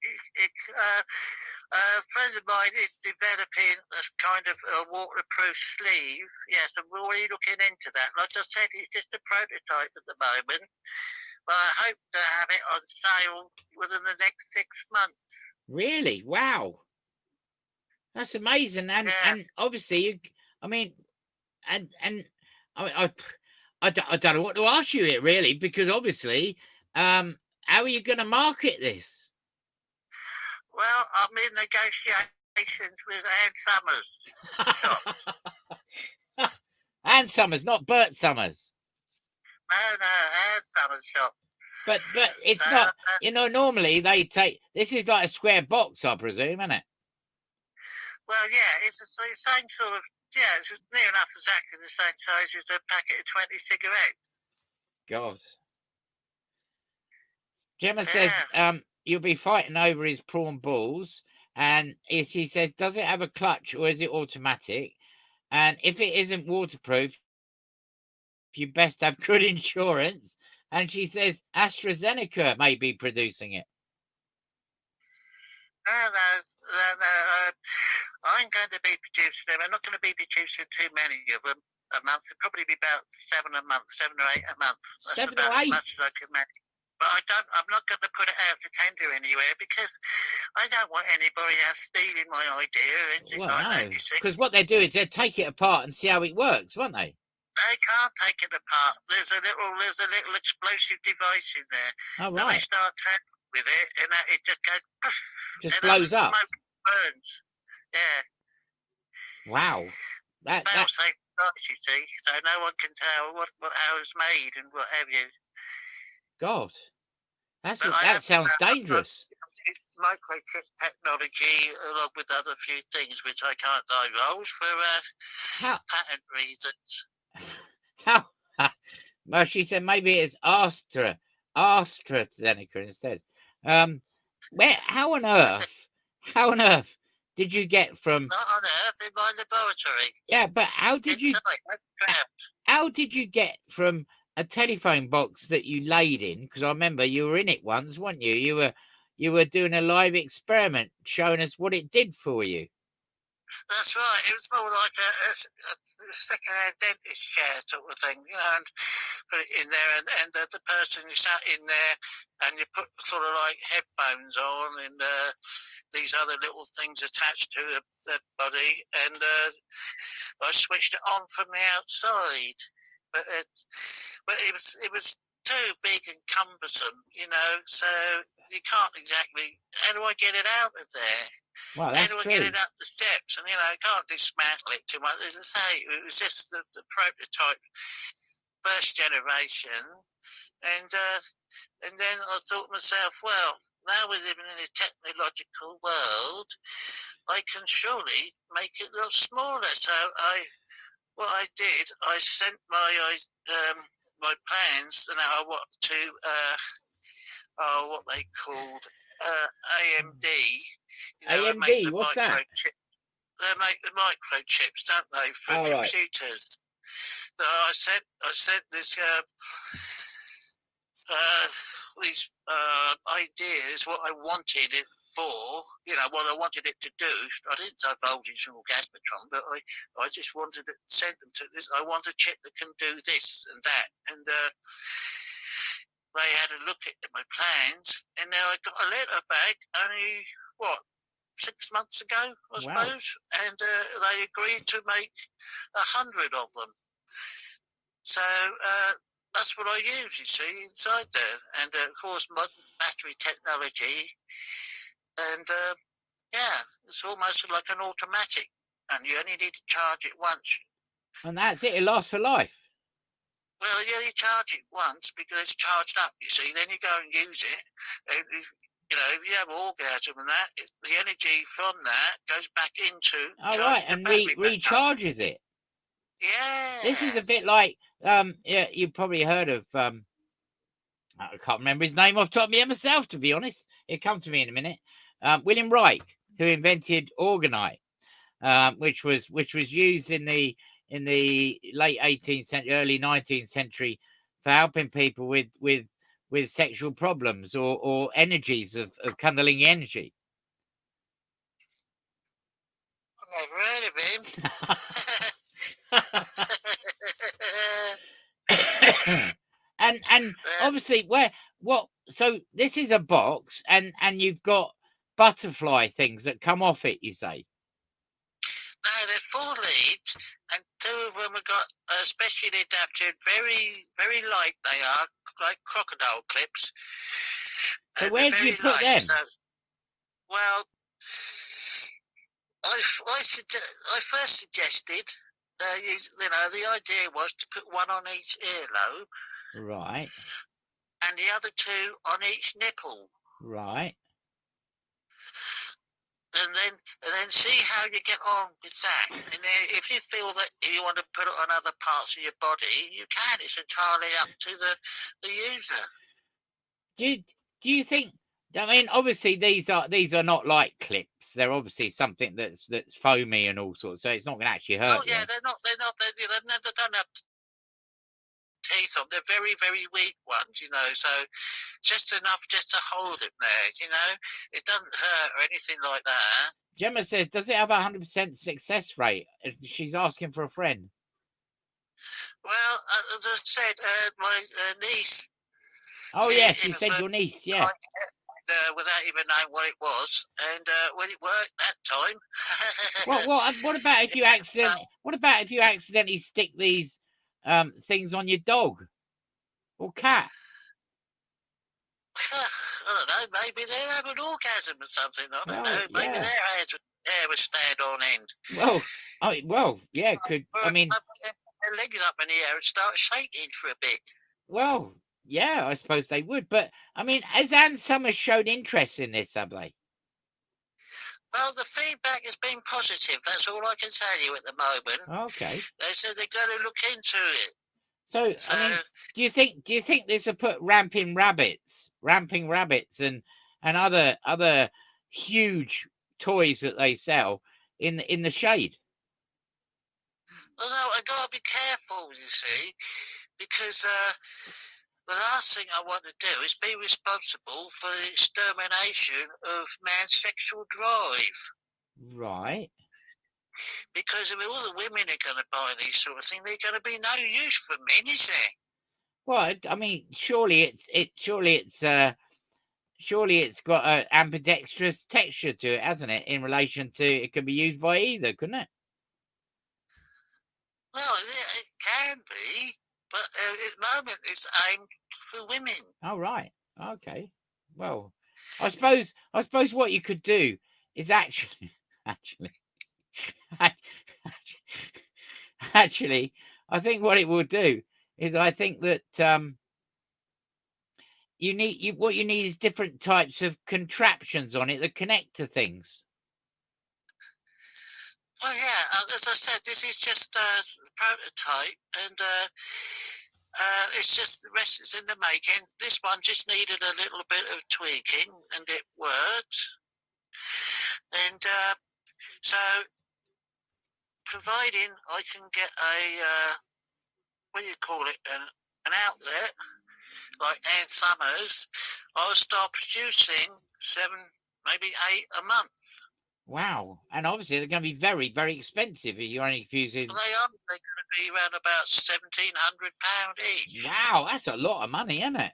a friend of mine is developing a kind of a waterproof sleeve. Yes, I'm already looking into that. Like I said, it's just a prototype at the moment, but I hope to have it on sale within the next 6 months. Really? Wow. That's amazing. And obviously, I don't know what to ask you here, really, because obviously, how are you going to market this? Well, I'm in negotiations with Ann Summers. Ann Summers, not Bert Summers. No, Ann Summers shop. But it's not, normally they take, this is like a square box, I presume, isn't it? Well, yeah, it's the same sort of, it's just near enough exactly the same size as a packet of 20 cigarettes. God. Gemma says, you'll be fighting over his prawn balls. And she says, does it have a clutch or is it automatic? And if it isn't waterproof, you best have good insurance. And she says, AstraZeneca may be producing it. No, I'm going to be producing them. I'm not going to be producing too many of them a month. It'll probably be about 7 a month, 7 or 8 a month. That's 7 about or 8? as much as I can manage. But I'm not going to put it out to tender anywhere because I don't want anybody else stealing my idea or anything Well, like that, no, you see. because what they do is they take it apart and see how it works, won't they? They can't take it apart. There's a little explosive device in there. Oh, So they right. start tapping with it, and it just goes, poof, Just and blows up. smoke burns. Yeah. Wow. That Fail-safe device, you see, so no one can tell how it's made and what have you. God, But that sounds dangerous. It's microchip technology, along with other few things which I can't divulge for patent reasons. How? Well, she said maybe it's AstraZeneca instead. How on earth did you get from? Not on Earth, in my laboratory. Yeah, but how did you get from a telephone box that you laid in? Because I remember you were in it once, weren't you? You were doing a live experiment showing us what it did for you. That's right. It was more like a second-hand dentist chair sort of thing, and put it in there, and the person who sat in there, and you put sort of like headphones on, and these other little things attached to the body, and I switched it on from the outside, but it was too big and cumbersome, so you can't exactly. How do I get it out of there? Well, How do I get it up the steps? And I can't dismantle it too much. As I say, it was just the prototype, first generation, and then I thought to myself, well, now we're living in a technological world, I can surely make it a lot smaller. So what I did, I sent my plans, to what they called AMD. AMD, what's that? They make the microchips, don't they, for computers? So I sent this these ideas, what I wanted it for, what I wanted it to do. I didn't divulge it from Orgasmatron, but I just wanted to send them to this. I want a chip that can do this and that, and they had a look at my plans, and now I got a letter back only 6 months ago, I suppose, and they agreed to make 100 of them. So that's what I use, you see, inside there, and of course modern battery technology, and it's almost like an automatic, and you only need to charge it once. And that's it. It lasts for life. Well, you only charge it once because it's charged up, you see. Then you go and use it. If you have orgasm and that, the energy from that goes back into. Oh, right, and recharges it. Yeah. This is a bit like you probably heard of I can't remember his name off the top of my head myself, to be honest. It'll come to me in a minute. William Reich, who invented Orgonite, which was used in the late 18th century, early 19th century for helping people with sexual problems or energies of Kundalini energy. I've never heard of him. and obviously so this is a box and you've got butterfly things that come off it, you say? No, they're 4 leads, and 2 of them have got specially adapted, very, very light they are, like crocodile clips. So where do you put them? So, well, I first suggested, the idea was to put 1 on each earlobe. Right. And the other 2 on each nipple. Right. And then see how you get on with that. And then if you feel that you want to put it on other parts of your body, you can. It's entirely up to the user. Do you think? I mean, obviously these are not like clips. They're obviously something that's foamy and all sorts. So it's not going to actually hurt. Oh yeah, they're not. They don't have teeth on. They're very, very weak ones, so just enough just to hold it there, it doesn't hurt or anything like that. Gemma says, does it have 100% success rate? She's asking for a friend. Well, as I said, my niece Oh yes, in you the said first your niece, yeah. time, without even knowing what it was, and when it worked that time. What about if you accidentally stick these things on your dog or cat? I don't know, maybe they'll have an orgasm or something. I don't know. Maybe Yeah. their hair will stand on end. Yeah, could I mean Their legs up in the air and start shaking for a bit. well, yeah, I suppose they would, but I mean, has Anne Summers showed interest in this, have they? Well, the feedback has been positive. That's all I can tell you at the moment. Okay. They said they're going to look into it. So I mean, do you think this will put ramping rabbits and other huge toys that they sell in the shade? Well, no, I got to be careful, you see, because the last thing I want to do is be responsible for the extermination of man's sexual drive. Right. Because if all the women are going to buy these sort of things, they're going to be no use for men, is there? Well, I mean, surely it's got an ambidextrous texture to it, hasn't it? In relation to it can be used by either, couldn't it? Well, yeah, it can be, but at the moment it's aimed for women. Oh, right. Okay. Well, I suppose what you could do is actually actually, I think what it will do is I think that what you need is different types of contraptions on it that connect to things. Well, yeah, as I said, this is just the prototype, and it's just the rest is in the making. This one just needed a little bit of tweaking, and it worked. And so, providing I can get a what do you call it, an outlet like Ann Summers, I'll start producing 7, maybe 8 a month. Wow. And obviously they're going to be very, very expensive if you're only using... They're going to be around about £1,700 each. Wow, that's a lot of money, isn't it?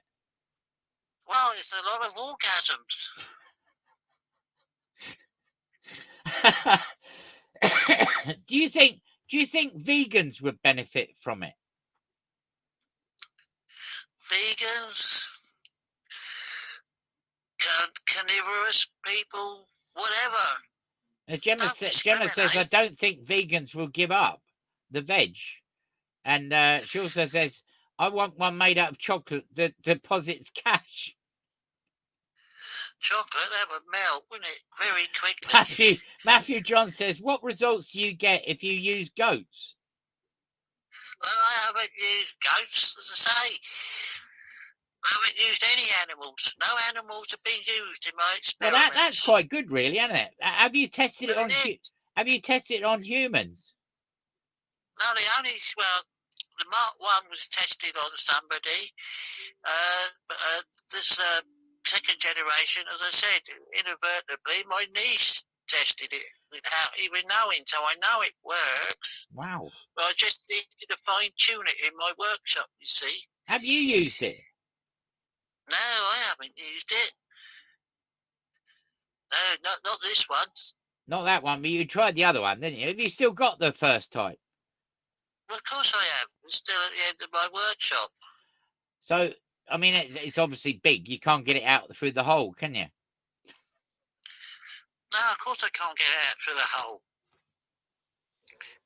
Well, it's a lot of orgasms. Do you think vegans would benefit from it? Vegans, carnivorous people, whatever. Gemma says, I don't think vegans will give up the veg. And she also says, I want one made out of chocolate that deposits cash. Chocolate, that would melt, wouldn't it? Very quickly. Matthew John says, what results do you get if you use goats? Well, I haven't used goats, as I say. I haven't used any animals. No animals have been used in my experiments. Well, that's quite good, really, isn't it? Have you tested it on? Have you tested it on humans? No, the Mark 1 was tested on somebody. But this second generation, as I said, inadvertently, my niece tested it without even knowing, so I know it works. Wow. But I just needed to fine-tune it in my workshop, you see. Have you used it? No, I haven't used it. No, not this one. Not that one, but you tried the other one, didn't you? Have you still got the first type? Well, of course I have. It's still at the end of my workshop. So, I mean, it's obviously big. You can't get it out through the hole, can you? No, of course I can't get it out through the hole.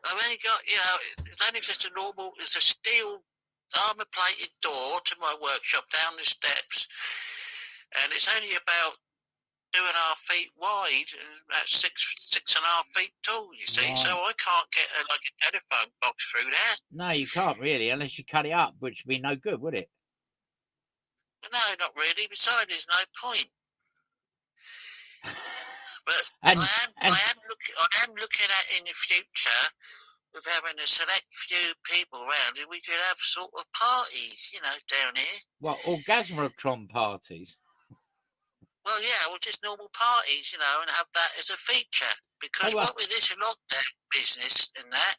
I've only got, it's only just it's a steel armour-plated door to my workshop down the steps, and it's only about 2.5 feet wide and about 6.5 feet tall, you see. Right. So I can't get a telephone box through there. No, you can't really, unless you cut it up, which would be no good, would it? No, not really. Besides, there's no point. But I am looking at in the future of having a select few people around, and we could have sort of parties, down here. What, Orgasmatron parties? Well, yeah, just normal parties, and have that as a feature. Because what with this lockdown business and that,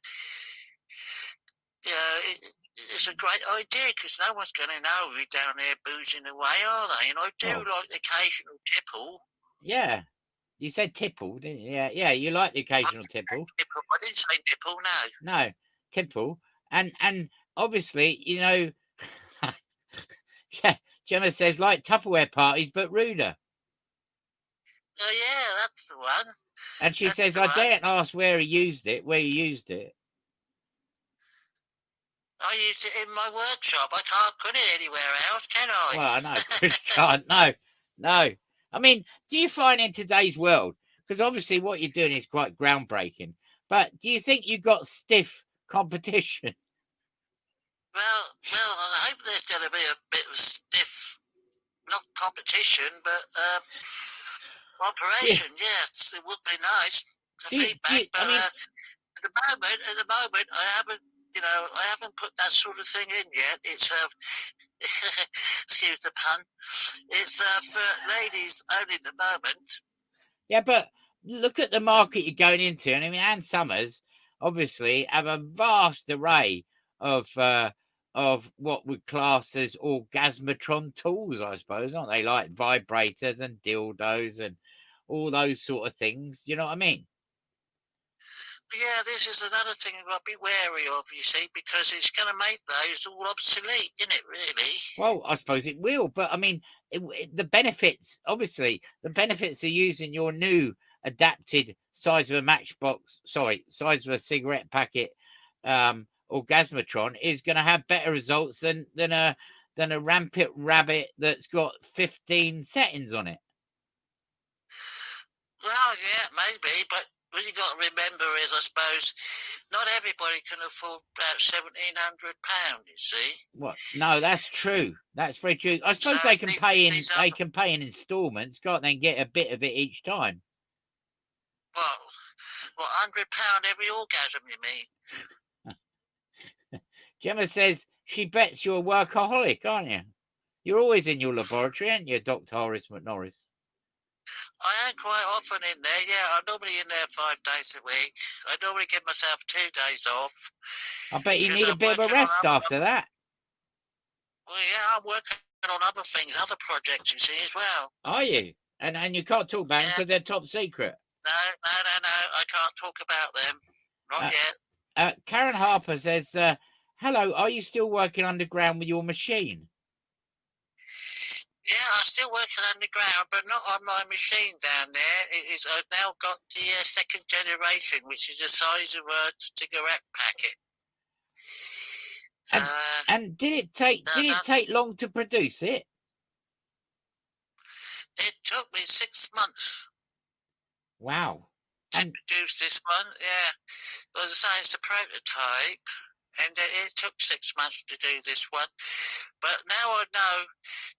it's a great idea because no one's going to know we're down there boozing away, are they? And I do like the occasional tipple. Yeah. You said tipple, didn't you? Yeah, yeah. You like the occasional tipple. I didn't say nipple, no. No, tipple. And obviously, you know, yeah, Gemma says like Tupperware parties, but ruder. Oh, yeah, that's the one. And she says, I daren't ask where you used it. I used it in my workshop. I can't put it anywhere else, can I? Well, I know, Chris can't. No. I mean, do you find in today's world, because obviously what you're doing is quite groundbreaking, but do you think you got stiff competition? Well, I hope there's going to be a bit of stiff, not competition, but operation. Yeah. Yes, it would be nice. The feedback, but at the moment, I haven't put that sort of thing in yet. It's excuse the pun. It's for ladies only at the moment. Yeah, but look at the market you're going into. And I mean, Anne Summers obviously have a vast array of what we class as Orgasmatron tools, I suppose, aren't they? Like vibrators and dildos and all those sort of things. You know what I mean? Yeah, this is another thing I've got to be wary of, you see, because it's going to make those all obsolete, isn't it, really? Well, I suppose it will, but I mean, the benefits, obviously, the benefits of using your new adapted size of a matchbox, size of a cigarette packet, Orgasmatron is going to have better results than a rampant rabbit that's got 15 settings on it. Well, yeah, maybe, but what you got to remember is, I suppose, not everybody can afford about £1,700. You see? What? No, that's true. That's very true. I suppose So they can pay in. these They can pay in instalments, can't they? And get a bit of it each time. Well, £100 every orgasm, you mean? Gemma says she bets you're a workaholic, aren't you? You're always in your laboratory, aren't you, Dr. Horace Norris? I am quite often in there, yeah. I'm normally in there 5 days a week. I normally give myself 2 days off. I bet you need a bit of a rest after that. Well, yeah, I'm working on other things, other projects, you see, as well. Are you? And you can't talk about them because they're top secret. No, I can't talk about them. Not yet. Karen Harper says, hello, are you still working underground with your machine? Yeah, I'm still working underground, but not on my machine down there. I've now got the second generation, which is the size of a cigarette packet. And did it take long to produce it? It took me 6 months. Wow. To produce this one, yeah. As I say, it's a prototype, and it took 6 months to do this one. But now I know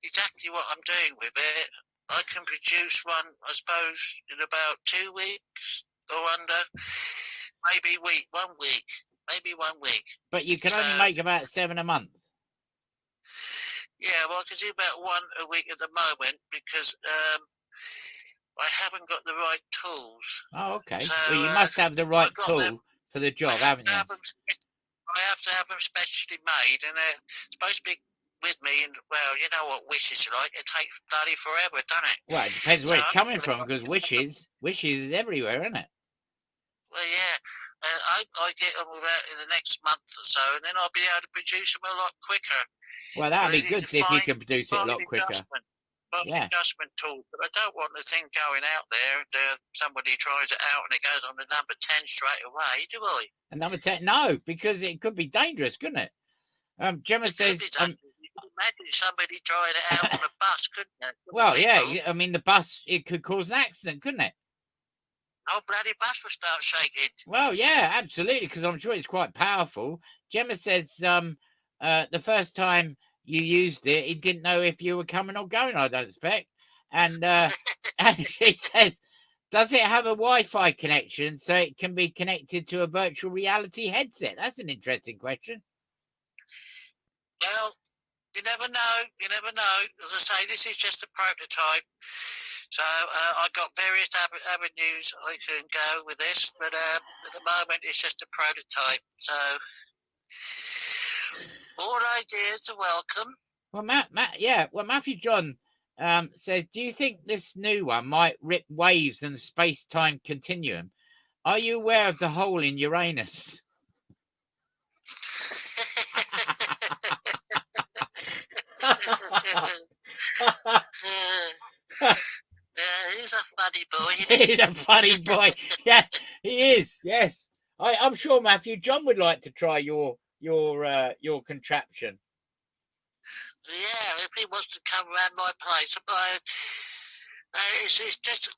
exactly what I'm doing with it. I can produce one, I suppose, in about 2 weeks or under, maybe 1 week. Maybe 1 week. But you can only make about 7 a month. Yeah, well, I can do about 1 a week at the moment because I haven't got the right tools. Oh, okay. So, well, you must have the right tool for the job, haven't you? I have to have them specially made, and they're supposed to be with me. And well, you know what wishes are like. It takes bloody forever, doesn't it? Well, it depends where it's coming from, because wishes is everywhere, isn't it? Well, yeah. I get them about in the next month or so, and then I'll be able to produce them a lot quicker. Well, that'd be good if you can produce it a lot quicker. Adjustment tool, but I don't want the thing going out there and somebody tries it out and it goes on to number 10 straight away, do I? And number 10, no, because it could be dangerous, couldn't it? Gemma says, you can imagine somebody trying it out on a bus, couldn't it? Well, yeah, I mean, the bus, it could cause an accident, couldn't it? Oh, bloody bus will start shaking. Well, yeah, absolutely, because I'm sure it's quite powerful. Gemma says the first time you used it, he didn't know if you were coming or going, I don't expect. And and she says, does it have a Wi-Fi connection so it can be connected to a virtual reality headset? That's an interesting question. Well, you never know. You never know. As I say, this is just a prototype. So I've got various avenues I can go with this, but at the moment it's just a prototype. So All ideas are welcome. Well, Matthew John says, do you think this new one might rip waves in the space-time continuum? Are you aware of the hole in Uranus? He's a funny boy. He's a funny boy. Yeah, he is. Yes, I'm sure Matthew John would like to try your contraption. Yeah, if he wants to come round my place, it's just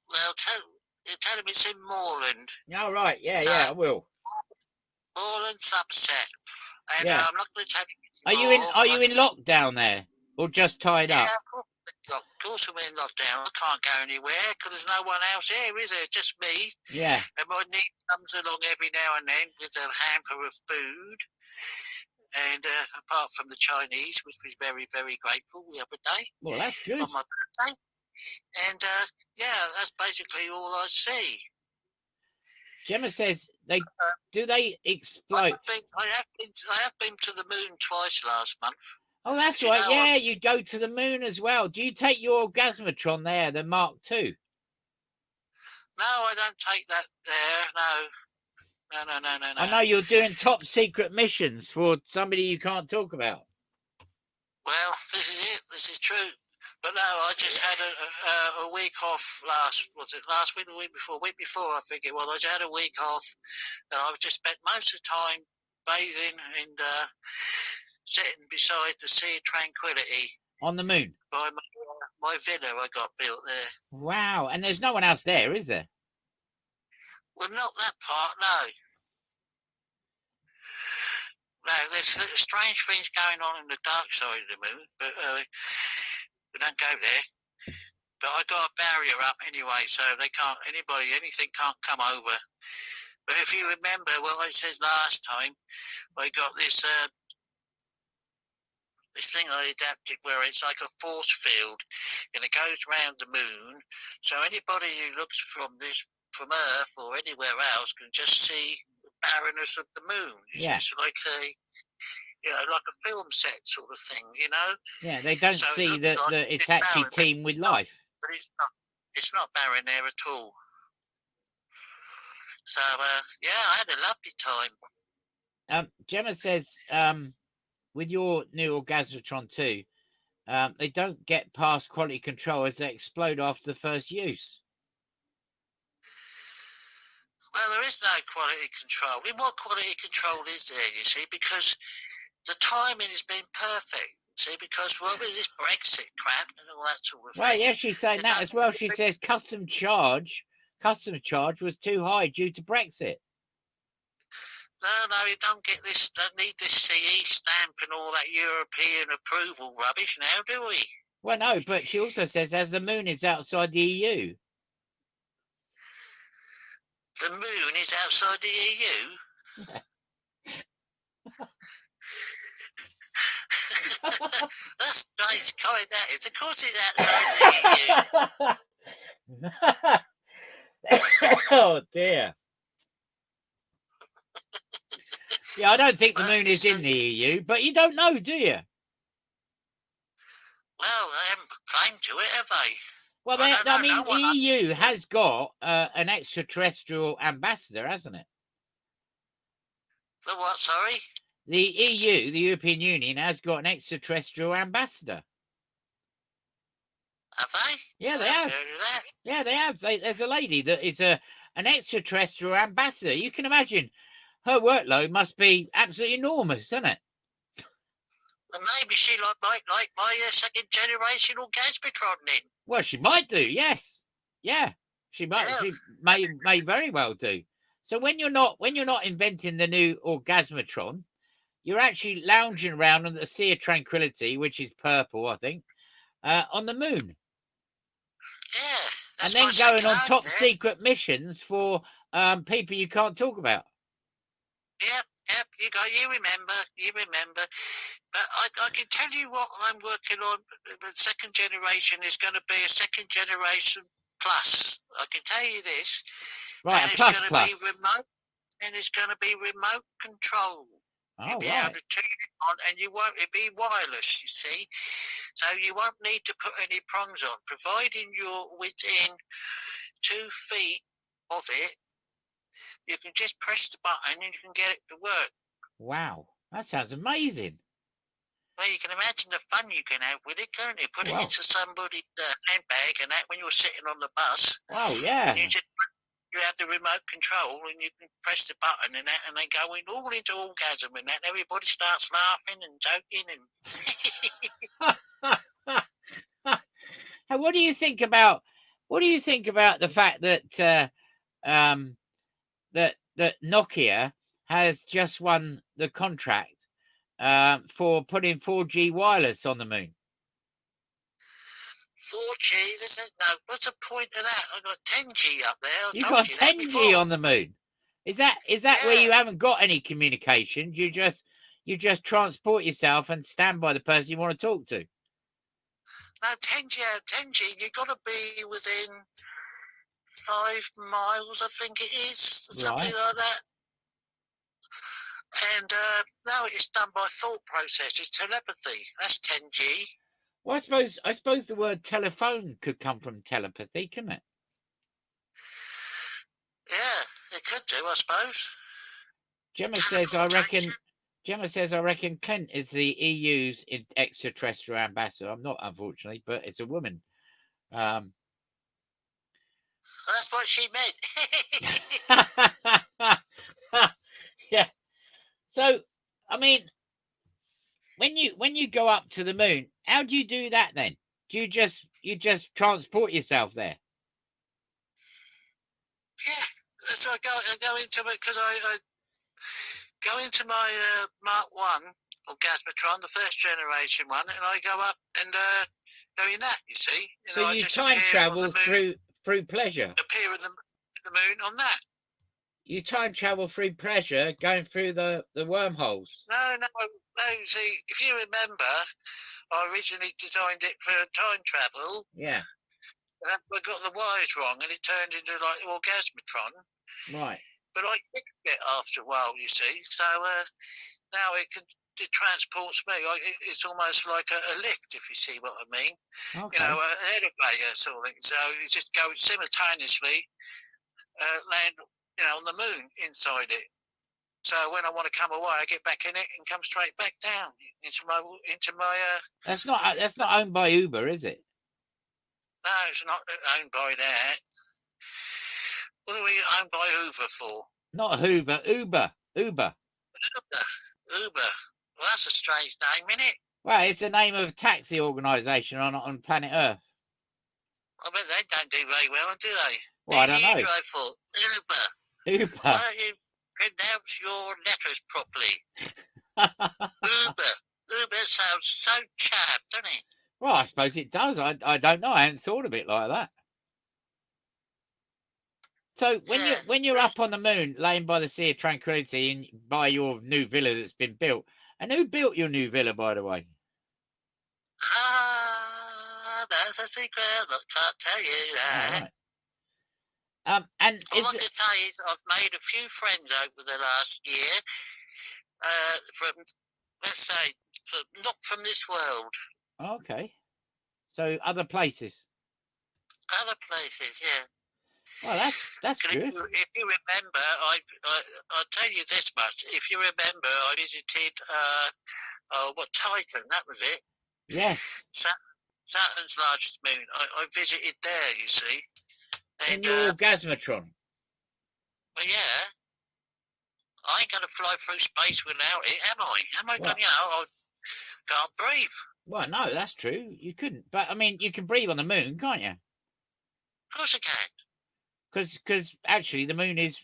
tell him it's in Moorland. Oh right, yeah, I will. Moorland Subset, and Yeah. I'm not going to tell you. Are you in lockdown there, or just tied up? Of course I'm in lockdown. I can't go anywhere because there's no one else here, is there? Just me. Yeah. And my niece comes along every now and then with a hamper of food. And apart from the Chinese, which was very, very grateful the other day. Well, that's good. On my birthday. And yeah, that's basically all I see. Gemma says they explode. I have been to the moon twice last month. Oh, that's right. Yeah, you go to the moon as well. Do you take your Orgasmatron there, the Mark II? No, I don't take that there. No. I know you're doing top secret missions for somebody you can't talk about. Well, this is it. This is true. But no, I just had a week off last week, the week before? Week before, I think it was. I just had a week off, and I've just spent most of the time bathing and sitting beside the Sea of Tranquility. On the moon? By my villa I got built there. Wow. And there's no one else there, is there? Well, not that part, no. No, there's strange things going on in the dark side of the moon, but we don't go there. But I got a barrier up anyway, so anything can't come over. But if you remember what I said last time, I got this thing I adapted where it's like a force field, and it goes round the moon. So anybody who looks from Earth or anywhere else can just see the barrenness of the moon. It's like like a film set sort of thing, you know. Yeah, they don't see that it's actually teamed with life. But it's not barren there at all. So yeah, I had a lovely time. Gemma says, with your new Orgasmatron 2, they don't get past quality control as they explode after the first use. Well, there is no quality control. I mean, what quality control is there, you see? Because the timing has been perfect. See, because with this Brexit crap and all that sort of thing. Well, yeah, she's saying that as well. She says customs charge was too high due to Brexit. No, you don't get this. Don't need this CE stamp and all that European approval rubbish now, do we? Well, no, but she also says as the moon is outside the EU. The moon is outside the EU? That's nice comment that is. Of course it's outside the EU. Oh, dear. Yeah, I don't think the moon is in the EU, but you don't know, do you? Well, they haven't claimed to it, have they? Well, the EU has got an extraterrestrial ambassador, hasn't it? The what, sorry? The EU, the European Union, has got an extraterrestrial ambassador. Have they? Yeah, they have. Yeah, they have. There's a lady that is an extraterrestrial ambassador. You can imagine her workload must be absolutely enormous, isn't it? Well, maybe she might like my second generation Orgasmatron then. Well, she might do. Yes. Yeah, she might. Yeah. She may very well do. So when you're not inventing the new Orgasmatron, you're actually lounging around on the Sea of Tranquility, which is purple, I think, on the moon. Yeah. And then going on top secret missions for people you can't talk about. Yep. You remember. But I can tell you what I'm working on. The second generation is going to be a second generation plus. I can tell you this. Right, and it's going to be remote, and it's going to be remote control. You'll Oh, be able right. to turn it on, and it'll be wireless, you see. So you won't need to put any prongs on, providing you're within 2 feet of it. You can just press the button and you can get it to work. Wow. That sounds amazing. Well, you can imagine the fun you can have with it, can't you? Put it Wow. into somebody's handbag and that when you're sitting on the bus. Wow, yeah. And you have the remote control and you can press the button and that, and they go all into orgasm and that, and everybody starts laughing and joking and And what do you think about the fact that that Nokia has just won the contract for putting 4G wireless on the moon? 4G, what's the point of that? I've got 10G up there. You got you that 10G before. on the moon. Is that where you haven't got any communication? You just transport yourself and stand by the person you want to talk to. No, 10G, you've got to be within 5 miles, I think it is, or something like that. And no, it's done by thought process. It's telepathy. That's 10G. Well, I suppose the word telephone could come from telepathy, couldn't it? Yeah, it could do, I suppose. Gemma says, I reckon Clint is the EU's extraterrestrial ambassador. I'm not, unfortunately, but it's a woman. Well, that's what she meant. Yeah. So, I mean, when you go up to the moon, how do you do that then? Do you just transport yourself there? Yeah, so I go into it because I go into my Mark 1 Orgasmatron, the first generation one, and I go up and go in that, you see. So you time travel through pleasure. Appear in the moon on that. You time travel through pleasure going through the wormholes. No, see, if you remember, I originally designed it for time travel. Yeah. I got the wires wrong and it turned into like Orgasmatron. Right. But I fixed it after a while, you see. So now it transports me. It's almost like a lift, if you see what I mean. Okay. You know, an elevator sort of thing. So you just go simultaneously land, on the moon inside it. So when I want to come away, I get back in it and come straight back down into my. That's not owned by Uber, is it? No, it's not owned by that. What are we owned by Hoover for? Not Hoover, Uber. Uber. Well, that's a strange name, isn't it? Well, it's the name of a taxi organisation on planet Earth. I bet they don't do very well, do they? Well, I don't know. Who do you drive for? Uber. Uber. Why don't you pronounce your letters properly? Uber sounds so chapped, doesn't it? Well, I suppose it does. I don't know. I hadn't thought of it like that. So when you're up on the moon, laying by the Sea of Tranquility, and by your new villa that's been built, and who built your new villa, by the way? That's a secret. I can't tell you that. All right. And all I can say is I've made a few friends over the last year. From, let's say, not from this world. Okay. So other places. Other places, yeah. Well, that's good. If you remember, I'll tell you this much. If you remember, I visited Titan. That was it. Yes. Saturn's largest moon. I visited there. You see. And in your Orgasmatron. Well, yeah. I ain't gonna fly through space without it, am I? I can't breathe. Well, no, that's true. You couldn't. But I mean, you can breathe on the moon, can't you? Of course I can. Because actually the moon is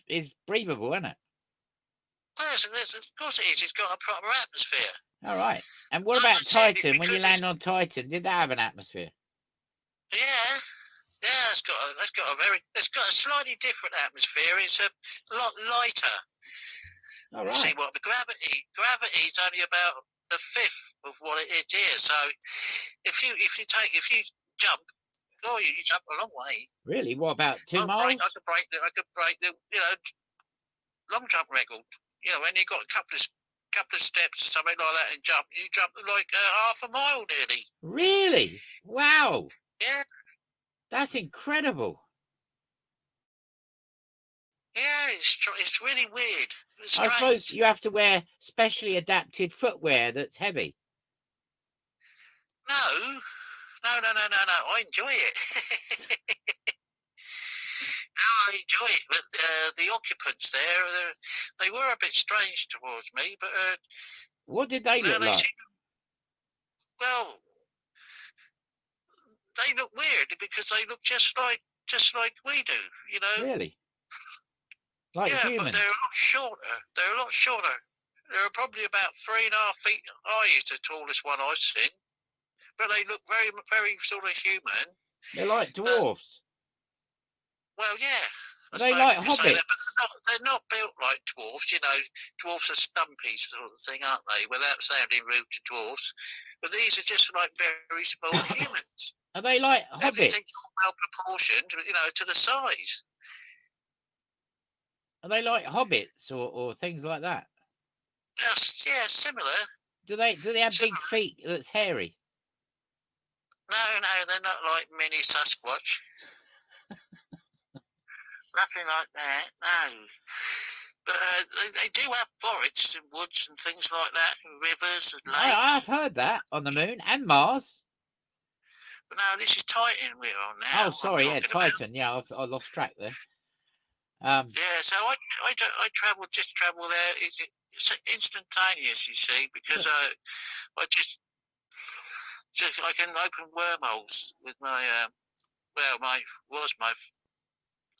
breathable, isn't it? Yes, of course it is. It's got a proper atmosphere. All right. And what about Titan? When you land on Titan, did that have an atmosphere? Yeah, it's got a slightly different atmosphere. It's a lot lighter. All right. See what the gravity is only about the fifth of what it is here. So if you jump. Oh, you jump a long way. Really? What about 2 miles? I could break the long jump record. When you got a couple couple of steps or something like that and jump. You jump like half a mile nearly. Really? Wow. Yeah. That's incredible. Yeah, it's really weird. It's I strange. suppose you have to wear specially adapted footwear that's heavy. No. I enjoy it. No, I enjoy it, but the occupants there, they were a bit strange towards me. But What did they look like? Well, they look weird because they look just like we do, you know. Really? Like yeah, humans? But they're a lot shorter. They're a lot shorter. They're probably about 3.5 feet high is the tallest one I've seen. But they look very, very sort of human. They're like dwarfs. Well, yeah. Are they like you could say that, hobbits? but they're not built like dwarfs. You know, dwarfs are stumpy sort of thing, aren't they? Without sounding rude to dwarfs. But these are just like very small humans. Are they like Everything's hobbits? well proportioned, you know, to the size. Are they like hobbits or things like that? Yeah, similar. Do they have big feet that's hairy? No, they're not like mini Sasquatch. Nothing like that, no. But they do have forests and woods and things like that, and rivers and lakes. I've heard that on the moon and Mars. But no, this is Titan we're on now. Oh, sorry, yeah, Titan. Yeah, I lost track there. Yeah, so I travel there. It's instantaneous, you see, because I can open wormholes with my my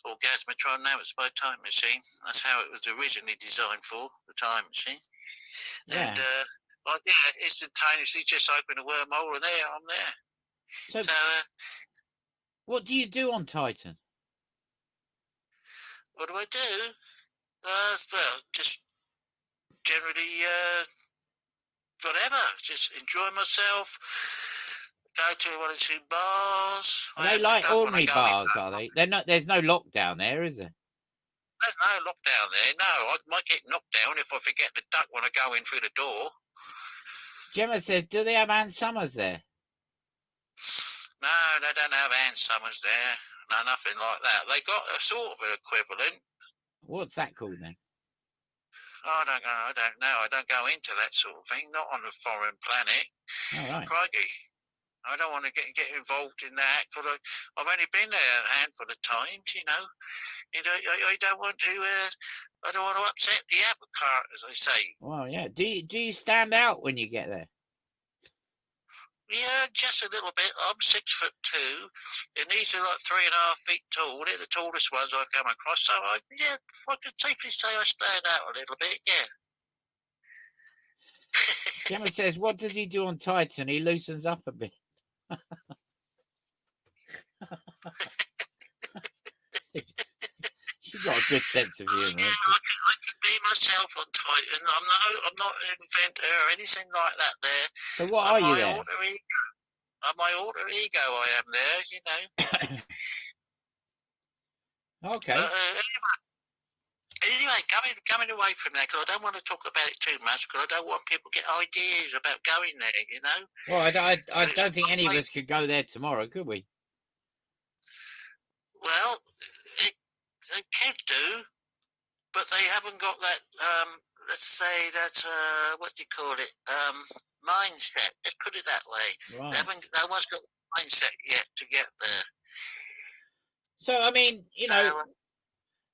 Orgasmatron. Now it's my time machine. That's how it was originally designed for, the time machine. Yeah. And instantaneously just open a wormhole and there I'm there. So what do you do on Titan? What do I do? Well, just generally whatever. Just enjoy myself. Go to 1 or 2 bars. Are they like ordinary bars? Are they? They're not. There's no lockdown there, is there? There's no lockdown there. No, I might get knocked down if I forget the duck when I go in through the door. Gemma says, do they have Ann Summers there? No, they don't have Ann Summers there. No, nothing like that. They got a sort of an equivalent. What's that called then? I don't know. I don't go into that sort of thing. Not on a foreign planet. All right. Crikey. I don't want to get involved in that because I've only been there a handful of times, you know. I don't want to. I don't want to upset the apple cart, as I say. Well, yeah. Do you stand out when you get there? Yeah, just a little bit. I'm 6'2", and these are like 3.5 feet tall. They're the tallest ones I've come across. So I could safely say I stand out a little bit. Yeah. Gemma says, what does he do on Titan? He loosens up a bit. She's got a good sense of humour. Yeah, I can be myself on Titan. I'm not an inventor or anything like that there. So what are you there? My alter ego I am there, you know. Okay. Anyway, coming away from that, because I don't want to talk about it too much, because I don't want people to get ideas about going there, you know. Well, I don't think any of us could go there tomorrow, could we? Well, they could do, but they haven't got that, let's say that, what do you call it, mindset. Let's put it that way. Right. No one's got the mindset yet to get there. So, I mean, you know,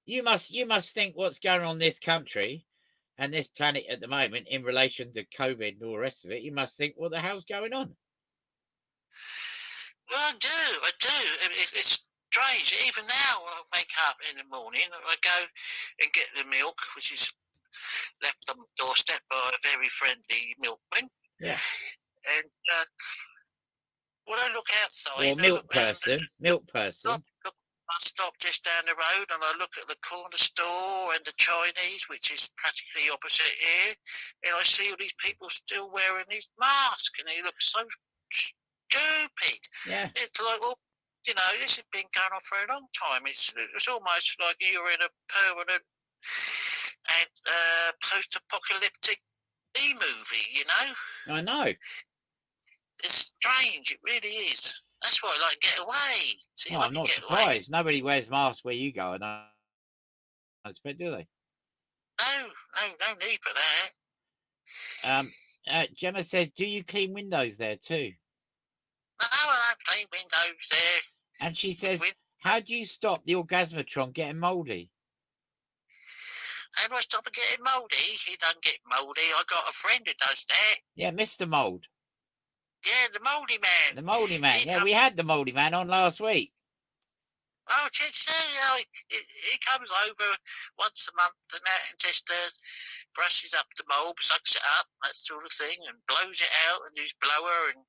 you must think what's going on in this country and this planet at the moment in relation to COVID and all the rest of it. You must think, what the hell's going on? Well, I do. It's strange. Even now, when I wake up in the morning, I go and get the milk, which is left on the doorstep by a very friendly milkman. Yeah. And when I look outside, Or milk person. I stop just down the road and I look at the corner store and the Chinese, which is practically opposite here, and I see all these people still wearing these masks, and they look so stupid. Yeah. It's like, well, you know, this has been going on for a long time. It's almost like you're in a permanent and post-apocalyptic movie, you know? I know. It's strange, it really is. That's why I like Get Away. See, Well, I I'm can not get away. surprised. Nobody wears masks where you go, I don't expect, do they? No need for that. Gemma says, do you clean windows there too? No, I don't clean windows there. And she says, how do you stop the Orgasmatron getting mouldy? How do I stop it getting mouldy? He doesn't get mouldy. I got a friend who does that. Yeah, Mr. Mould. Yeah, the mouldy man. The mouldy man. Yeah, we had the mouldy man on last week. Oh, he comes over once a month and that, and just brushes up the mould, sucks it up, that sort of thing, and blows it out, and his blower, and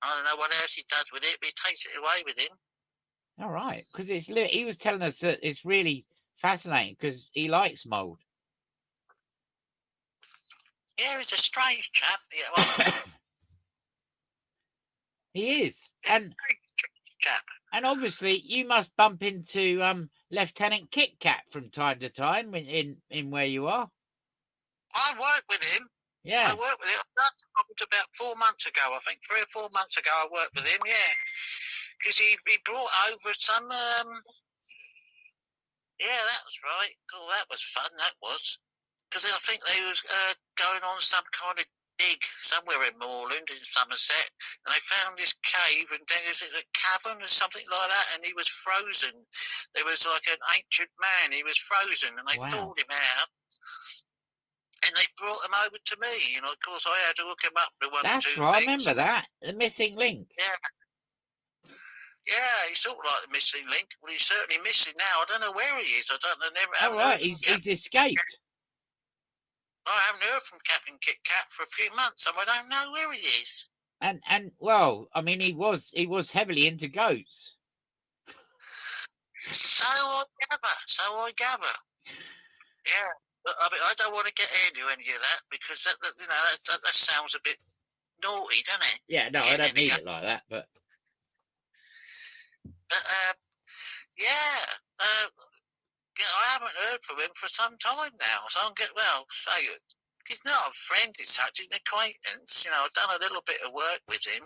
I don't know what else he does with it, but he takes it away with him. All right, because he was telling us that it's really fascinating because he likes mould. Yeah, he's a strange chap. Yeah, well, he is, and chap. And obviously, you must bump into Lieutenant Kit Kat from time to time in where you are. I work with him. Yeah. I work with him. That happened about 4 months ago, I think. 3 or 4 months ago, I worked with him, yeah. Because he brought over some... yeah, that was right. Oh, that was fun, that was. Because I think they was going on some kind of dig somewhere in Moorland in Somerset, and they found this cave, and then there's a cavern or something like that, and he was frozen. There was like an ancient man, he was frozen, and they thawed him out, and they brought him over to me, and of course I had to hook him up with one or two right. things. I remember that, the missing link. Yeah, he's sort of like the missing link. Well, he's certainly missing now. I don't know where he is. I don't know. All right, he's escaped. I haven't heard from Captain Kit Kat for a few months, and I don't know where he is. And well, I mean, he was heavily into goats. So I gather. Yeah, but I mean, I don't want to get into any of that because that sounds a bit naughty, doesn't it? Yeah, no, I don't need it like that, but I haven't heard from him for some time now, so I'm he's not a friend as such, he's an acquaintance. You know, I've done a little bit of work with him,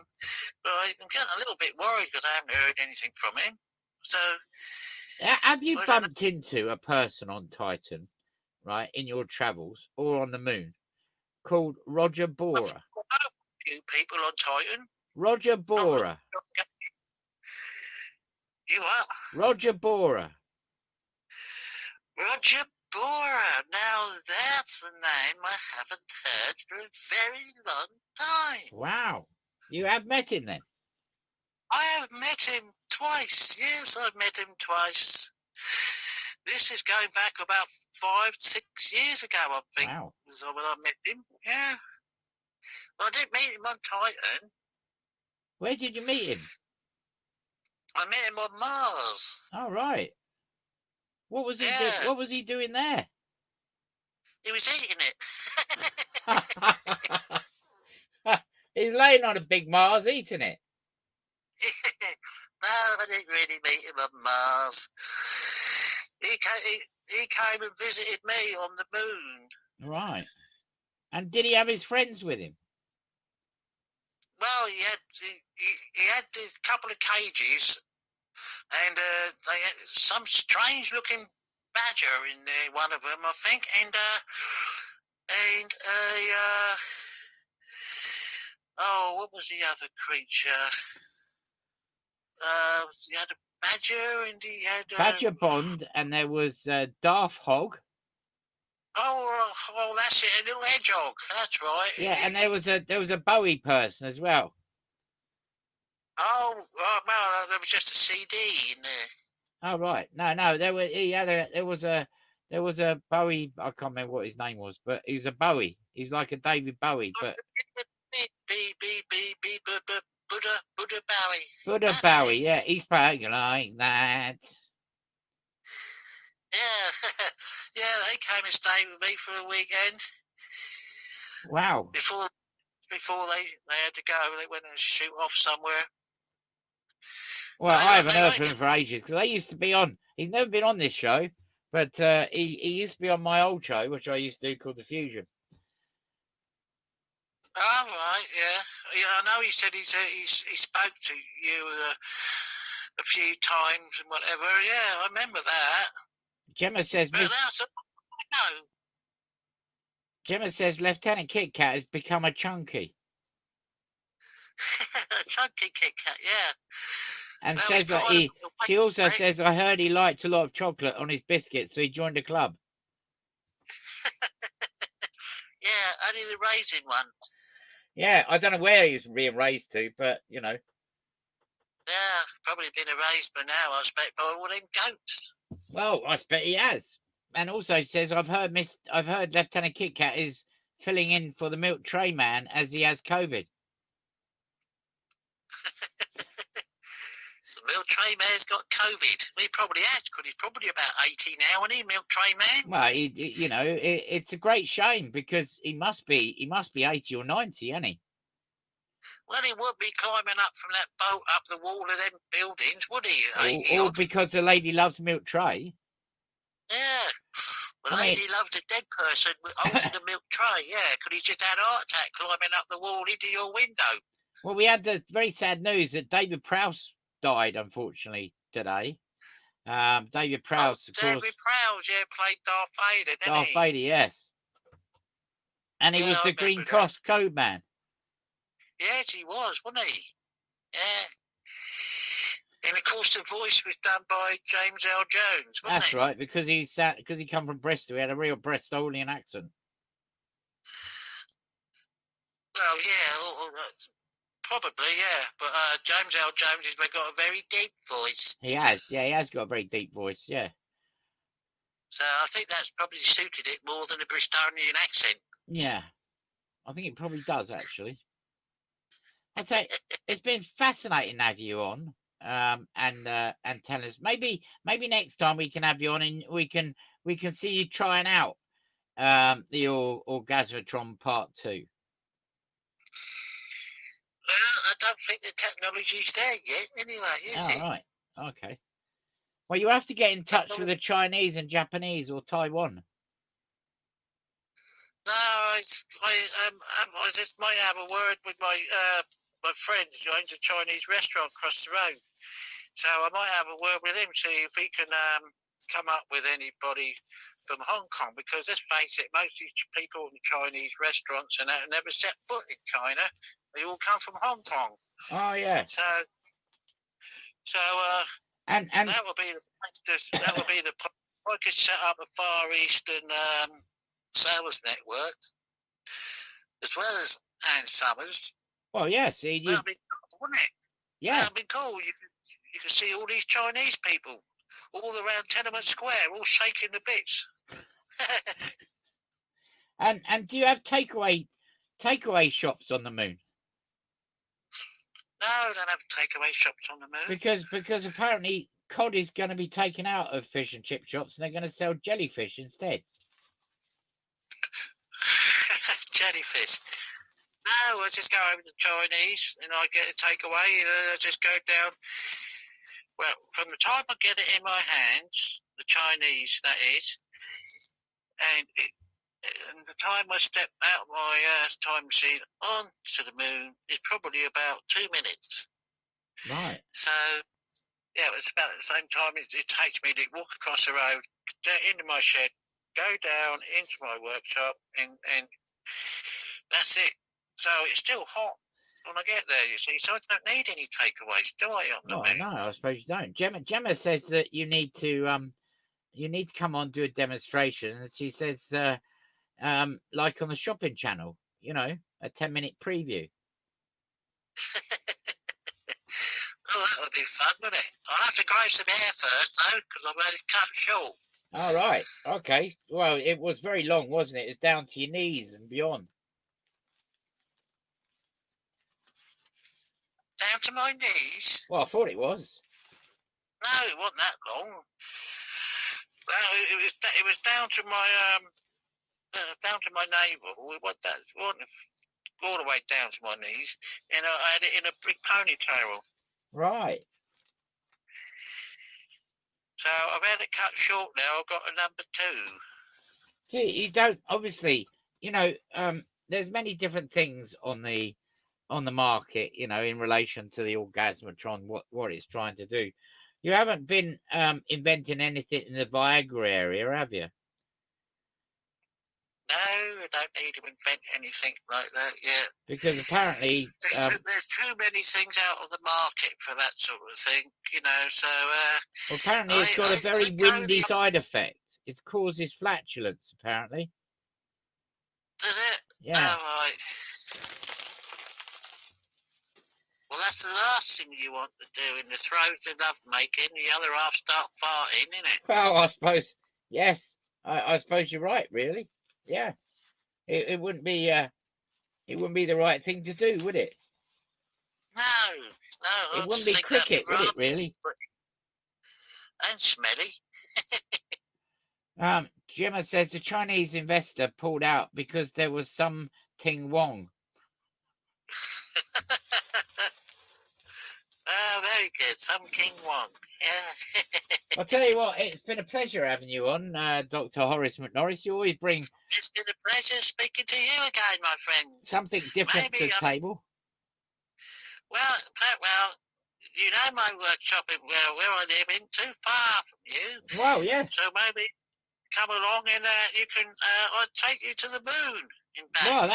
but I'm getting a little bit worried because I haven't heard anything from him. So, have you bumped into a person on Titan, right, in your travels or on the moon, called Roger Borer? I know a few people on Titan. Roger Borer. You are? Roger Borer. Roger Borer. Now that's a name I haven't heard for a very long time. Wow. You have met him then? I have met him twice. Yes, I've met him twice. This is going back about 5-6 years ago, I think. Wow. Was when I met him. Yeah. I didn't meet him on Titan. Where did you meet him? I met him on Mars. Oh, right. What was he What was he doing there? He was eating it. He's laying on a big Mars eating it. No, I didn't really meet him on Mars. He came and visited me on the moon. Right. And did he have his friends with him? Well, he had a couple of cages, and they had some strange-looking badger in there, one of them, I think, and what was the other creature? He had a badger, and he had Badger Bond, and there was Darth Hog. Oh, that's it, a little hedgehog. That's right. Yeah, and there was a Bowie person as well. Oh, well, there was just a CD in there. Oh, right. No, there was a Bowie. I can't remember what his name was, but he was a Bowie. He's like a David Bowie, but Buddha Bowie. Buddha Bowie, yeah, he's probably like that. Yeah, they came and stayed with me for a weekend. Wow. Before they had to go, they went and shoot off somewhere. Well, I haven't heard from him for ages because they used to be on. He's never been on this show, but he used to be on my old show, which I used to do called The Fusion. right, yeah. I know he said he spoke to you a few times and whatever. Yeah, I remember that. Gemma says, No. Gemma says Lieutenant Kit Kat has become a chunky. Chunky Kit Kat, yeah. And Well, says that she also says, I heard he liked a lot of chocolate on his biscuits, so he joined the club. Yeah, only the raisin one. Yeah, I don't know where he was being raised to, but, you know. Yeah, probably been erased by now, I expect, by all them goats. Well, I expect he has. And also says, I've heard Lieutenant Kit Kat is filling in for the milk tray man as he has COVID. The milk tray man's got COVID. He probably has, because he's probably about 80 now, isn't he, milk tray man? Well, you know, it's a great shame because he must be 80 or 90, isn't he? Well, he would be climbing up from that boat up the wall of them buildings, would he? All because the lady loves milk tray. Yeah. The lady loves a dead person holding the milk tray, yeah, because he just had a heart attack climbing up the wall into your window. Well, we had the very sad news that David Prowse died, unfortunately, today. David Prowse, of course. David Prowse, yeah, played Darth Vader, didn't he? Darth Vader, yes. And he was the Green Cross code man. Yes, he was, wasn't he? Yeah. And of course, the voice was done by James L. Jones, wasn't That's it? right, because he come from Bristol. He had a real Bristolian accent. Well, yeah, probably, yeah. But James L. Jones has got a very deep voice. He has, yeah, he has got a very deep voice, yeah. So I think that's probably suited it more than a Bristolian accent. Yeah, I think it probably does, actually. I'll tell you, it's been fascinating to have you on, and tell us. Maybe next time we can have you on, and we can see you trying out the Orgasmatron Part 2. Well, I don't think the technology's there yet, anyway, is it? Right, okay. Well, you have to get in touch with the Chinese and Japanese or Taiwan. No, I just might have a word with my friend who owns a Chinese restaurant across the road. So I might have a word with him, see if he can come up with anybody from Hong Kong, because let's face it, most of these people in the Chinese restaurants and that never set foot in China. They all come from Hong Kong. Oh yeah. So and that would be the place. That would be the place. I could set up a Far Eastern sales network, as well as Ann Summers. Well, yes, that'd be cool, wouldn't it? Yeah, that'd be cool. You can see all these Chinese people all around Tenement Square, all shaking the bits. And do you have takeaway shops on the moon? No, I don't have takeaway shops on the moon. Because apparently cod is going to be taken out of fish and chip shops, and they're going to sell jellyfish instead. Jellyfish. No, I just go over to Chinese and I get a takeaway, and I just go down. Well, from the time I get it in my hands, the Chinese, that is, and the time I step out of my time machine onto the moon is probably about 2 minutes. Right. So, yeah, it's about the same time it takes me to walk across the road, into my shed, go down into my workshop, and that's it. So it's still hot when I get there, you see. So I don't need any takeaways, do I? No, I suppose you don't. Gemma says that you need to come on, do a demonstration, and she says like on the shopping channel, you know, a 10-minute preview. Oh, that would be fun, wouldn't it? I'll have to grow some hair first, though, because I've had it cut short. All right. Okay. Well, it was very long, wasn't it? It's down to your knees and beyond. Down to my knees? Well, I thought it was. No, it wasn't that long. Well, it was down to my navel. It wasn't all the way down to my knees, and I had it in a big ponytail. Right. So I've had it cut short now. I've got a number 2. Gee, you don't, obviously, you know, there's many different things on the market, you know, in relation to the Orgasmatron, what it's trying to do. You haven't been inventing anything in the Viagra area, have you? No, I don't need to invent anything like that yet. Because apparently there's too many things out of the market for that sort of thing, you know. So well, apparently it's got a very windy side effect. It causes flatulence, apparently. Does it? Yeah. Oh, right. Well, that's the last thing you want to do in the throes of love making. The other half start farting, isn't it? Well, I suppose, yes. I suppose you're right, really. Yeah. It wouldn't be the right thing to do, would it? No. It wouldn't be cricket, would it, really? And smelly. Gemma says the Chinese investor pulled out because there was something wrong. Oh, very good. Some King Wong. Yeah. I'll tell you what, it's been a pleasure having you on, Dr. Horace McNorris. You always bring... It's been a pleasure speaking to you again, my friend. Something different to the table. Well, you know my workshop where I live in, too far from you. Well, yes. So maybe come along and you can, I'll take you to the moon. In fact, well,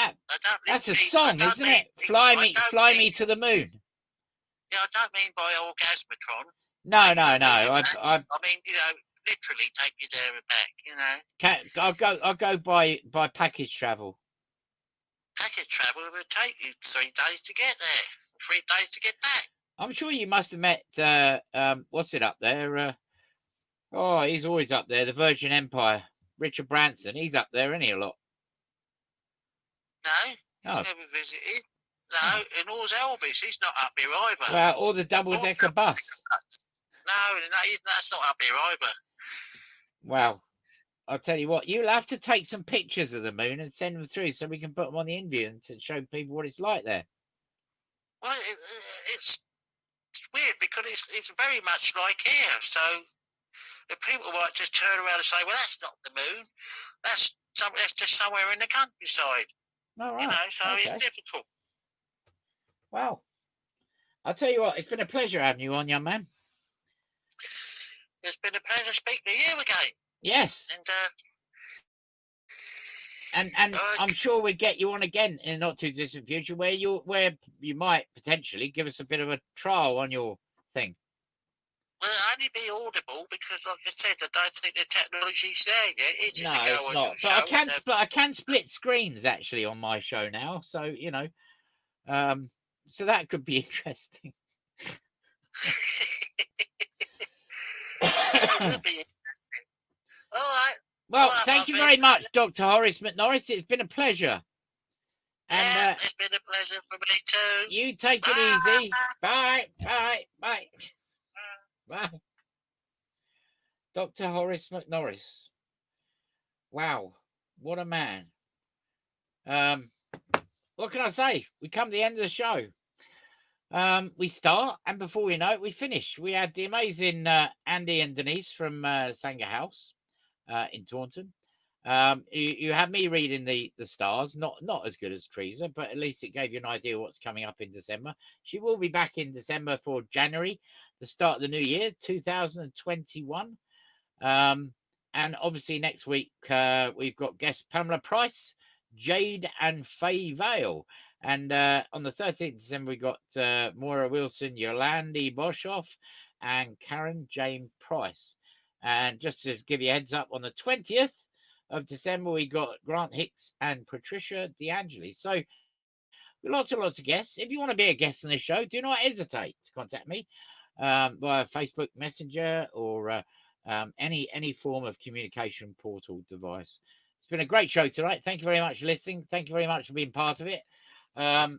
that's a song, isn't it? Fly me to the moon. Yeah, I don't mean by Orgasmatron. No. I mean, you know, literally take you there and back, you know. I'll go by package travel. Package travel will take you 3 days to get there, 3 days to get back. I'm sure you must have met what's it up there? He's always up there, the Virgin Empire. Richard Branson, he's up there, isn't he, a lot? No, he's never visited. No, and all's Elvis, he's not up here either. Well, or the double-decker bus. No, that's not up here either. Well, I'll tell you what, you'll have to take some pictures of the moon and send them through so we can put them on the Inview and to show people what it's like there. Well, it's weird because it's very much like here. So if people might just turn around and say, well, that's not the moon. That's just somewhere in the countryside. All right. You know, so okay. It's difficult. Well, I'll tell you what, it's been a pleasure having you on, young man. It's been a pleasure speaking to you again. Yes. And I'm sure we'll get you on again in the not too distant future where you might potentially give us a bit of a trial on your thing. Well, it'll only be audible because, like I said, I don't think the technology's there yet. No, it's not. But I can split screens actually on my show now, so you know, so that could be interesting. It will be. All right. Well, thank you very much, Dr. Horace McNorris. It's been a pleasure. And it's been a pleasure for me too. You take it easy. Bye. Bye. Dr. Horace McNorris. Wow, what a man. What can I say? We come to the end of the show. We start, and before we know it, we finish. We had the amazing Andy and Denise from Sangha House in Taunton. You had me reading the stars, not as good as Teresa, but at least it gave you an idea what's coming up in December. She will be back in December for January, the start of the new year, 2021. And obviously next week we've got guests Pamela Price, Jade and Faye Vale. And on the 13th of December, we got Moira Wilson, Yolandi Boshoff, and Karen Jane Price. And just to give you a heads up, on the 20th of December, we got Grant Hicks and Patricia DeAngeli. So lots and lots of guests. If you want to be a guest on this show, do not hesitate to contact me via Facebook Messenger or any form of communication portal device. It's been a great show tonight. Thank you very much for listening. Thank you very much for being part of it. And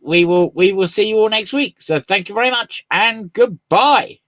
we will see you all next week. So thank you very much and goodbye.